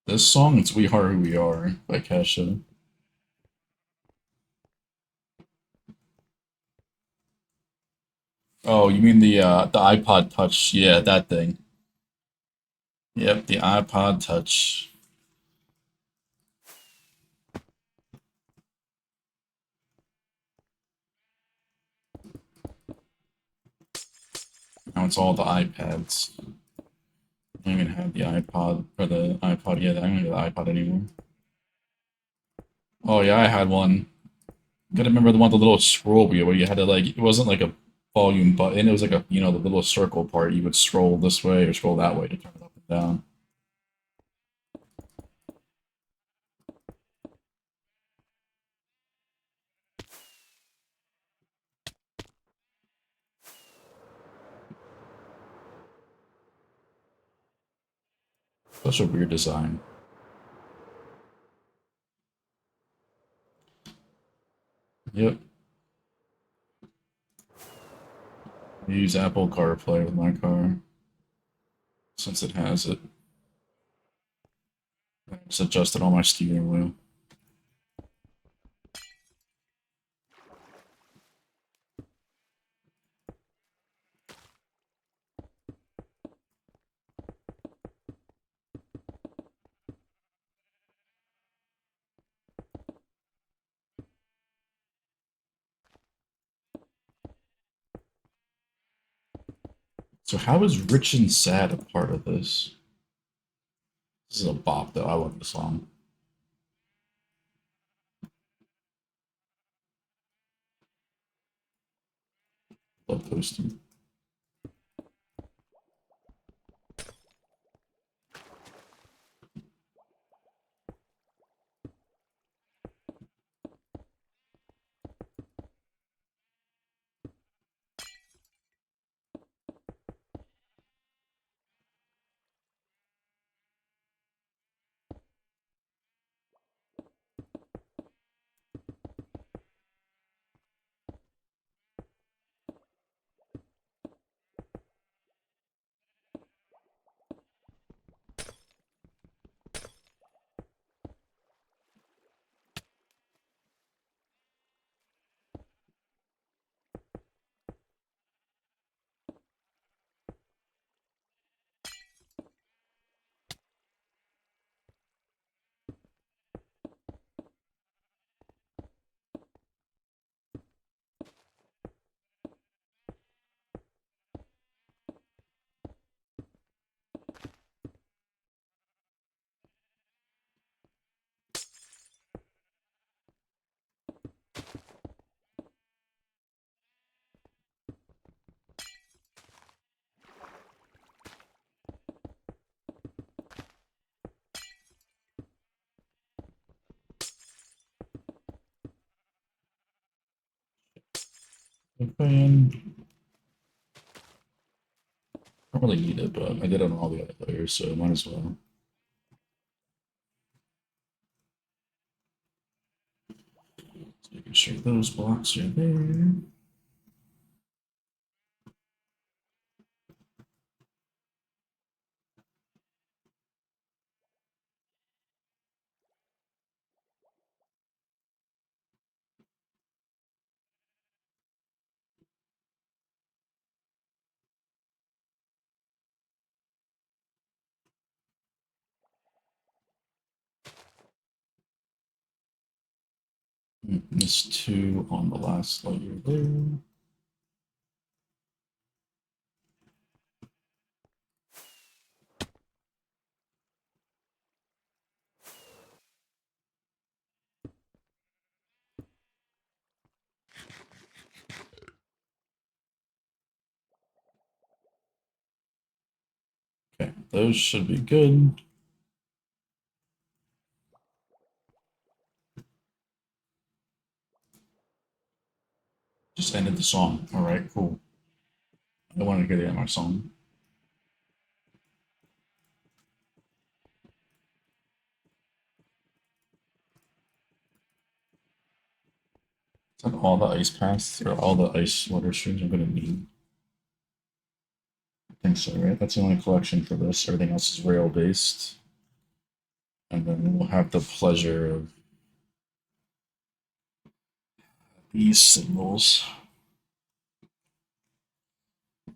this song it's We Are Who We Are by Kesha. Oh, you mean the iPod Touch? Yeah, that thing. Yep, the iPod Touch. Now it's all the iPads. I don't even have the iPod or the iPod yet. I don't have the iPod anymore. Oh yeah, I had one. Gotta remember the one with the little scroll wheel where you had to like it wasn't like a volume button, it was like a you know the little circle part. You would scroll this way or scroll that way to turn it up and down. Such a weird design. Yep. I use Apple CarPlay with my car since it has it. I just adjusted all my steering wheel. So how is Rich and Sad a part of this? This is a bop though. I love the song. Love Toasty. Fan. Don't really need it, but I did it on all the other layers, so might as well. Just making sure those blocks are there. This 2 on the last layer there. Okay, those should be good. Just ended the song. All right, cool. I wanted to get the end of my song. Is that all the ice paths or all the ice water streams I'm gonna need? I think so, right? That's the only collection for this. Everything else is rail based. And then we'll have the pleasure of these signals,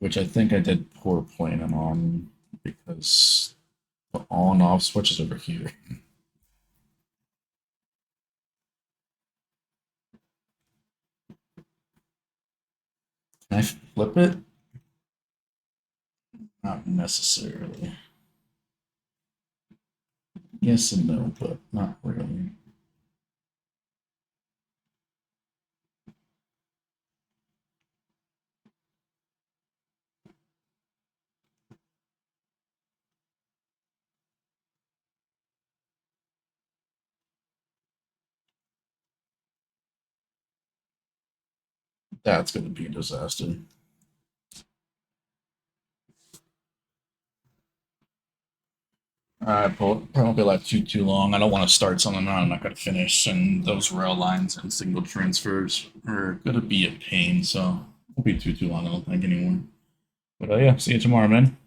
which I think I did poor planning on because the on off switch is over here. Can I flip it? Not necessarily. Yes and no, but not really. That's going to be a disaster. Probably like too long. I don't want to start something I'm not going to finish, and those rail lines and signal transfers are going to be a pain. So it won't be too long. I don't think anymore. But yeah, see you tomorrow, man.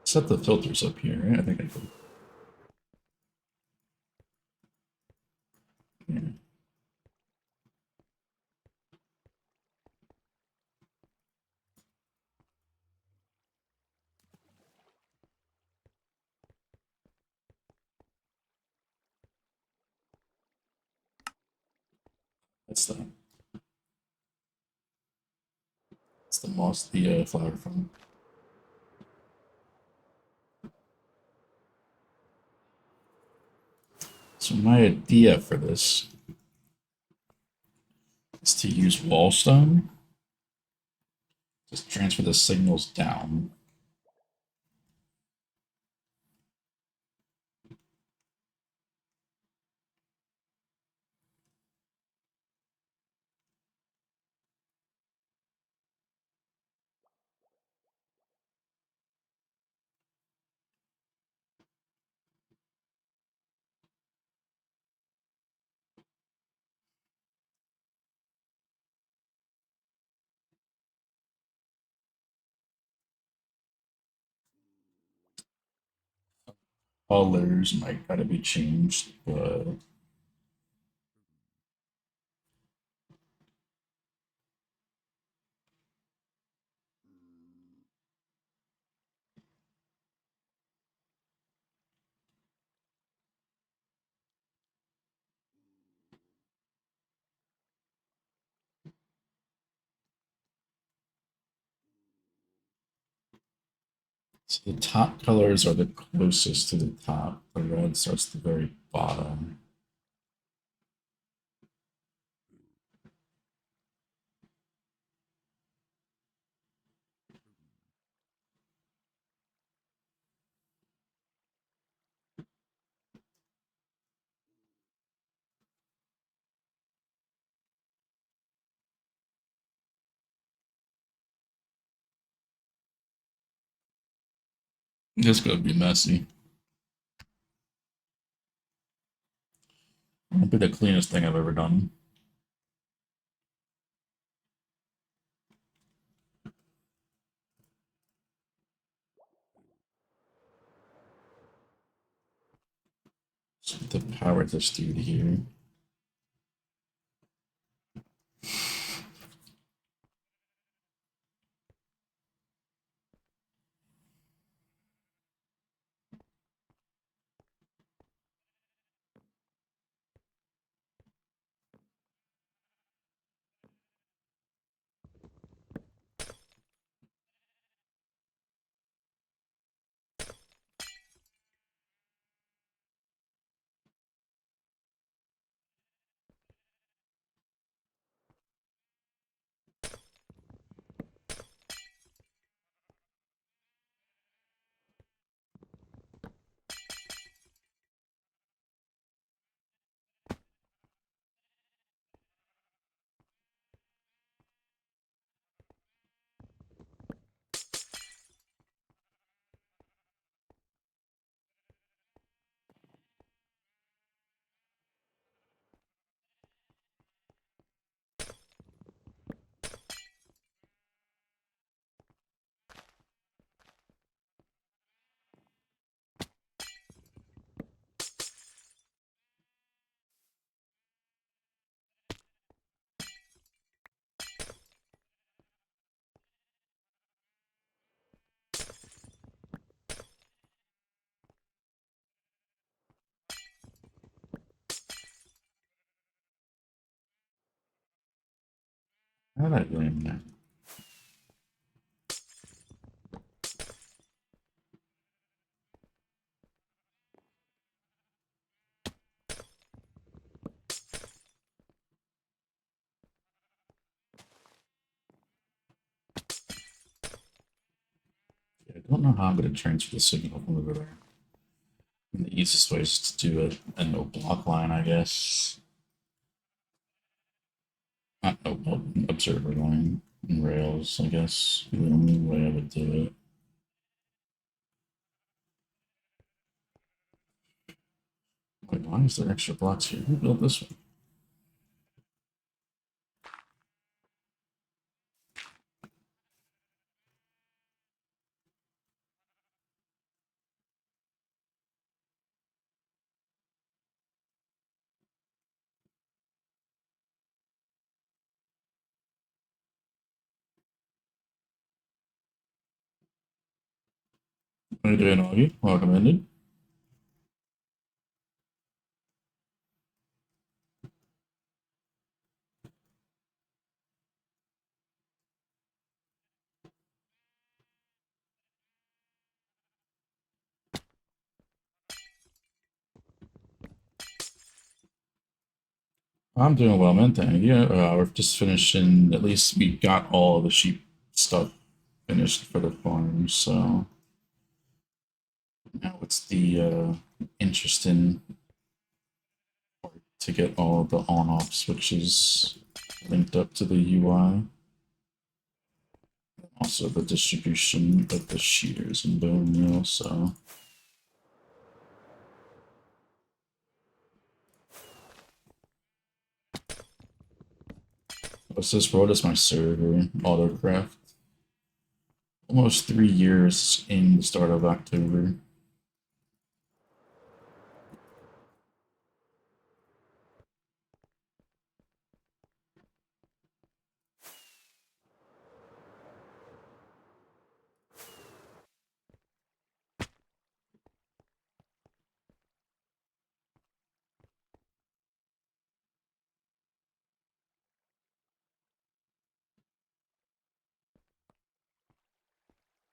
Set the filters up here, right? I think I did. Yeah. That's the moss, the flower from. So my idea for this is to use wallstone. Just transfer the signals down. Colors might gotta be changed, but So the top colors are the closest to the top. The red starts at the very bottom. This could be messy. Won't be the cleanest thing I've ever done. So the power this dude here. How did I blame that? I don't know how I'm going to transfer the signal from over there. And the easiest way is to do a no block line, I guess. Not no observer line and rails, I guess. The only way I would do it. Wait, why is there extra blocks here? Who built this one? What are you doing, Augie? Welcome in. I'm doing well, man. Thank you. We're just finishing. At least we got all the sheep stuff finished for the farm. So now it's the interesting part to get all the on-off switches linked up to the UI. Also the distribution of the shears and bone meal. So. What's this road is my server, AutoCraft. Almost 3 years in the start of October.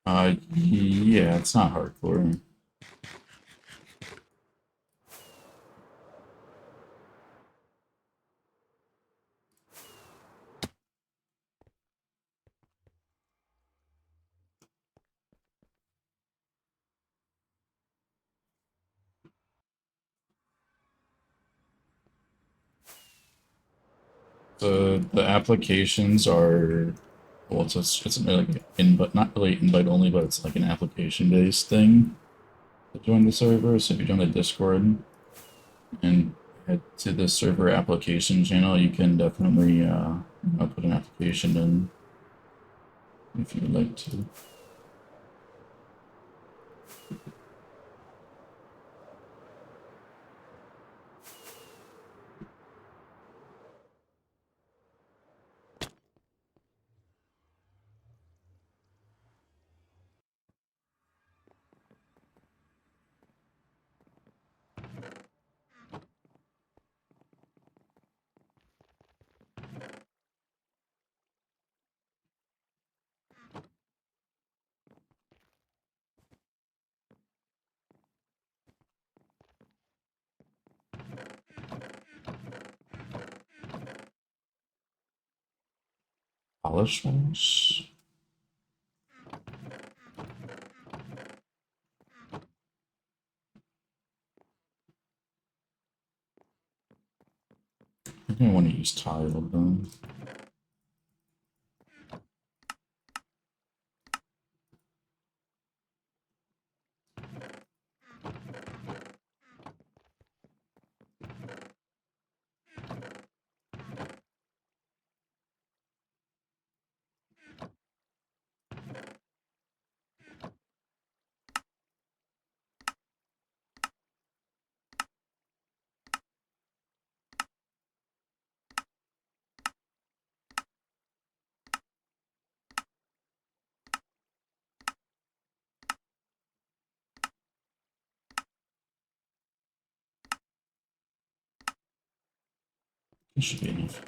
Yeah, it's not hardcore. The applications are, well, it's like invite, not really invite only, but it's like an application based thing to join the server. So if you join the Discord and head to the server application channel, you can definitely put an application in if you would like to. Polish ones. I think I want to use tile though. It should be enough.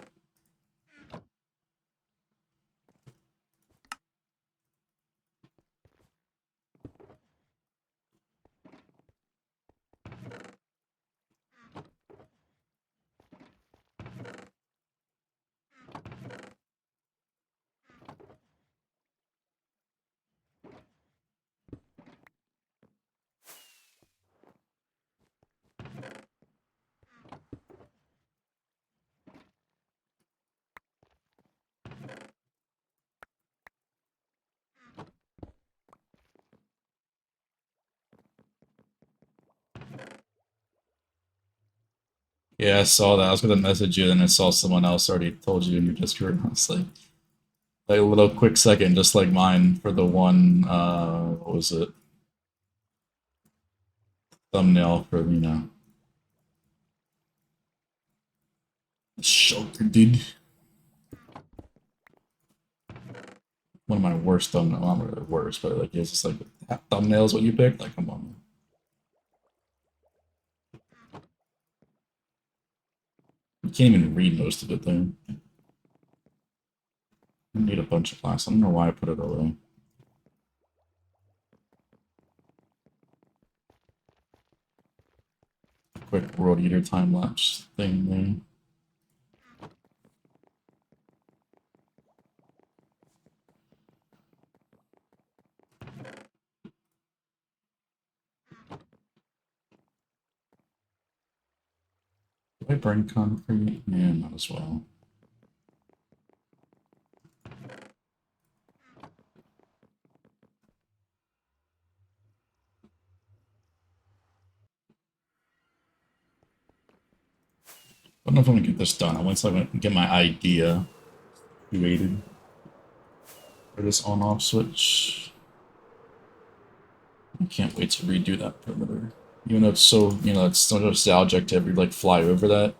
Yeah, I saw that. I was gonna message you, and I saw someone else already told you in your Discord. I was like a little quick second, just like mine for the one. What was it? Thumbnail for the shelter, dude. One of my worst thumbnails. Well, not really worst, but like it's just like thumbnails. What you picked? Like, come on. You can't even read most of it though. I need a bunch of glass. I don't know why I put it away. Quick world eater time lapse thing there. Do I burn concrete? Yeah, not as well. I don't know if I'm gonna get this done. Once I get my idea created for this on-off switch, I can't wait to redo that perimeter. Even though it's so, it's so nostalgic to every like fly over that.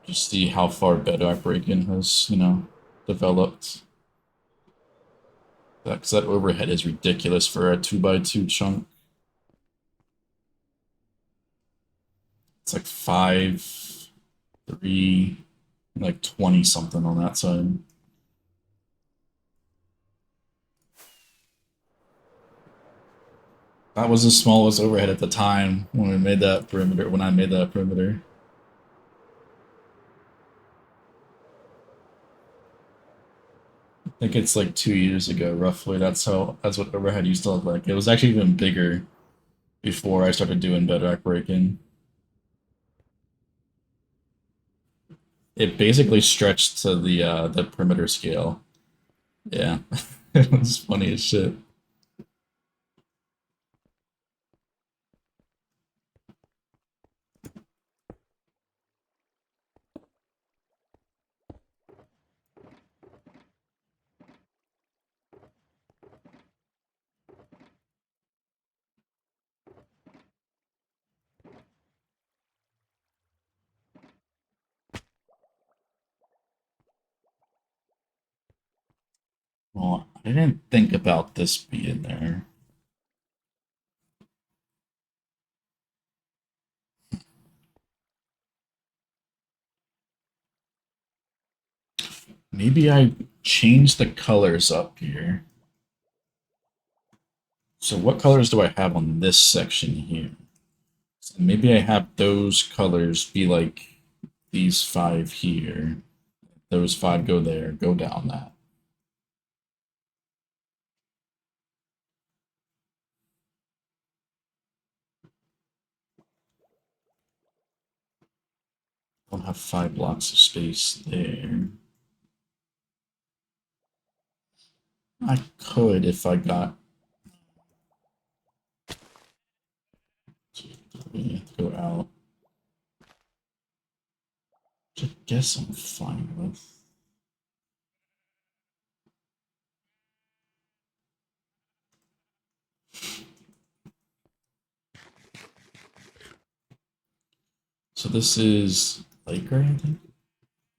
Just see how far bedrock break-in has, developed. Because that overhead is ridiculous for a 2x2 chunk. It's like 5, 3, like 20 something on that side. That was the smallest overhead at the time when we made that perimeter. When I made that perimeter. I think it's like 2 years ago, roughly. That's what overhead used to look like. It was actually even bigger before I started doing bedrock breaking. It basically stretched to the perimeter scale. Yeah, it was funny as shit. Well, I didn't think about this being there. Maybe I changed the colors up here. So what colors do I have on this section here? So maybe I have those colors be like these 5 here. Those 5 go there, go down that. Don't have 5 blocks of space there. I could if I got. Go out. Which I guess I'm fine with. So this is light gray, I think.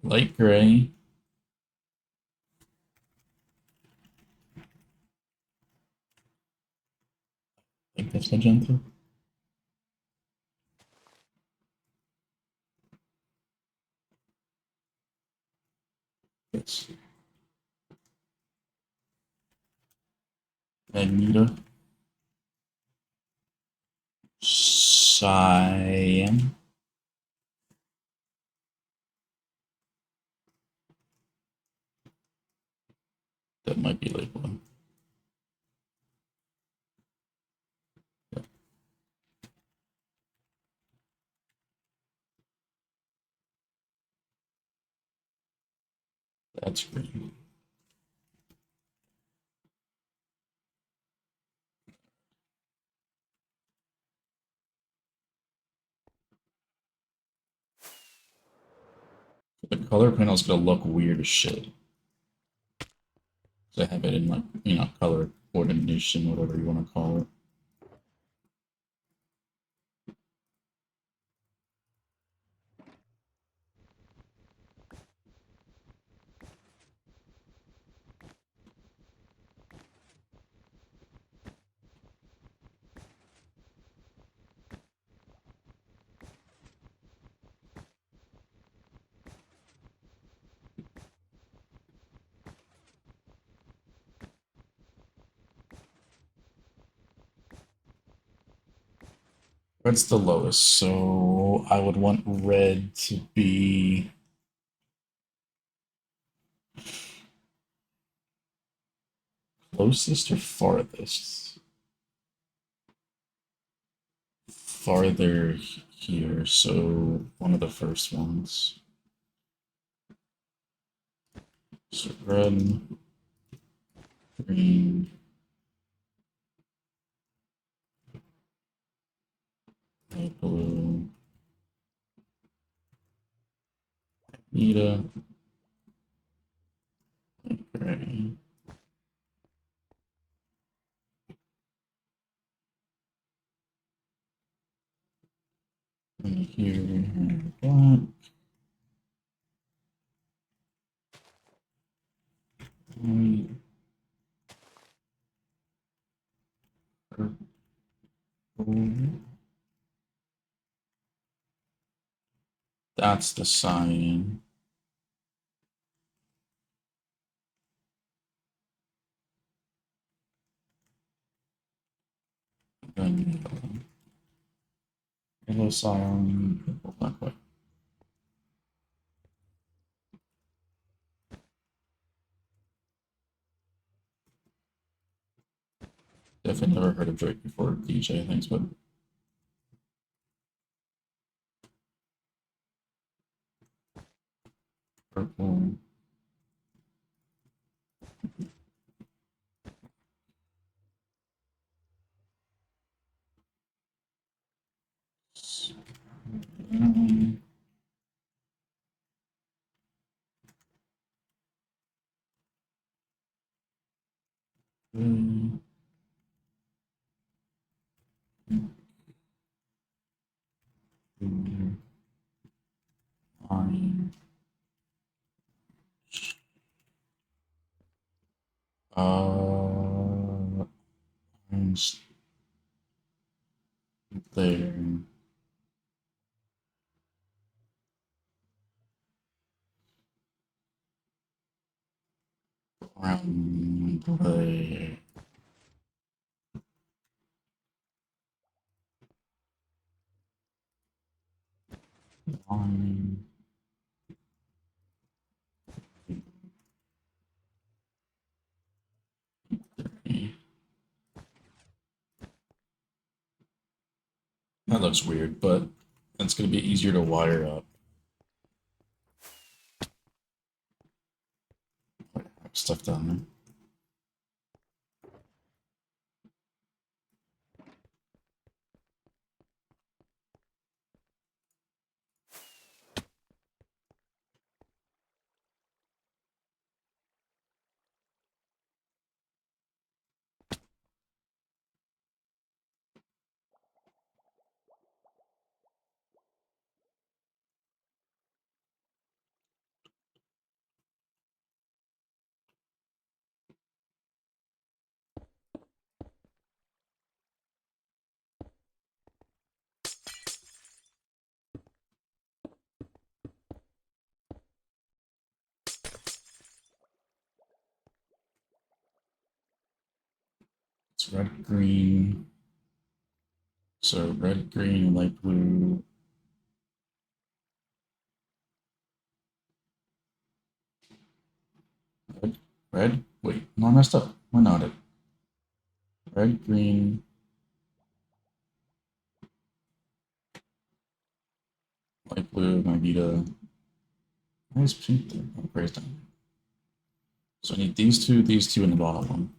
Light gray. I think that's magenta. Yes. Magneto. Cyan. That might be labeling. That's green. The color panel's gonna look weird as shit. So I have it in like, color coordination, whatever you want to call it. Red's the lowest, so I would want red to be closest or farthest? Farther here, so one of the first ones. So red, green, light blue, Nita, light gray. And here we have black, white, purple. That's the cyan. then yellow cyan, purple, black, white. Definitely never heard of Drake before DJ, thanks, but purple. Um, blue, blue, orange. Orange there. Brown, gray. Orange. That looks weird, but it's going to be easier to wire up. Stuff down there. It's red, green. So red, green, light blue. Red, red. Wait, no, I messed up. We're not it. Red, green. Light blue, Magita. Where's pink there? Oh, gray's down. So I need these two, and the bottom one.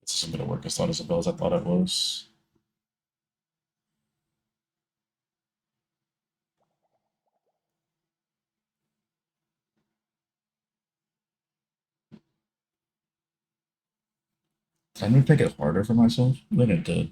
This isn't going to work as well as I thought it was. Can we make it harder for myself? I think I did.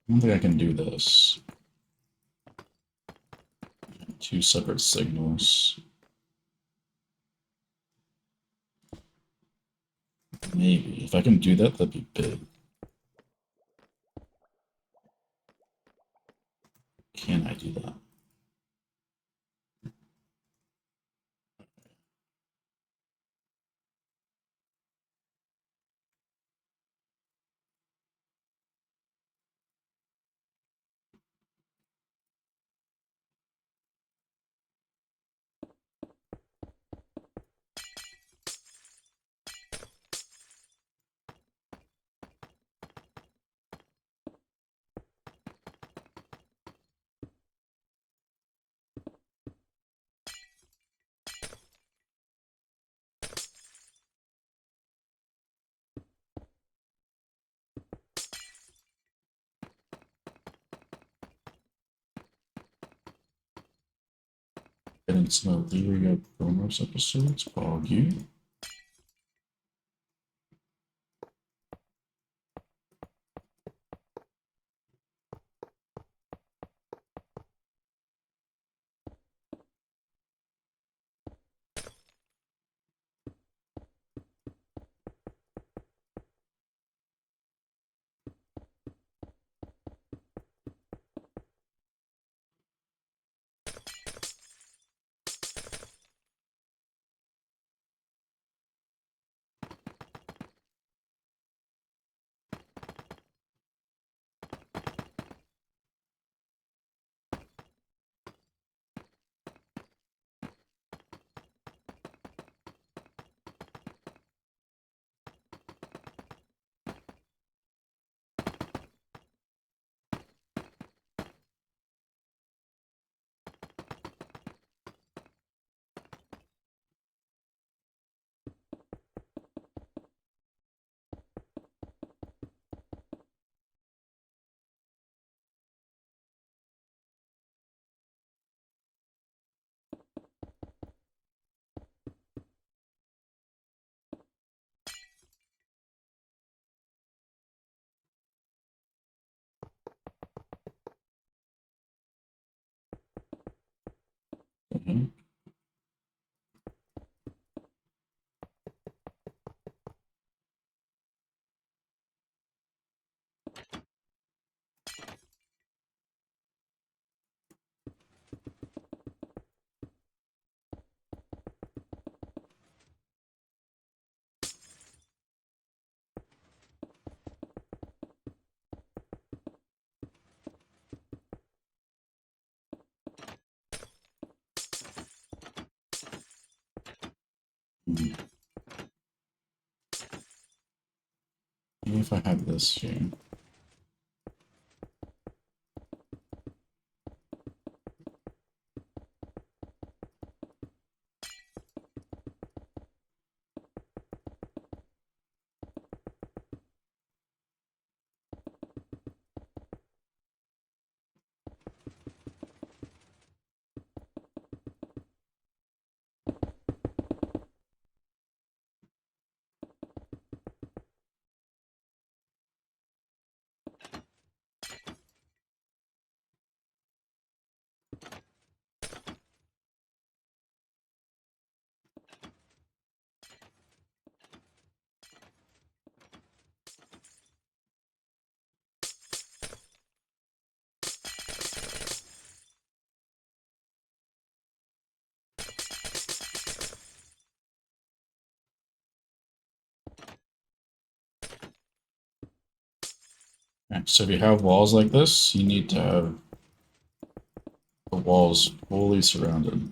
don't think I can do this. 2 separate signals. Maybe. If I can do that, that'd be big. Can I do that? Getting some of Lyria bonus episodes, bog you. Mhm. Maybe if I had this here. Okay, so if you have walls like this, you need to have the walls fully surrounded.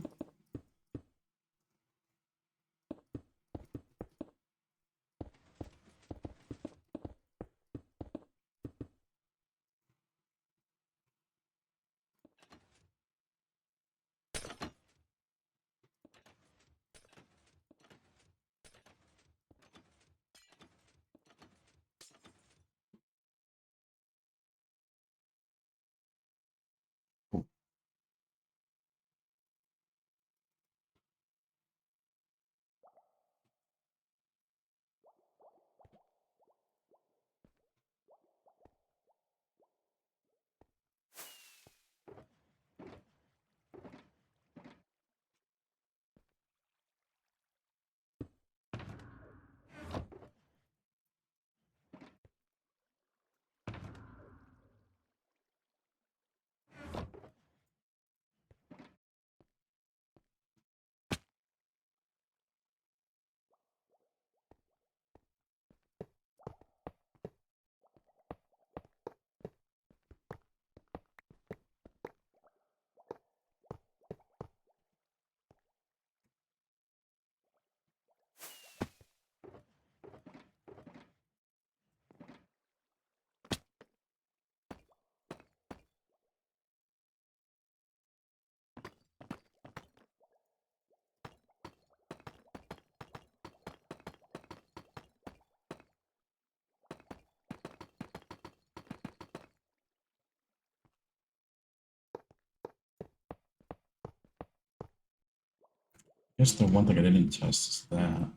guess the one thing I didn't test is that.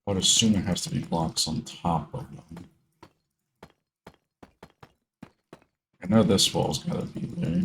I would assume there has to be blocks on top of them. I know this wall's gotta be there.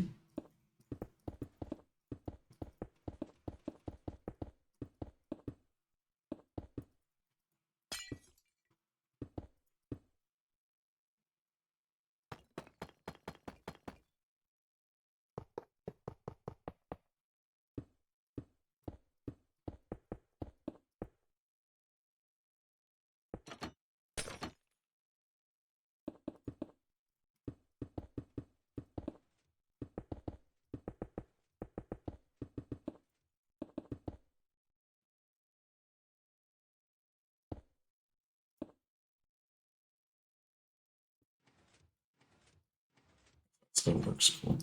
Still works cool.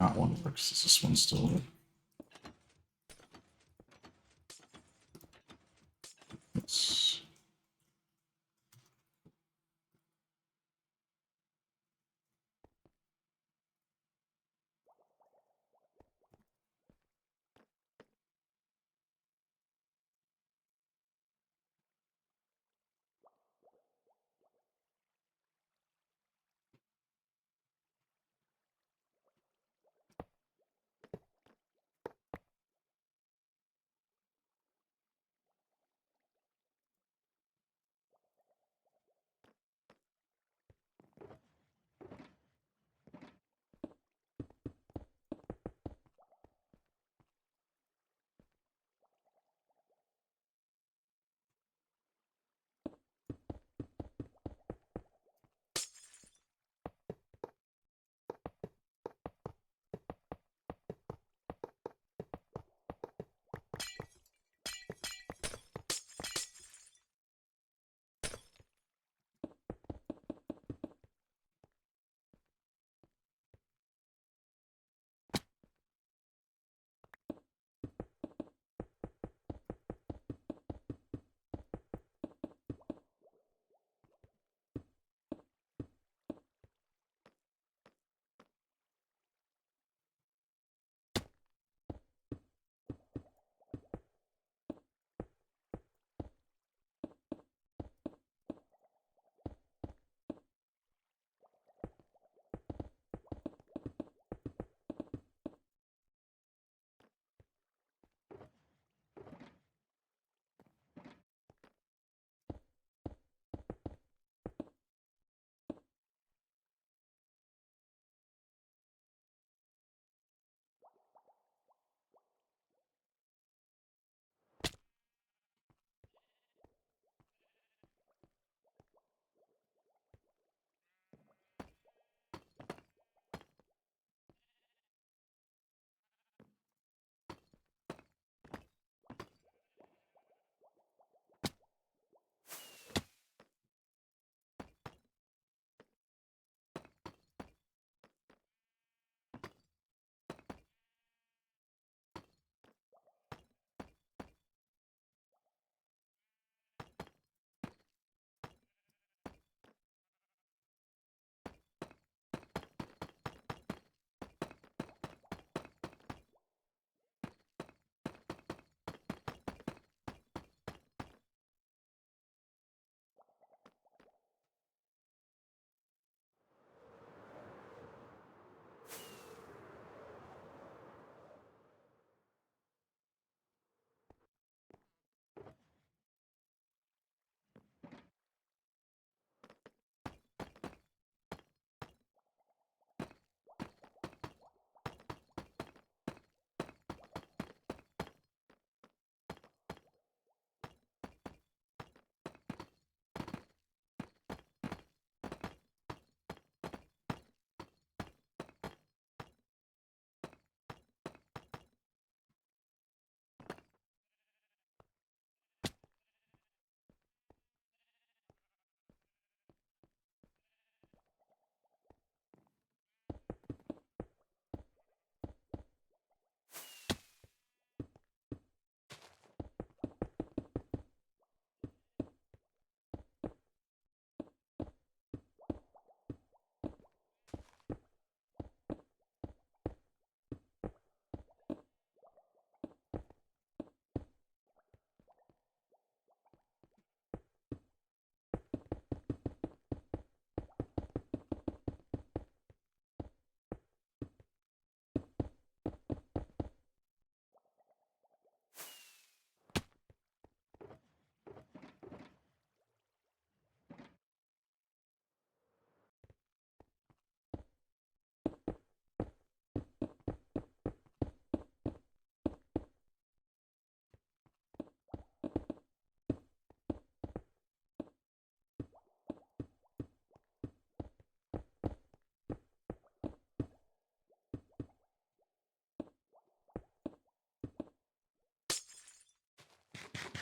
That one works. Is this one still? It's...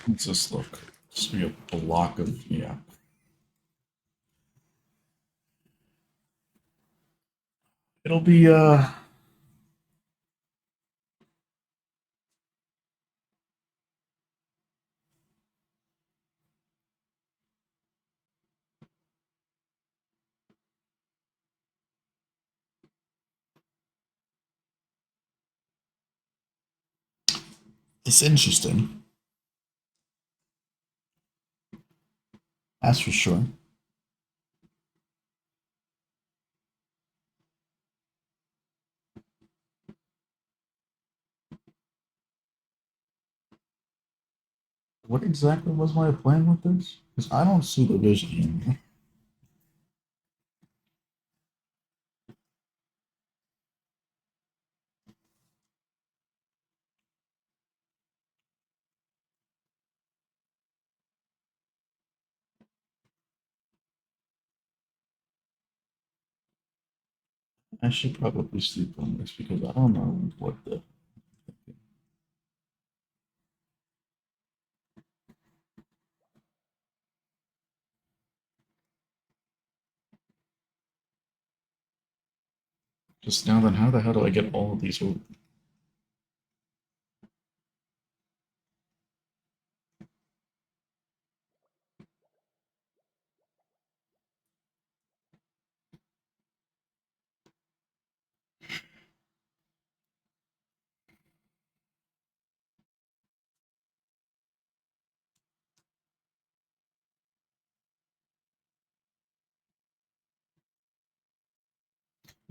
Let's just look. Just be a block of, yeah. It'll be, it's interesting. That's for sure. What exactly was my plan with this? Because I don't see the vision here. I should probably sleep on this because I don't know what the. Just now, then, how the hell do I get all of these?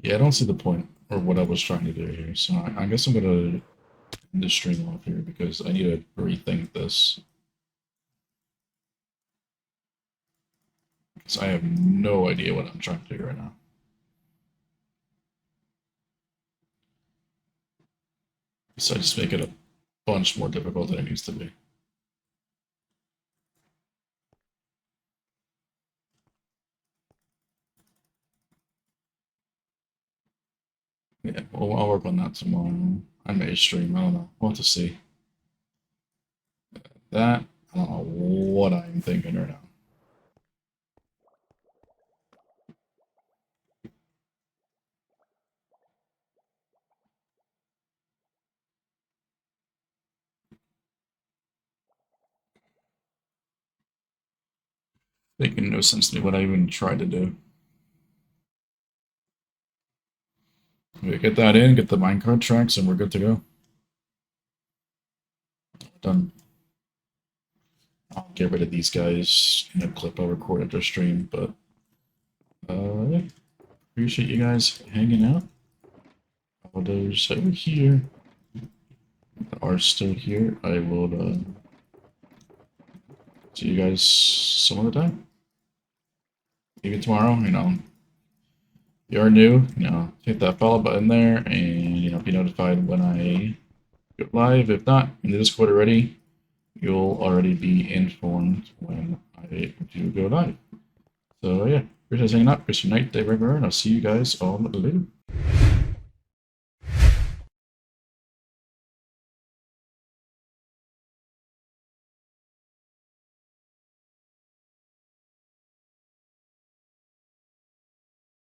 Yeah, I don't see the point or what I was trying to do here. So I guess I'm gonna end the stream off here because I need to rethink this. Because I have no idea what I'm trying to do right now. So I just make it a bunch more difficult than it needs to be. Yeah, well, I'll work on that tomorrow. I may stream, I don't know. We'll have to see. That, I don't know what I'm thinking right now. Making no sense to me what I even tried to do. We get that in, get the minecart tracks, and we're good to go. Done. I'll get rid of these guys in a clip I'll record after stream, but yeah. Appreciate you guys hanging out. All those over here are still here. I will see you guys some other time. Maybe tomorrow, you know. If you're new, you know, hit that follow button there and, you know, be notified when I go live. If not, in the Discord already, you'll already be informed when I do go live. So yeah, appreciate hanging out. Appreciate your night, day, regular, and I'll see you guys all later.